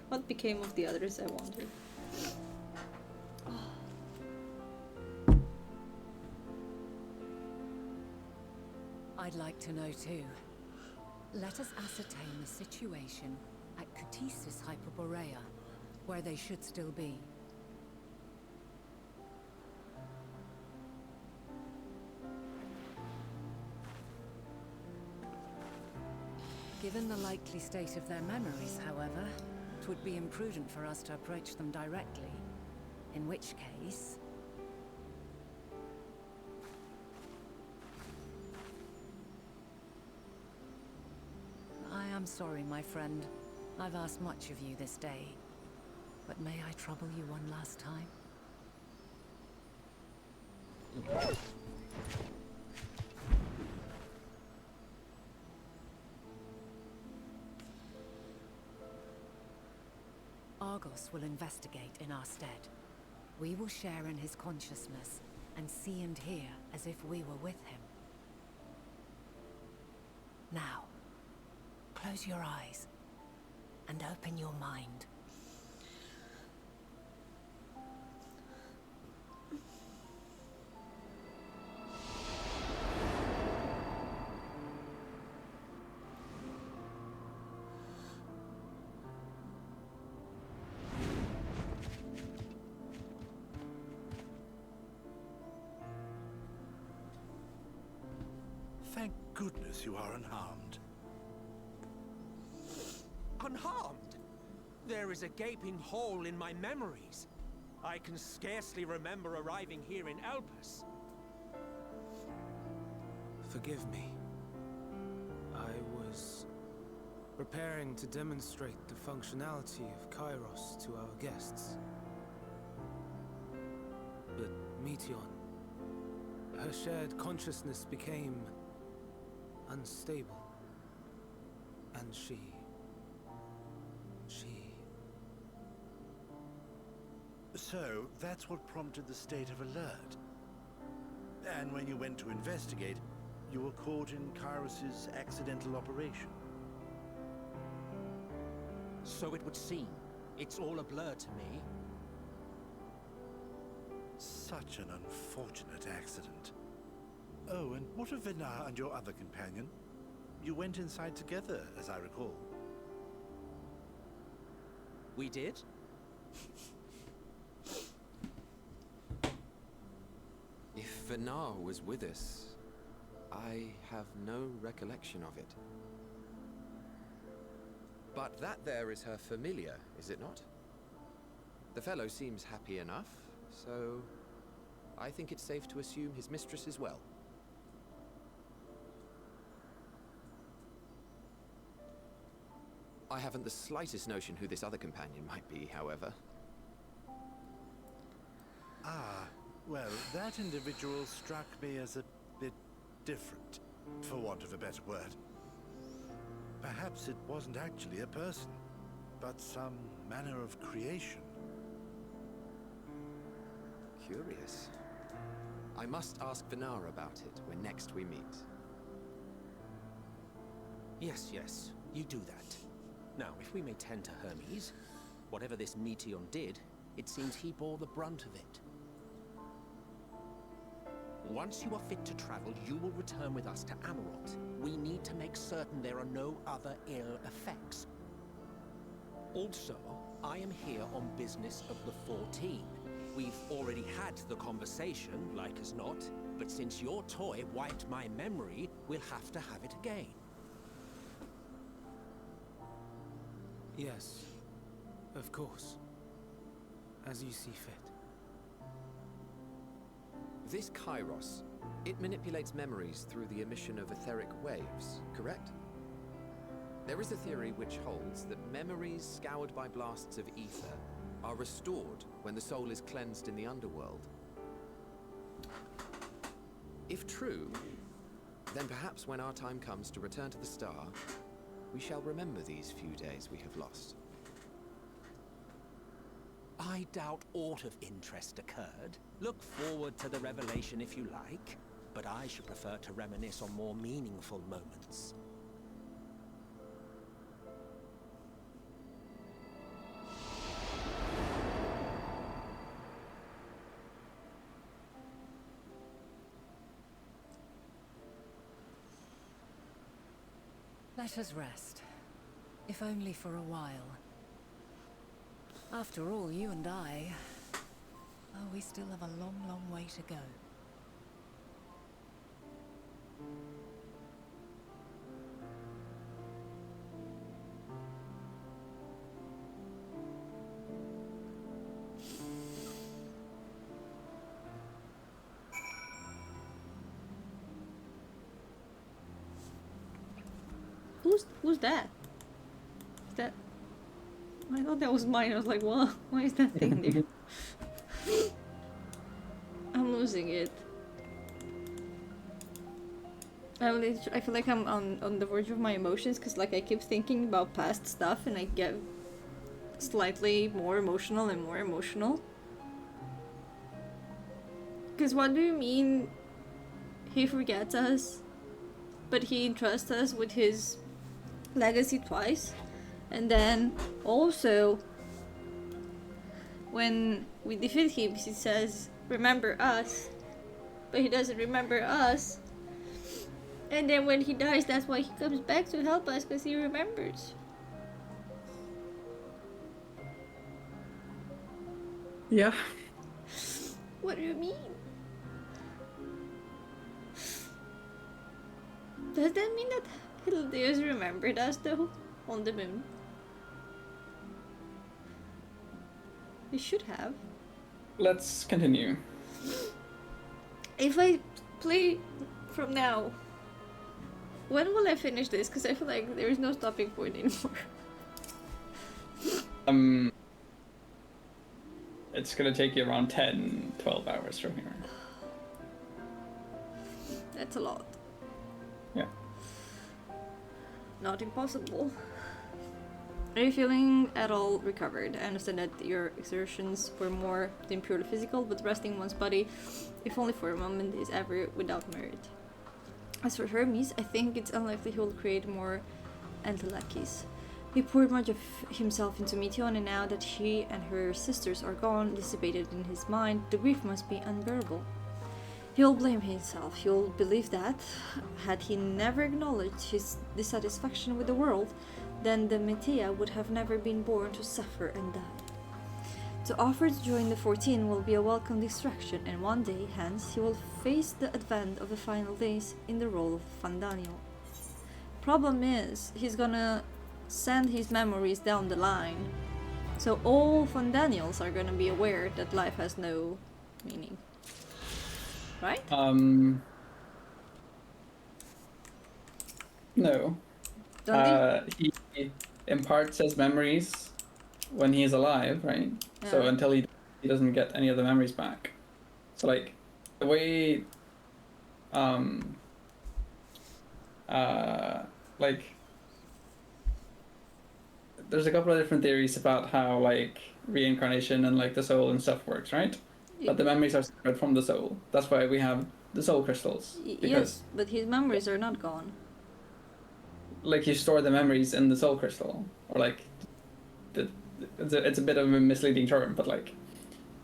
What became of the others, I wonder. I'd like to know too. Let us ascertain the situation at Kutisis Hyperborea, where they should still be. Given the likely state of their memories, however, it would be imprudent for us to approach them directly. In which case... I am sorry, my friend. I've asked much of you this day. But may I trouble you one last time? Argos will investigate in our stead. We will share in his consciousness and see and hear as if we were with him. Now, close your eyes and open your mind. Thank goodness you are unharmed. Unharmed? There is a gaping hole in my memories. I can scarcely remember arriving here in Elpis. Forgive me. I was preparing to demonstrate the functionality of Kairos to our guests. But Meteon, her shared consciousness became unstable. And she... So, that's what prompted the state of alert. And when you went to investigate, you were caught in Kairos's accidental operation. So it would seem. It's all a blur to me. Such an unfortunate accident. Oh, and what of Vinar and your other companion? You went inside together, as I recall. We did? If Vinar was with us, I have no recollection of it. But that there is her familiar, is it not? The fellow seems happy enough, so I think it's safe to assume his mistress as well. I haven't the slightest notion who this other companion might be, however. Ah, well, that individual struck me as a bit different, for want of a better word. Perhaps it wasn't actually a person, but some manner of creation. Curious. I must ask Vinar about it when next we meet. Yes, you do that. Now, if we may tend to Hermes, whatever this Meteon did, it seems he bore the brunt of it. Once you are fit to travel, you will return with us to Amarot. We need to make certain there are no other ill effects. Also, I am here on business of the 14. We've already had the conversation, like as not, but since your toy wiped my memory, we'll have to have it again. Yes, of course. As you see fit. This Kairos, it manipulates memories through the emission of etheric waves, correct? There is a theory which holds that memories scoured by blasts of ether are restored when the soul is cleansed in the underworld. If true, then perhaps when our time comes to return to the star, we shall remember these few days we have lost. I doubt aught of interest occurred. Look forward to the revelation if you like, but I should prefer to reminisce on more meaningful moments. Let us rest, if only for a while. After all, you and I... oh, we still have a long, long way to go. Who's that? Is that? I thought that was mine. I was like, what? Why is that thing there? I'm losing it. I feel like I'm on the verge of my emotions because like I keep thinking about past stuff and I get slightly more emotional and more emotional. Because what do you mean he forgets us, but he entrusts us with his legacy twice? And then also when we defeat him, he says, remember us, but he doesn't remember us. And then when he dies, that's why he comes back to help us, because he remembers. Yeah. What do you mean? Does that mean that Hildeus remembered us though? On the moon? He should have. Let's continue. If I play from now, when will I finish this? Because I feel like there is no stopping point anymore. It's gonna take you around 10-12 hours from here. That's a lot. Yeah. Not impossible. Are you feeling at all recovered? I understand that your exertions were more than purely physical, but resting one's body, if only for a moment, is ever without merit. As for Hermes, I think it's unlikely he will create more Entelakis. He poured much of himself into Meteon, and now that she and her sisters are gone, dissipated in his mind, the grief must be unbearable. He'll blame himself. He'll believe that, had he never acknowledged his dissatisfaction with the world, then the Metea would have never been born to suffer and die. To offer to join the 14 will be a welcome distraction, and one day, hence, he will face the advent of the final days in the role of Fandaniel. Problem is, he's gonna send his memories down the line, so all Fandaniels are gonna be aware that life has no meaning. Right? No. He imparts his memories when he's alive, right? Yeah. So until he doesn't get any of the memories back. So like the way like there's a couple of different theories about how like reincarnation and like the soul and stuff works, right? But the memories are separate from the soul. That's why we have the soul crystals. Yes, but his memories are not gone. Like you store the memories in the soul crystal, or like it's a bit of a misleading term, but like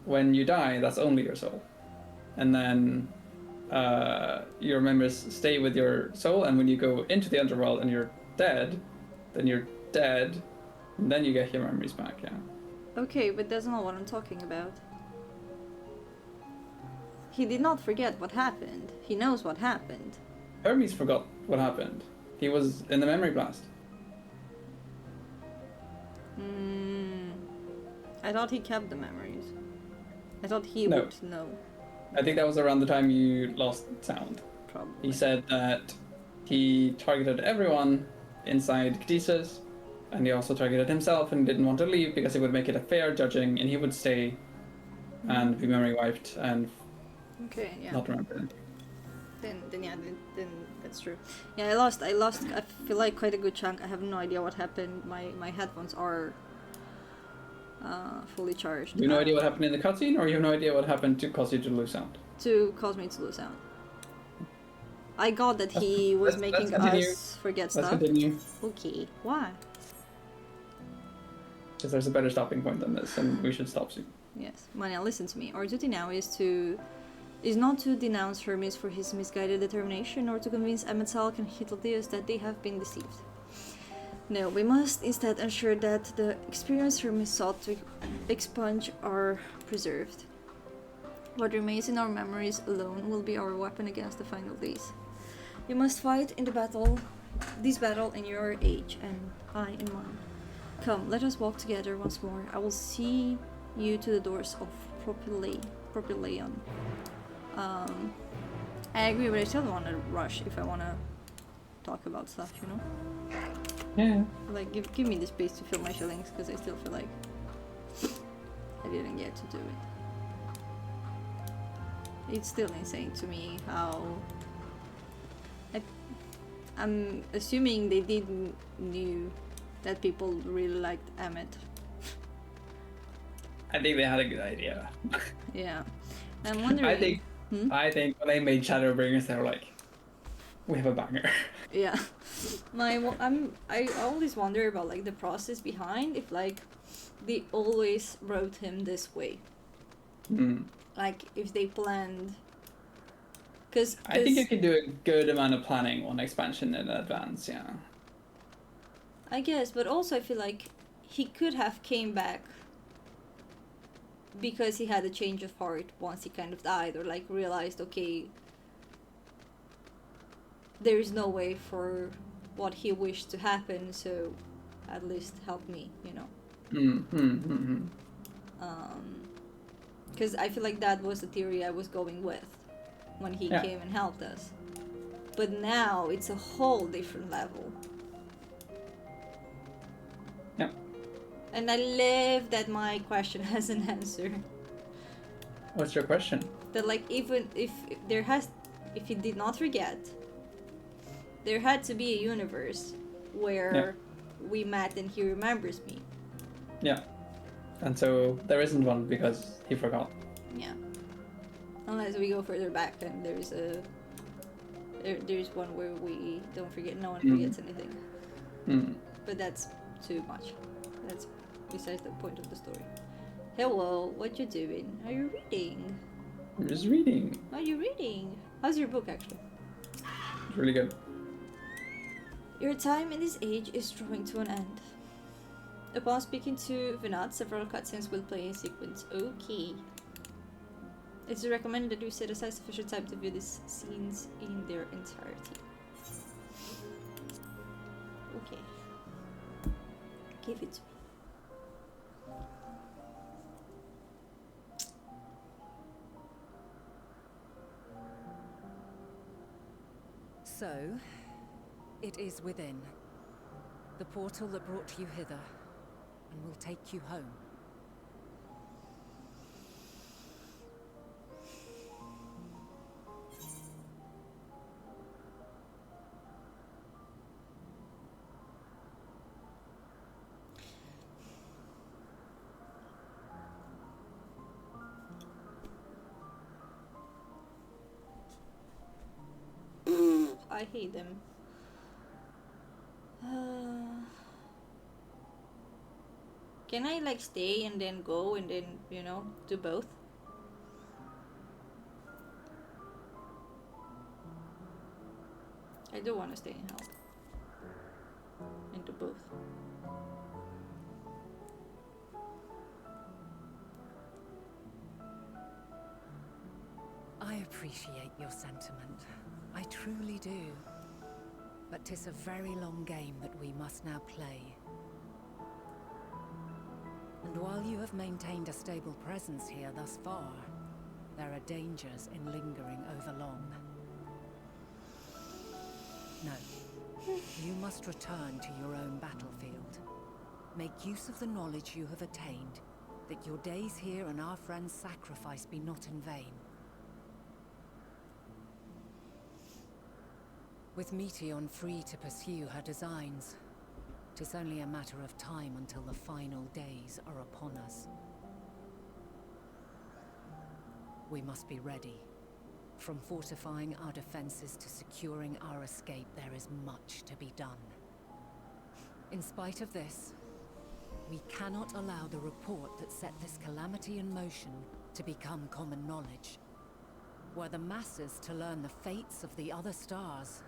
when you die, that's only your soul, and then your memories stay with your soul, and when you go into the underworld and you're dead, then you're dead, and then you get your memories back. Yeah. Okay, but that's not what I'm talking about. He did not forget what happened. He knows what happened. Hermes forgot what happened. He was in the memory blast. I thought he kept the memories. I thought he would know. I think that was around the time you lost sound. Probably. He said that he targeted everyone inside Caduceus, and he also targeted himself and didn't want to leave because it would make it a fair judging, and he would stay and be memory wiped and not remember. Then that's true. Yeah, I lost. I feel like quite a good chunk. I have no idea what happened. My headphones are fully charged. You have no idea what happened in the cutscene, or you have no idea what happened to cause you to lose sound? To cause me to lose sound. I got that he was making us forget stuff. Let's continue. Okay, why? Because there's a better stopping point than this, and we should stop soon. Yes, Mania, listen to me. Our duty now is not to denounce Hermes for his misguided determination, or to convince Emetalk and Hythodeus that they have been deceived. No, we must instead ensure that the experience Hermes sought to expunge are preserved. What remains in our memories alone will be our weapon against the final days. You must fight in this battle in your age, and I in mine. Come, let us walk together once more. I will see you to the doors of Propylaeon. I agree, but I still want to rush if I want to talk about stuff, you know? Yeah. Like, give me the space to feel my feelings, because I still feel like I didn't get to do it. It's still insane to me how... I'm assuming they didn't knew that people really liked Emmett. I think they had a good idea. Yeah. I'm wondering... I think when they made Shadowbringers, they were like, we have a banger. Yeah. I always wonder about like the process behind, if like they always wrote him this way. Like if they planned, because I think you can do a good amount of planning on expansion in advance, yeah. I guess, but also I feel like he could have came back because he had a change of heart once he kind of died, or like realized, okay, there is no way for what he wished to happen, so at least help me, you know. Because I feel like that was the theory I was going with when he came and helped us. But now it's a whole different level. Yeah. And I love that my question has an answer. What's your question? That like even if he did not forget, there had to be a universe where we met and he remembers me. Yeah. And so there isn't one because he forgot. Yeah. Unless we go further back and there's one where we don't forget, no one forgets anything. But that's too much. That's besides the point of the story. Hello, what you doing? Are you reading? I'm just reading. Are you reading? How's your book actually? It's really good. Your time in this age is drawing to an end. Upon speaking to Vinod, several cutscenes will play in sequence. Okay. It's recommended that you set aside sufficient time to view these scenes in their entirety. Okay. Give it to me. So, it is within. The portal that brought you hither, and will take you home. I hate them. Can I like stay and then go and then, you know, do both? I do want to stay in hell. And do both. I appreciate your sentiment. I truly do. But 'tis a very long game that we must now play. And while you have maintained a stable presence here thus far, there are dangers in lingering over long. No. You must return to your own battlefield. Make use of the knowledge you have attained, that your days here and our friends' sacrifice be not in vain. With Meteion free to pursue her designs, 'tis only a matter of time until the final days are upon us. We must be ready. From fortifying our defenses to securing our escape, there is much to be done. In spite of this, we cannot allow the report that set this calamity in motion to become common knowledge. Were the masses to learn the fates of the other stars,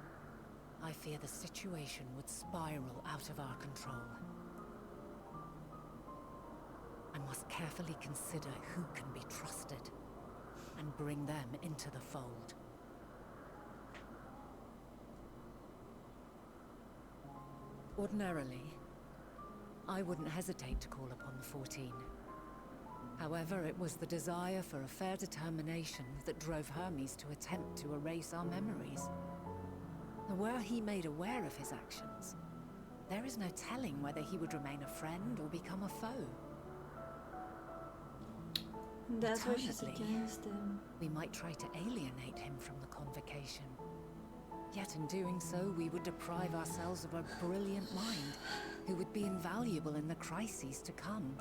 I fear the situation would spiral out of our control. I must carefully consider who can be trusted and bring them into the fold. Ordinarily, I wouldn't hesitate to call upon the 14. However, it was the desire for a fair determination that drove Hermes to attempt to erase our memories. The were he made aware of his actions, there is no telling whether he would remain a friend or become a foe. That's why she's Alternatively, against him. we might try to alienate him from the convocation. Yet in doing so, we would deprive ourselves of a brilliant mind who would be invaluable in the crises to come.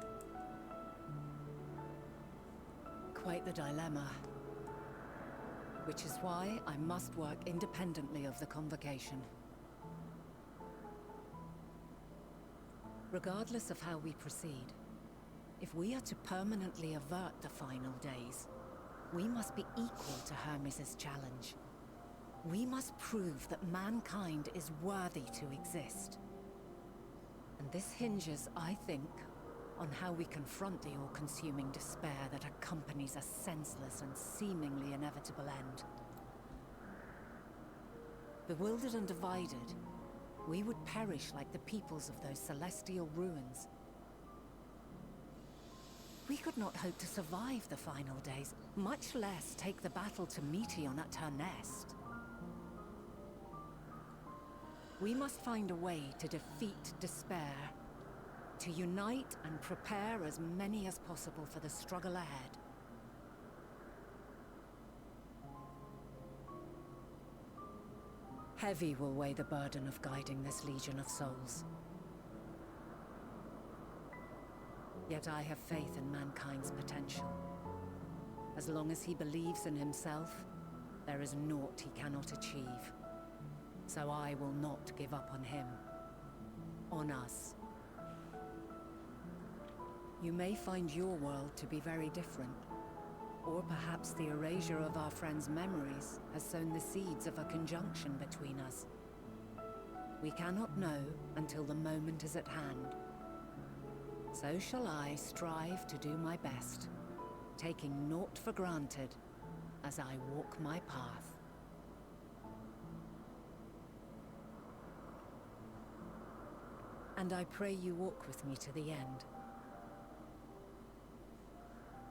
Quite the dilemma. Which is why I must work independently of the convocation. Regardless of how we proceed, if we are to permanently avert the final days, we must be equal to Hermes' challenge. We must prove that mankind is worthy to exist. And this hinges, I think, on how we confront the all-consuming despair that accompanies a senseless and seemingly inevitable end. Bewildered and divided, we would perish like the peoples of those celestial ruins. We could not hope to survive the final days, much less take the battle to Meteon at her nest. We must find a way to defeat despair, to unite and prepare as many as possible for the struggle ahead. Heavy will weigh the burden of guiding this legion of souls. Yet I have faith in mankind's potential. As long as he believes in himself, there is naught he cannot achieve. So I will not give up on him. On us. You may find your world to be very different. Or perhaps the erasure of our friends' memories has sown the seeds of a conjunction between us. We cannot know until the moment is at hand. So shall I strive to do my best, taking naught for granted as I walk my path. And I pray you walk with me to the end.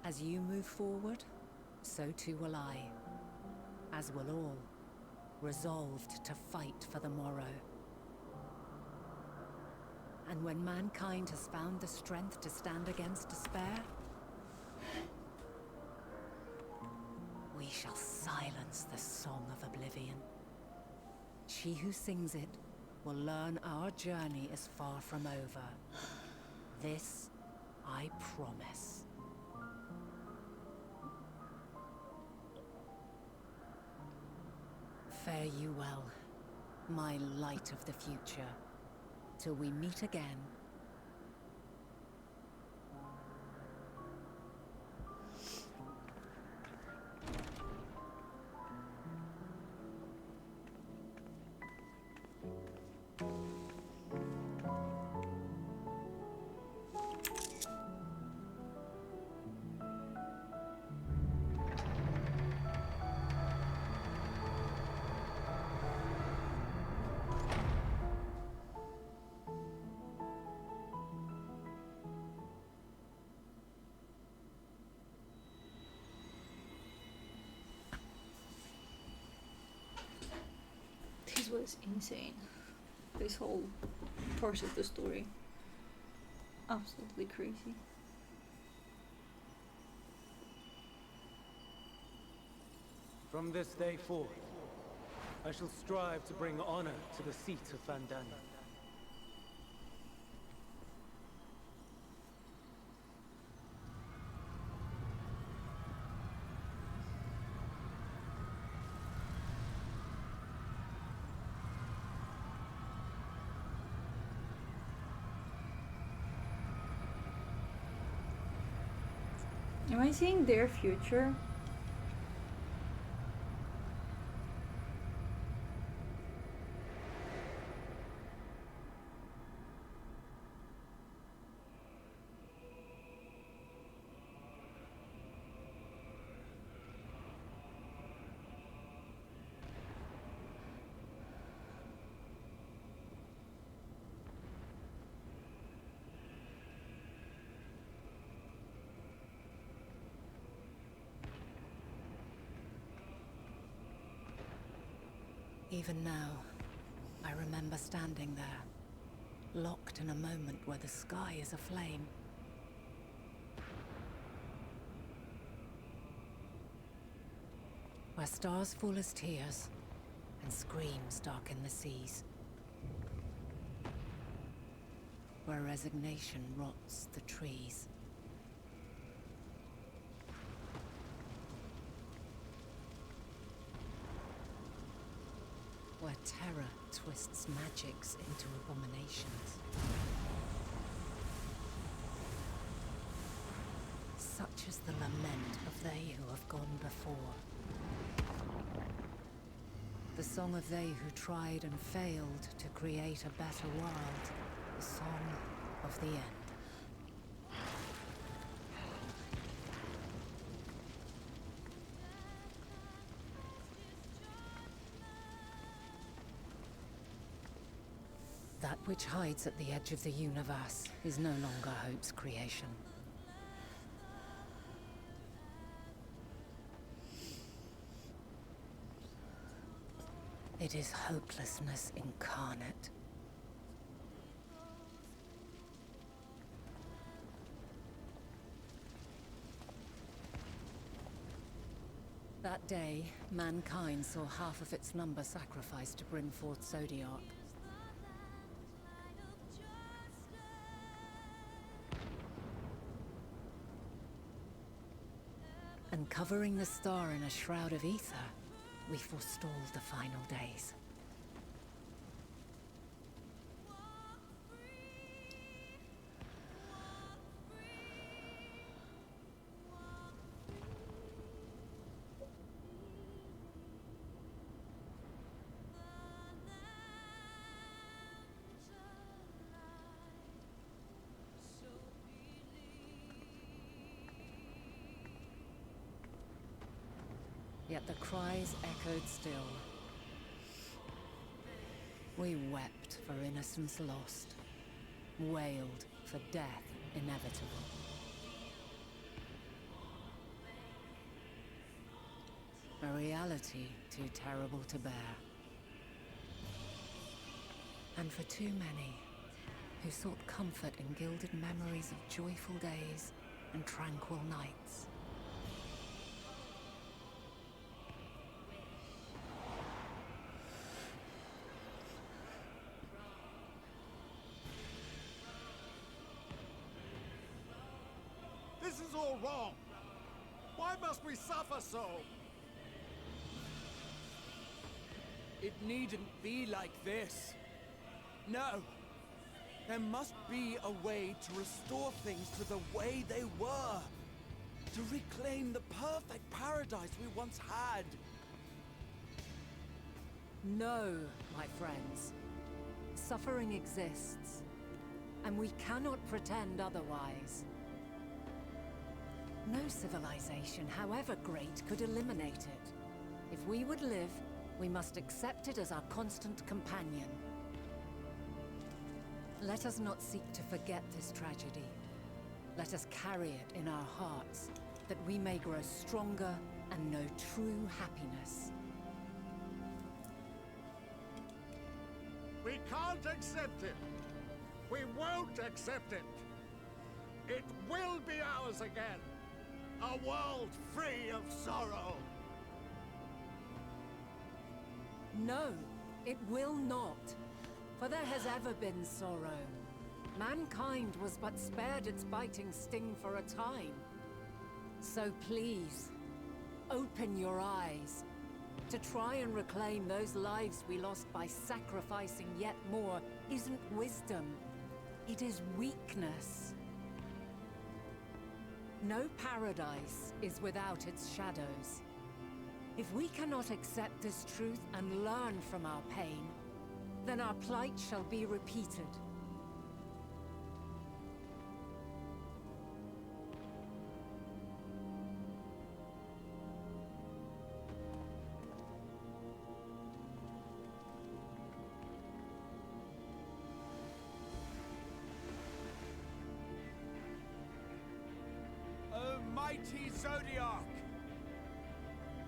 As you move forward, so too will I, as will all, resolved to fight for the morrow. And when mankind has found the strength to stand against despair, we shall silence the song of oblivion. She who sings it will learn our journey is far from over. This I promise. Fare you well, my light of the future, till we meet again. This was insane. This whole part of the story. Absolutely crazy. From this day forth, I shall strive to bring honor to the seat of Vandana. Am I seeing their future? Even now, I remember standing there, locked in a moment where the sky is aflame. Where stars fall as tears, and screams darken the seas. Where resignation rots the trees. Where terror twists magics into abominations. Such is the lament of they who have gone before. The song of they who tried and failed to create a better world. The song of the end. That which hides at the edge of the universe is no longer Hope's creation. It is hopelessness incarnate. That day, mankind saw half of its number sacrificed to bring forth Zodiark. And covering the star in a shroud of ether, we forestalled the final days. Yet the cries echoed still. We wept for innocence lost, wailed for death inevitable. A reality too terrible to bear. And for too many who sought comfort in gilded memories of joyful days and tranquil nights. This is all wrong. Why must we suffer so? It needn't be like this. No. There must be a way to restore things to the way they were. To reclaim the perfect paradise we once had. No, my friends. Suffering exists, and we cannot pretend otherwise. No civilization, however great, could eliminate it. If we would live, we must accept it as our constant companion. Let us not seek to forget this tragedy. Let us carry it in our hearts, that we may grow stronger and know true happiness. We can't accept it. We won't accept it. It will be ours again. A world free of sorrow. No, it will not. For there has ever been sorrow. Mankind was but spared its biting sting for a time. So please, open your eyes. To try and reclaim those lives we lost by sacrificing yet more isn't wisdom. It is weakness. No paradise is without its shadows. If we cannot accept this truth and learn from our pain, then our plight shall be repeated. O mighty Zodiark!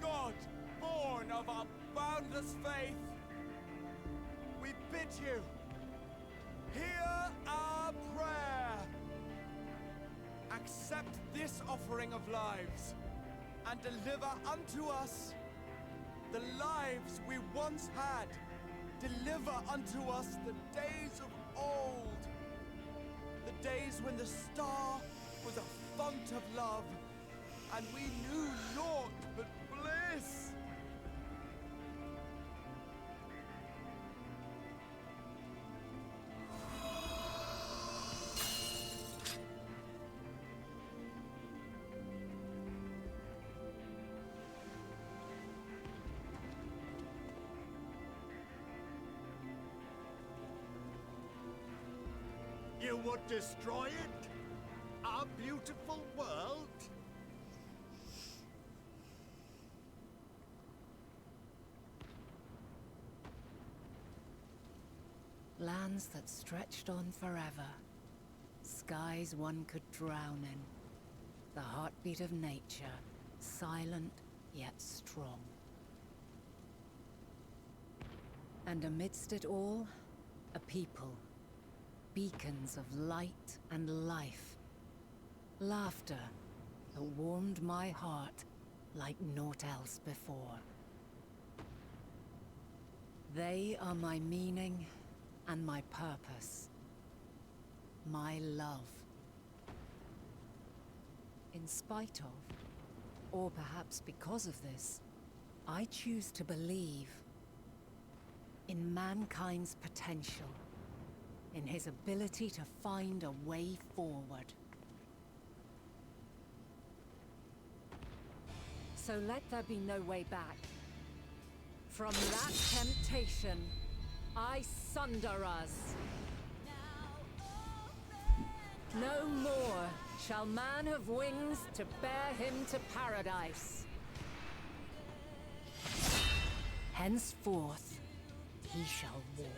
God, born of our boundless faith, we bid you, hear our prayer. Accept this offering of lives, and deliver unto us the lives we once had. Deliver unto us the days of old, the days when the star was a font of love, and we knew naught but bliss. You would destroy it? Our beautiful world? Lands that stretched on forever. Skies one could drown in. The heartbeat of nature, silent yet strong. And amidst it all, a people. Beacons of light and life. Laughter that warmed my heart like naught else before. They are my meaning and my purpose. My love. In spite of, or perhaps because of this, I choose to believe in mankind's potential. In his ability to find a way forward. So let there be no way back. From that temptation, I sunder us. No more shall man have wings to bear him to paradise. Henceforth, he shall walk.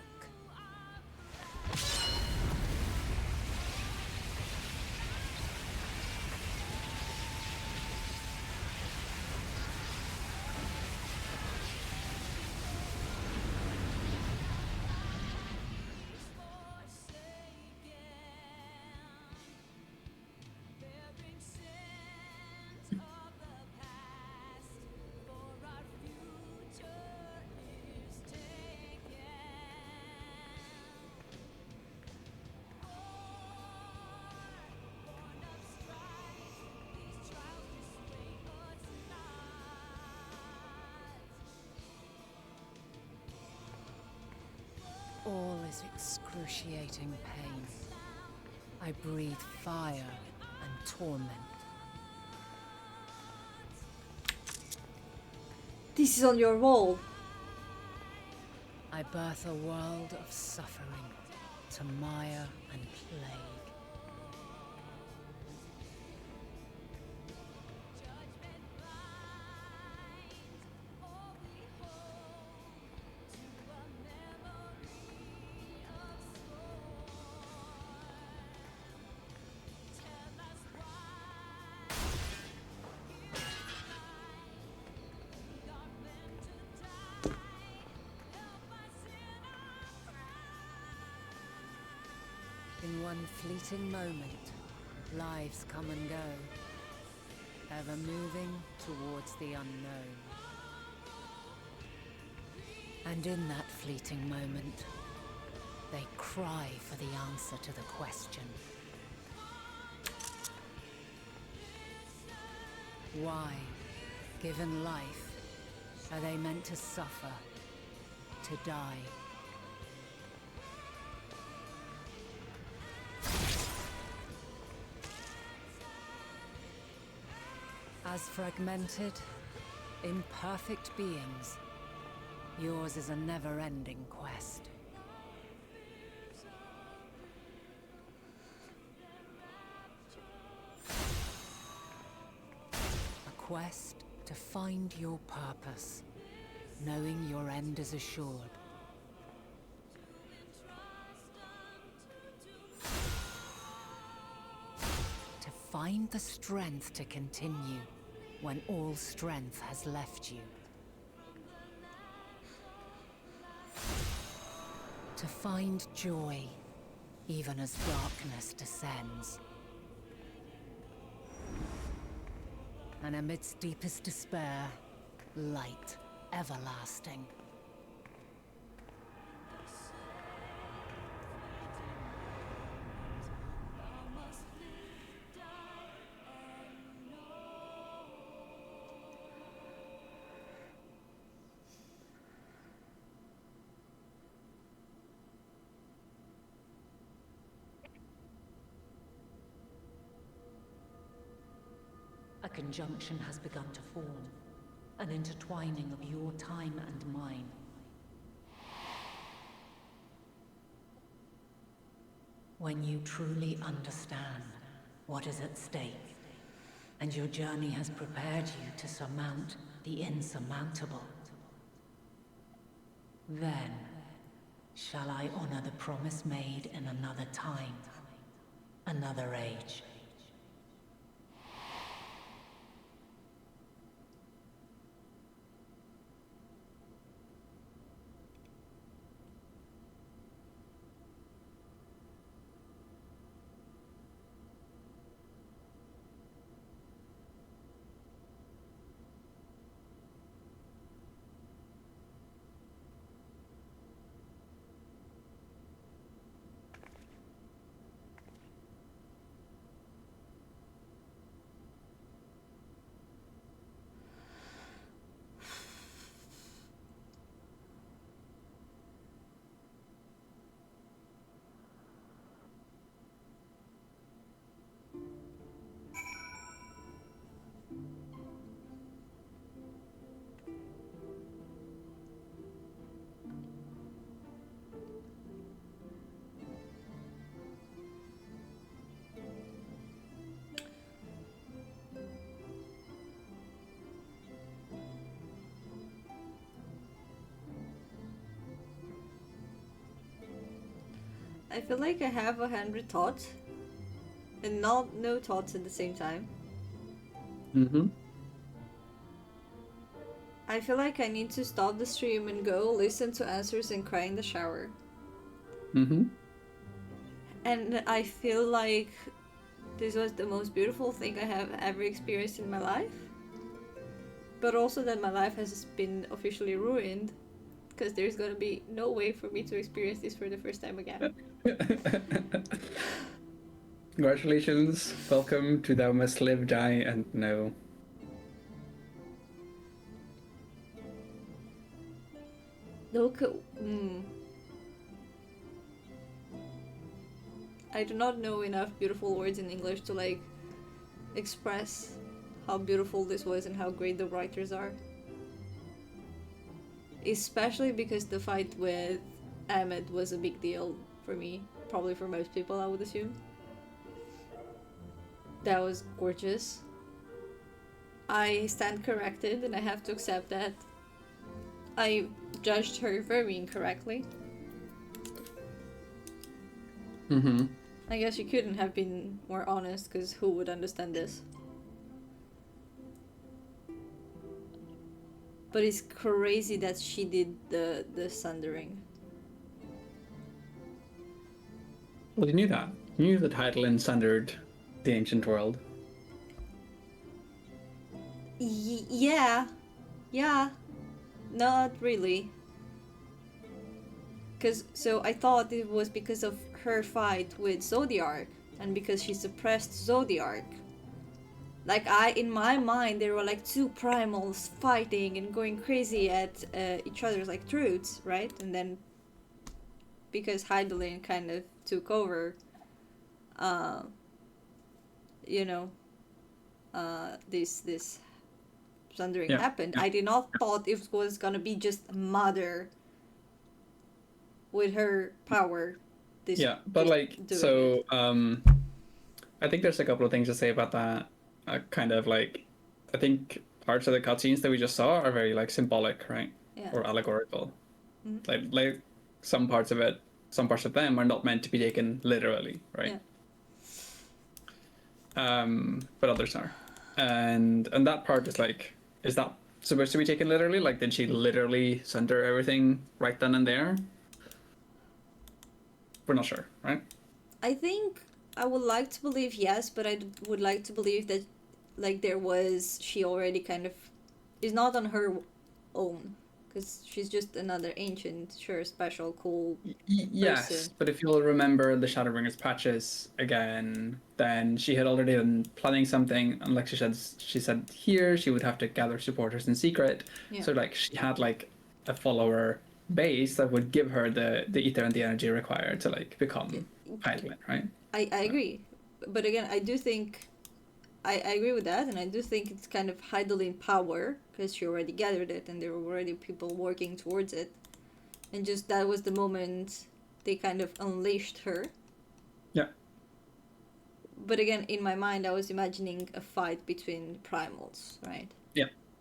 All is excruciating pain. I breathe fire and torment. This is on your wall. I birth a world of suffering to mire and plague. In one fleeting moment, lives come and go, ever moving towards the unknown. And in that fleeting moment, they cry for the answer to the question. Why, given life, are they meant to suffer, to die? As fragmented, imperfect beings, yours is a never-ending quest. A quest to find your purpose, knowing your end is assured. To find the strength to continue when all strength has left you. To find joy, even as darkness descends. And amidst deepest despair, light everlasting. A conjunction has begun to form, an intertwining of your time and mine. When you truly understand what is at stake, and your journey has prepared you to surmount the insurmountable, then shall I honor the promise made in another time, another age. I feel like I have 100 thoughts, and not no thoughts at the same time. Mm-hmm. I feel like I need to stop the stream and go listen to answers and cry in the shower. Mm-hmm. And I feel like this was the most beautiful thing I have ever experienced in my life. But also that my life has been officially ruined, because there's gonna be no way for me to experience this for the first time again. Congratulations. Welcome to Thou Must Live, Die, and Know. Look, I do not know enough beautiful words in English to like express how beautiful this was and how great the writers are. Especially because the fight with Ahmed was a big deal for me, probably for most people, I would assume. That was gorgeous. I stand corrected and I have to accept that I judged her very incorrectly. Mm-hmm. I guess you couldn't have been more honest, because who would understand this? But it's crazy that she did the sundering. Well, you knew that. You knew the title in Sundered the Ancient World. Yeah. Not really. So I thought it was because of her fight with Zodiark, and because she suppressed Zodiark. Like, in my mind, there were like two primals fighting and going crazy at each other's like throats, right? And then because Hydaelyn kind of took over, this sundering happened. I did not thought it was gonna be just Mother with her power. But like, so I think there's a couple of things to say about that. Kind of like, I think parts of the cutscenes that we just saw are very like symbolic, right? Yeah. Or allegorical. Mm-hmm. Like some parts of them are not meant to be taken literally, right? Yeah. But others are, and that part is like, is that supposed to be taken literally? Like, did she literally sunder everything right then and there? we're not sure, right? I think I would like to believe yes, but would like to believe that, like, she already kind of is not on her own, because she's just another ancient, sure, special, cool Yes, person. but if you'll remember the Shadowbringers patches again, then she had already been planning something, and like she said here, she would have to gather supporters in secret. Yeah. So like she had like a follower base that would give her the ether and the energy required to like become Pilot, right? I agree, but again, I do think I agree with that, and I do think it's kind of idling power because she already gathered it, and there were already people working towards it, and just that was the moment they kind of unleashed her. Yeah. But again, in my mind, I was imagining a fight between primals, right?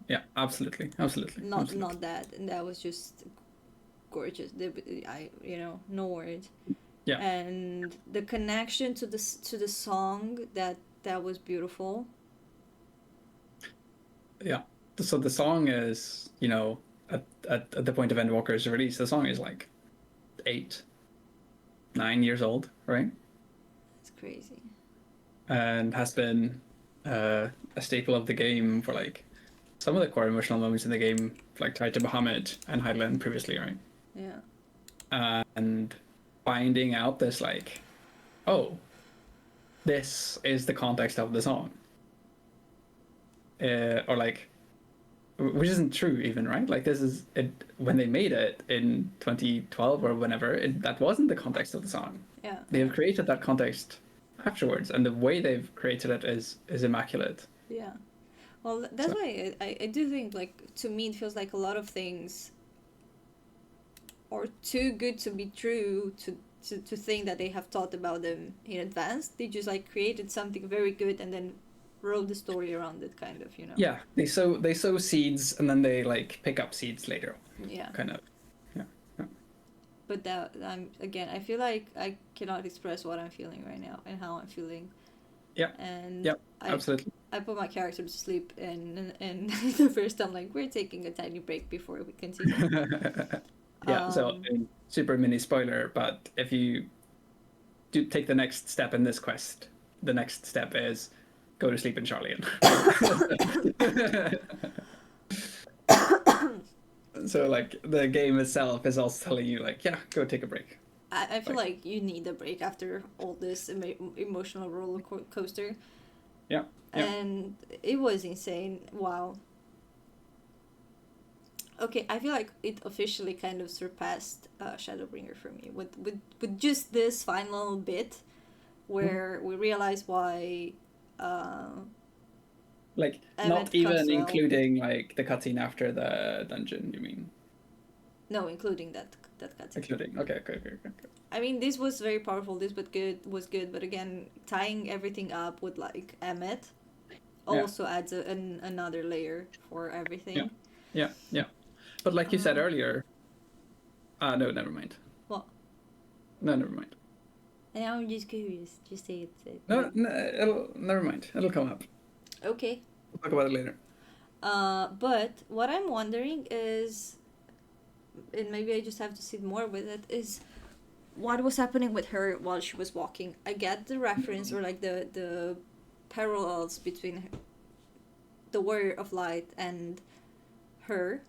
Yeah, absolutely. Not that, and that was just gorgeous. No words. Yeah. And the connection to the song that was beautiful. Yeah. So the song is, at the point of Endwalker's release, the song is like 8, 9 years old, right? It's crazy. And has been a staple of the game for like some of the core emotional moments in the game, like tied to Bahamut and Hydaelyn previously, right? Yeah. And finding out this like, oh, this is the context of the song. Or like, which isn't true even, right? Like this is it when they made it in 2012 or whenever, that wasn't the context of the song. Yeah. They have created that context afterwards, and the way they've created it is immaculate. Yeah. Well, that's why I do think, like, to me it feels like a lot of things are too good to be true to think that they have thought about them in advance. They just like created something very good and then wrote the story around it, kind of, Yeah, they sow seeds and then they like pick up seeds later. Yeah. Kind of. Yeah. But that I feel like I cannot express what I'm feeling right now and how I'm feeling. Yeah. And yep, absolutely. I put my character to sleep, and the first time, like, we're taking a tiny break before we continue. Yeah, so super mini spoiler, but if you do take the next step in this quest, the next step is go to sleep in Charlian. So like the game itself is also telling you like, yeah, go take a break. I feel like you need a break after all this emotional roller coaster. Yeah. And it was insane. Wow. Okay, I feel like it officially kind of surpassed Shadowbringer for me with just this final bit where we realize why like not even including like the cutscene after the dungeon, you mean? No, including that cutscene. Including, okay. I mean, this was very powerful. This was good, but again, tying everything up with like Emmet also adds another layer for everything. Yeah. But like you said earlier, no, never mind. What? No, never mind. And I'm just curious. Just say it. No, never mind. It'll come up. Okay. We'll talk about it later. But what I'm wondering is, and maybe I just have to sit more with it, is what was happening with her while she was walking. I get the reference or like the parallels between the Warrior of Light and her.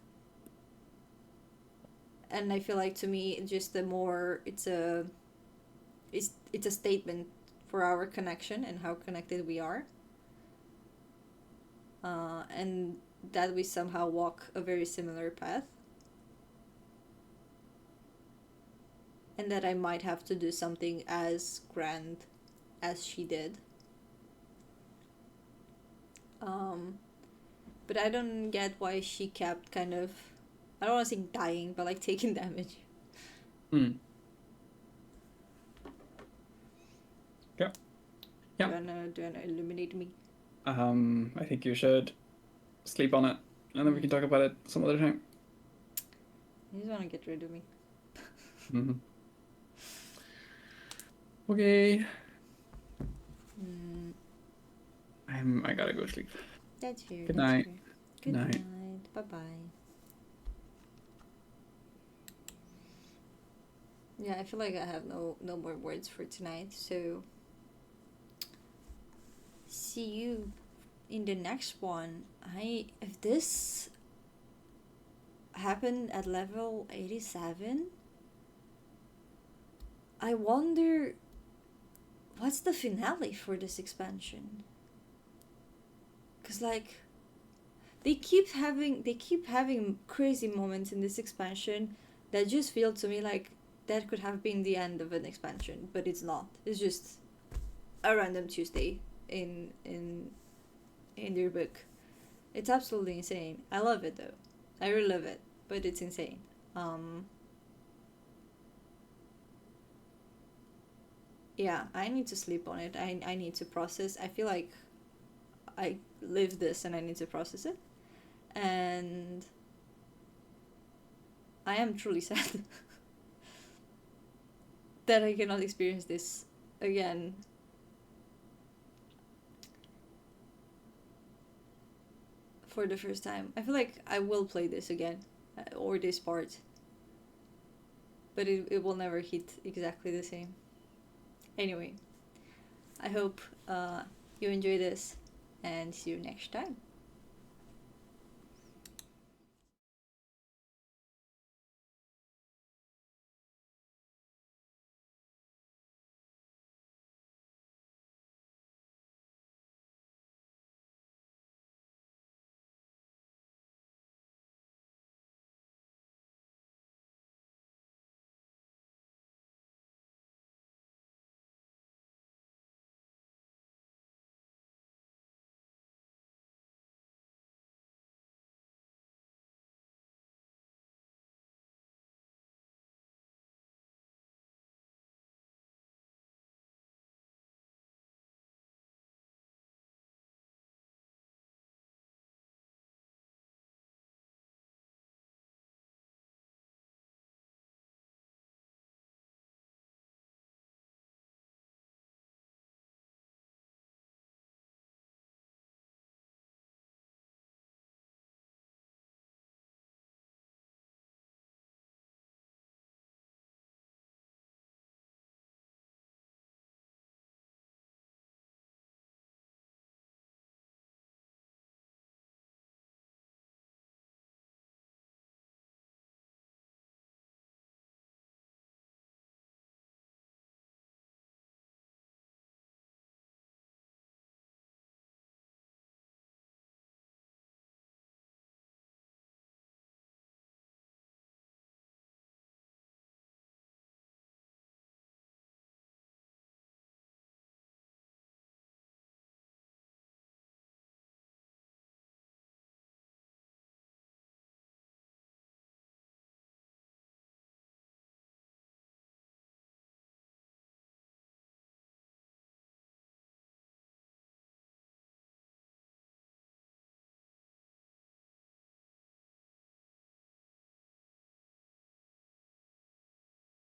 And I feel like, to me, just it's a statement for our connection and how connected we are. And that we somehow walk a very similar path. And that I might have to do something as grand as she did. But I don't get why she kept kind of, I don't want to say dying, but like taking damage. Yeah. Do you wanna illuminate me? I think you should sleep on it, and then we can talk about it some other time. You just want to get rid of me. Mm-hmm. Okay. I gotta go sleep. That's fair. Good night. Good night. Bye-bye. Yeah, I feel like I have no more words for tonight, so see you in the next one. If this happened at level 87, I wonder what's the finale for this expansion. Cause like they keep having crazy moments in this expansion that just feel to me like that could have been the end of an expansion, but it's not. It's just a random Tuesday in their book. It's absolutely insane. I love it though. I really love it, but it's insane. Yeah, I need to sleep on it. I need to process. I feel like I live this and I need to process it. And I am truly sad that I cannot experience this again. For the first time. I feel like I will play this again, or this part. But it will never hit exactly the same. Anyway, I hope you enjoy this and see you next time.